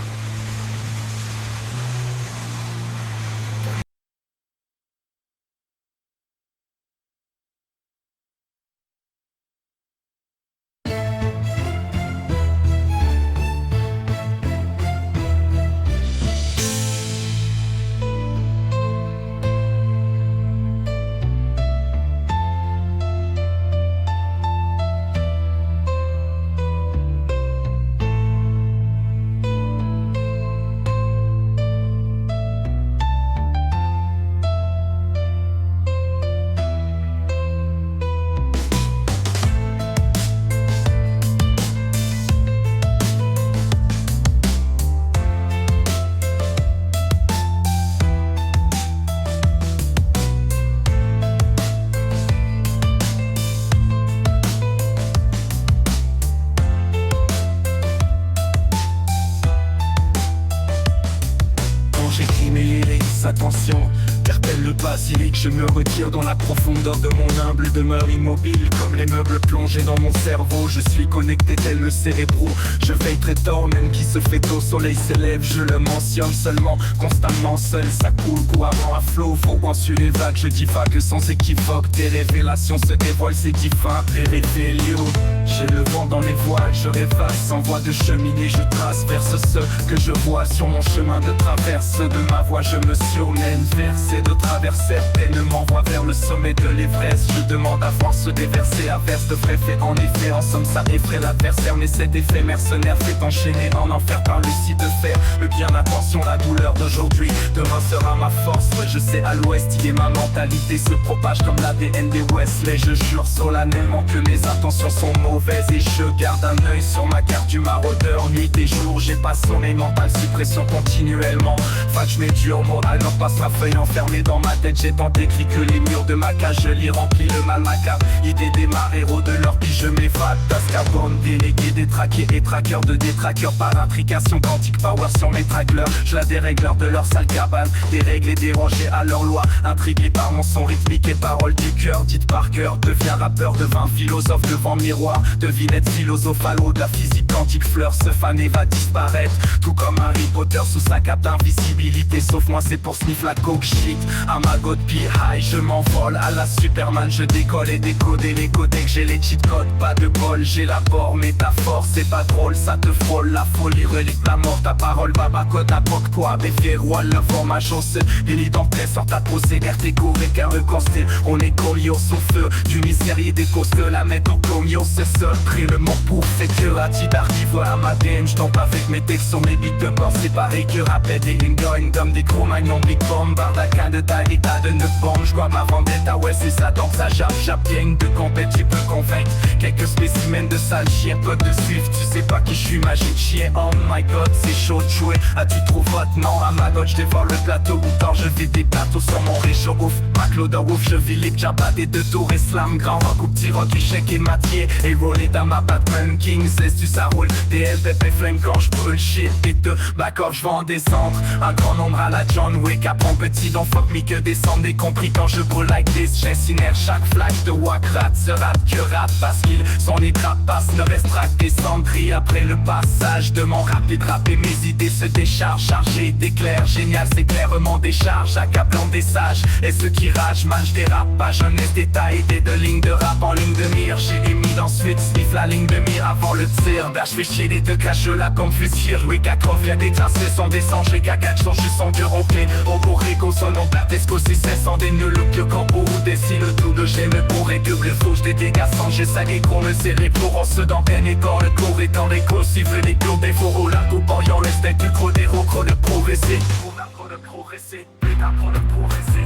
je me retire dans la profondeur de mon humble demeure immobile. Comme les meubles plongés dans mon cerveau, je suis connecté tel le cérébro. Je veille très tard, même qui se fait au soleil s'élève. Je le mentionne seulement, constamment seul. Ça coule couramment à flot, fauquant sur les vagues. Je divague sans équivoque, des révélations se dévoilent, c'est divin. Révélio, j'ai le vent dans les voiles, je rêvasse sans voie de cheminée. Je trace vers ce que je vois sur mon chemin de traverse. De ma voix je me surmène, verser de traverser peine m'envoie vers le sommet de l'Everest. Je demande à voir se déverser averse de vrais faits. En effet, en somme ça effraie l'adversaire, mais cet effet mercenaire fait enchaîner en enfer par le site de fer. Le bien, attention, la douleur d'aujourd'hui, demain sera ma force. Ouais, je sais à l'ouest, y est ma mentalité se propage comme l'ADN des Wesley. Je jure solennellement que mes intentions sont mauvaises et je garde un œil sur ma carte du maraudeur. Nuit et jour, j'ai pas sommeil mental, suppression continuellement. Fac, je mets dur mot, alors passe ma feuille enfermée dans ma tête. J'ai tant écrit que les murs de ma cage, je l'y remplis le mal macabre. Idée des héros de leur qui je m'évade. Tascarbone, délégué, détraqué et traqueur de détraqueurs par intrication quantique power sur mes trackleurs. Je la dérégleur de leur sale cabane, dérègle et dérangé à leur loi. Intrigué par mon son rythmique et paroles du cœur, dites par cœur. Deviens rappeur, devint philosophe devant miroir. Devinette philosophale de la physique quantique, fleur se faner va disparaître. Tout comme Harry Potter sous sa cape d'invisibilité. Sauf moi c'est pour sniff la coke shit. À ma god high, je m'envole à la Superman. Je décolle et décoder les codecs, j'ai les cheat codes, pas de bol. J'élabore métaphore, c'est pas drôle, ça te frôle. La folie relique la mort, ta parole babacode, n'importe quoi. Béfier roi, le vent ma chance. Délit en paix, sort ta procédure, t'es couré qu'un reconsté. On est collier sous feu, du misérieux des causes que la mettre au comio. C'est seul, pris le mot pour fait que la petite arrive à ma DM. J'tombe avec mes textes sur mes beats de bord, c'est pareil que rappel des going comme des chromagnes non big bomb. Bardacan de taille, état de 9 bombes. J'vois ma vendetta, ouais c'est ça, donc ça jappe, gang de compète, tu peux convaincre. Quelques spécimens de sale chien, pote de Swift, tu sais pas qui je suis, magique chien. Oh my god, c'est chaud de jouer. As-tu trop vote? Non, à ma god, j'dévore le plateau. Bouton, je vis des plateaux sur mon réchaud. Ouf, ma Claude ouf, je vis les jabba des deux tours et slam. Grand rock ou petit rock, échec et matier. Et roller dans ma Batman King, c'est tu ça roule. DLPP flame quand j'brûle shit. Et de back off, j'vais en descendre. Un grand nombre à la John Wick. Apprends petit, donc fuck me que descendre. Et compris quand je brûle like this. J'incinère chaque flash de Wakrat. Se rate que rate parce qu'il son hydrate passe. Ne restera que des cendries après le passage de mon rapide rap. Et mes idées se déchargent, chargées d'éclairs. Génial, c'est clairement des charges, accablant des sages. Et ceux qui ragent, mangent des rap. Pas jeunesse détail, des deux lignes de rap en ligne de mire. J'ai émis ensuite, sniff la ligne de mire avant le tir. Bah j'fais chier les deux caches là comme fusil. Oui, Kakov, y'a des traces, sont des sangs. J'ai cagade, sont juste son cœur rempli. Au Borrego, son nom platesco, si c'est sans des nuls que quand ou décide le tout de j'ai me pourrais que le faux, j'dais des garçons, j'ai salé qu'on le serré pour en se d'antenne et dans le cours et dans les cours. Si veut les cours des fourreaux, la coupe en yon, laisse du gros des rocros de progresser. Pour de progresser, putain pour de progresser.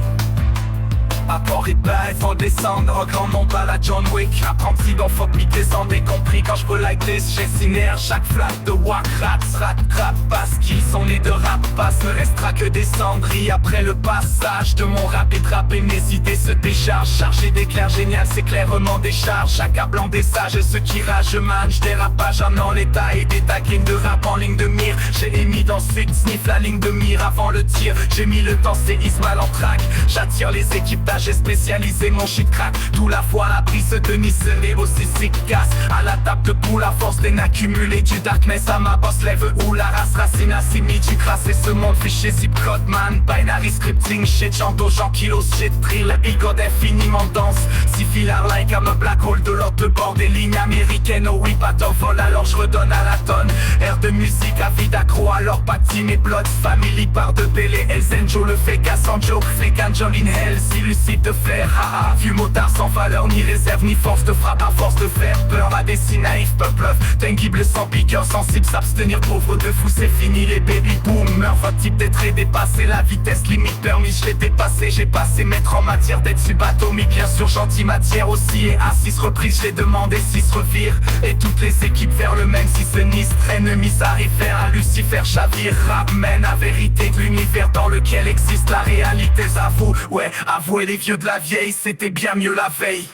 Apport et bail, faut descendre, au grand nombre à la John Wick. Apprenti donc faut me descendre et compris quand j'brûle like this. J'incinère chaque flaque de Wakrat, rat crap parce qu'ils sont nés de rap. Passe, ne restera que des cendries après le passage de mon rapide rap. Et mes idées se déchargent, chargées d'éclairs génial, c'est clairement des charges. Accablant des sages, et ceux qui ragent, mange dérapage en l'état et des taquines de rap en ligne de mire. J'ai émis d'ensuite, sniff la ligne de mire avant le tir. J'ai mis le temps, c'est Ismaël en track. J'attire les équipes j'ai spécialisé mon shit crack. Tout la fois la prise de Nice n'est aussi efficace. À la table de poule, la force d'un accumulé du darkness à ma boss lève où la race racine assimile du crasse. Et ce monde fichier zip code man. Binary scripting shit, j'endo j'en kilos shit drill. Ego infiniment dense. Si filar like à me black hole de l'autre bord des lignes américaines. Oh oui, pas d'en vol alors je redonne à la tonne. Air de musique à vie d'accro alors patine et blood. Family par de Bélé, Elzenjo le fait cassant joke. Fake Angel in hell, si lucide de fer, haha, vieux motard sans valeur, ni réserve, ni force de frappe, à force de faire peur à des si naïfs, peuple, tangible sans piqueur, sensible, s'abstenir, pauvre de fou, c'est fini, les baby boomers, votre type d'être est dépassé, la vitesse limite permise, je l'ai dépassé, j'ai passé maître en matière d'être subatomique, bien sûr, gentil matière aussi, et à 6 reprises, j'ai demandé 6 revire, et toutes les équipes vers le même, si sinistre, ennemi, s'arriver à Lucifer, chavire, ramène à vérité de l'univers dans lequel existe la réalité, avoue, ouais, avouez les vieux de la vieille, c'était bien mieux la veille.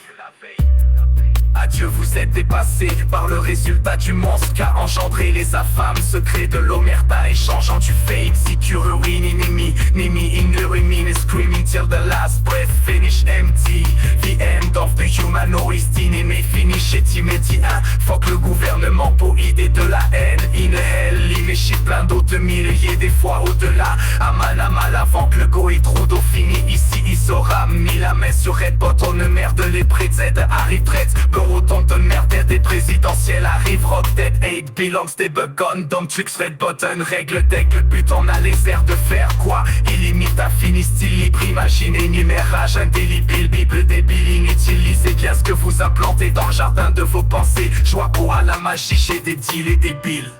Adieu, vous êtes dépassé par le résultat du monstre qu'a engendré les affamés secrets de l'omerta, échangeant du fake. Si tu ruines enemy in the remain screaming till the last breath finish empty. The end of the humanoist inné finish est immédiat. Fuck le gouvernement pour idée de la haine. In hell, shit plein d'eau de milliers des fois au-delà. Aman avant que le go est trop d'eau fini. Ici il saura mis la main sur Red Button. Merde les prêts Z arrive traite. Autant de merde des présidentielles arrive. Rock Dead 8 belongs des gun Dumb tricks Red Button règle deck. Le but on a les airs de faire quoi. Illimite infini style libre. Imaginez numérage indélébile. Bible débile inutilisez bien ce que vous implantez dans le jardin de vos pensées. Joie pour à la magie j'ai des deals et débiles.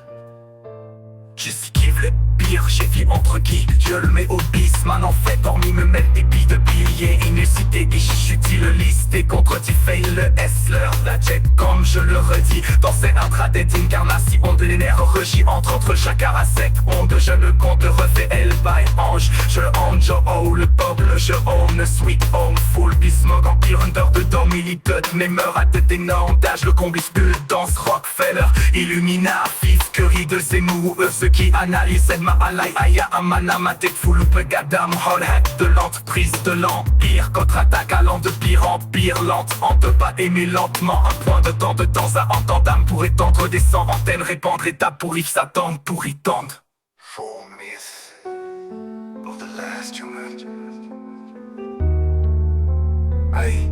J'esquive le pire, j'ai vie entre qui je le mets au bis. Man en fait hormis me mettre des billes de billets. Inucité et j'utilise le listé contre fail le S leur la jet comme je le redis. Dans ces intradet incarnation de l'énergie entre chacun à sec onde. Je ne compte refait elle by ange. Je ange oh le peuple je own sweet home full bismog empire under de dome illicut. Mais meurt à tête énorme d'âge le combustible danse Rockefeller Illumina fils curry de Zemmour. Ceux qui analysent Edma Alay Aya Amana ma tête full Gadam Hall hack de l'entreprise de l'empire. Contre-attaque allant de pire en pire. Lente en deux pas aimer lentement. Un point de temps à entendre pour étendre des cent antennes. Répandre étape pour Yves s'attendre pour y tendre. For myth of the last human. Aïe,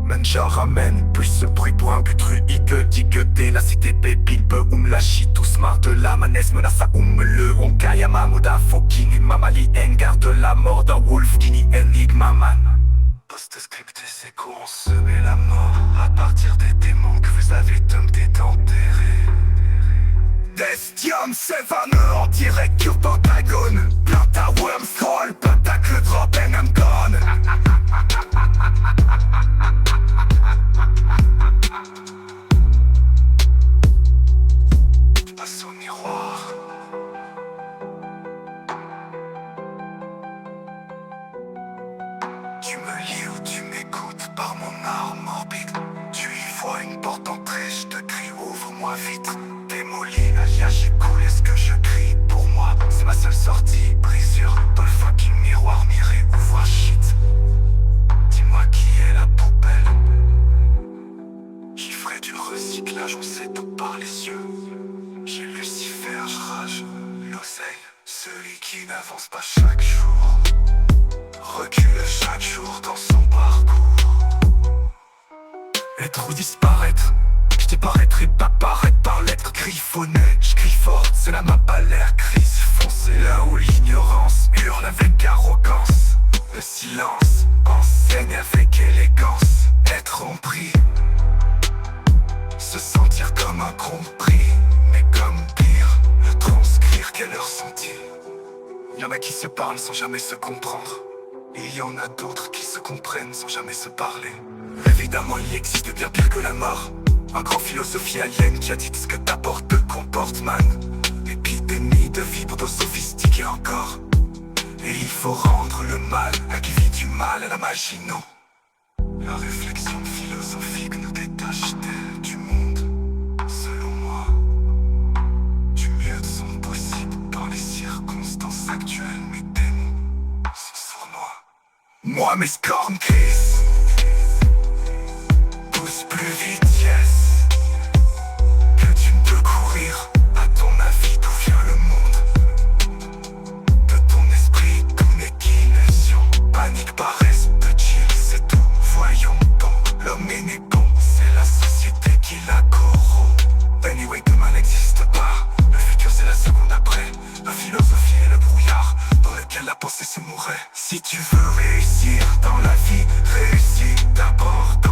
Menja ramène plus ce bruit pour un but ruide. Digueté la cité pépite peu la chie tout smart de la manesse menace à le Honkai Mamuda fucking Mamali Engar de la mort d'un wolf Guinea Enigma man. Post-script c'est quoi on se met la mort à partir des démons que vous avez tenté d'enterrer. Destium Sevaneux en direct sur Pentagone. Planta worm scroll, pentacle drop and I'm gone. Passe au miroir. Tu me lis ou tu m'écoutes par mon art morbide. Tu y vois une porte d'entrée, je te crie ouvre-moi vite. Démoli, alias j'écoule, est-ce que je crie pour moi? C'est ma seule sortie, brisure dans le fucking miroir, miré ou voir shit. Dis-moi qui est la poubelle. J'y ferai du recyclage, on sait tout par les yeux. J'ai Lucifer, rage, l'oseille. Celui qui n'avance pas chaque jour recule chaque jour dans son parcours. Être ou disparaître, je t'apparaîtrai pas paraître par lettres griffonnées. Je crie fort, c'est la map à l'air grise foncée. Là où l'ignorance hurle avec arrogance. Le silence enseigne avec élégance. Être empris, se sentir comme un compris. Mais comme pire, le transcrire, quelle heure sont-ils? Y'en a qui se parlent sans jamais se comprendre. Et il y en a d'autres qui se comprennent sans jamais se parler. Évidemment il existe bien pire que la mort. Un grand philosophie alien qui a dit ce que t'apporte te comporte man. Épidémie de vibres sophistiquées encore. Et il faut rendre le mal à qui vit du mal à la magie non. La réflexion philosophique nous détache du monde. Selon moi, du mieux de son possible dans les circonstances actuelles. Mes démons sont sournois. Moi mes scornes crissent. Pousse plus vite, yes. Que tu ne peux courir. À ton avis, d'où vient le monde? De ton esprit, tout n'est qu'illusion. Panique, paresse, petit, c'est tout. Voyons donc, l'homme est né bon. C'est la société qui la corrompt. Anyway, demain n'existe pas. Le futur, c'est la seconde après. La philosophie est le brouillard dans lequel la pensée se mourait. Si tu veux réussir dans la vie, réussis d'abord dans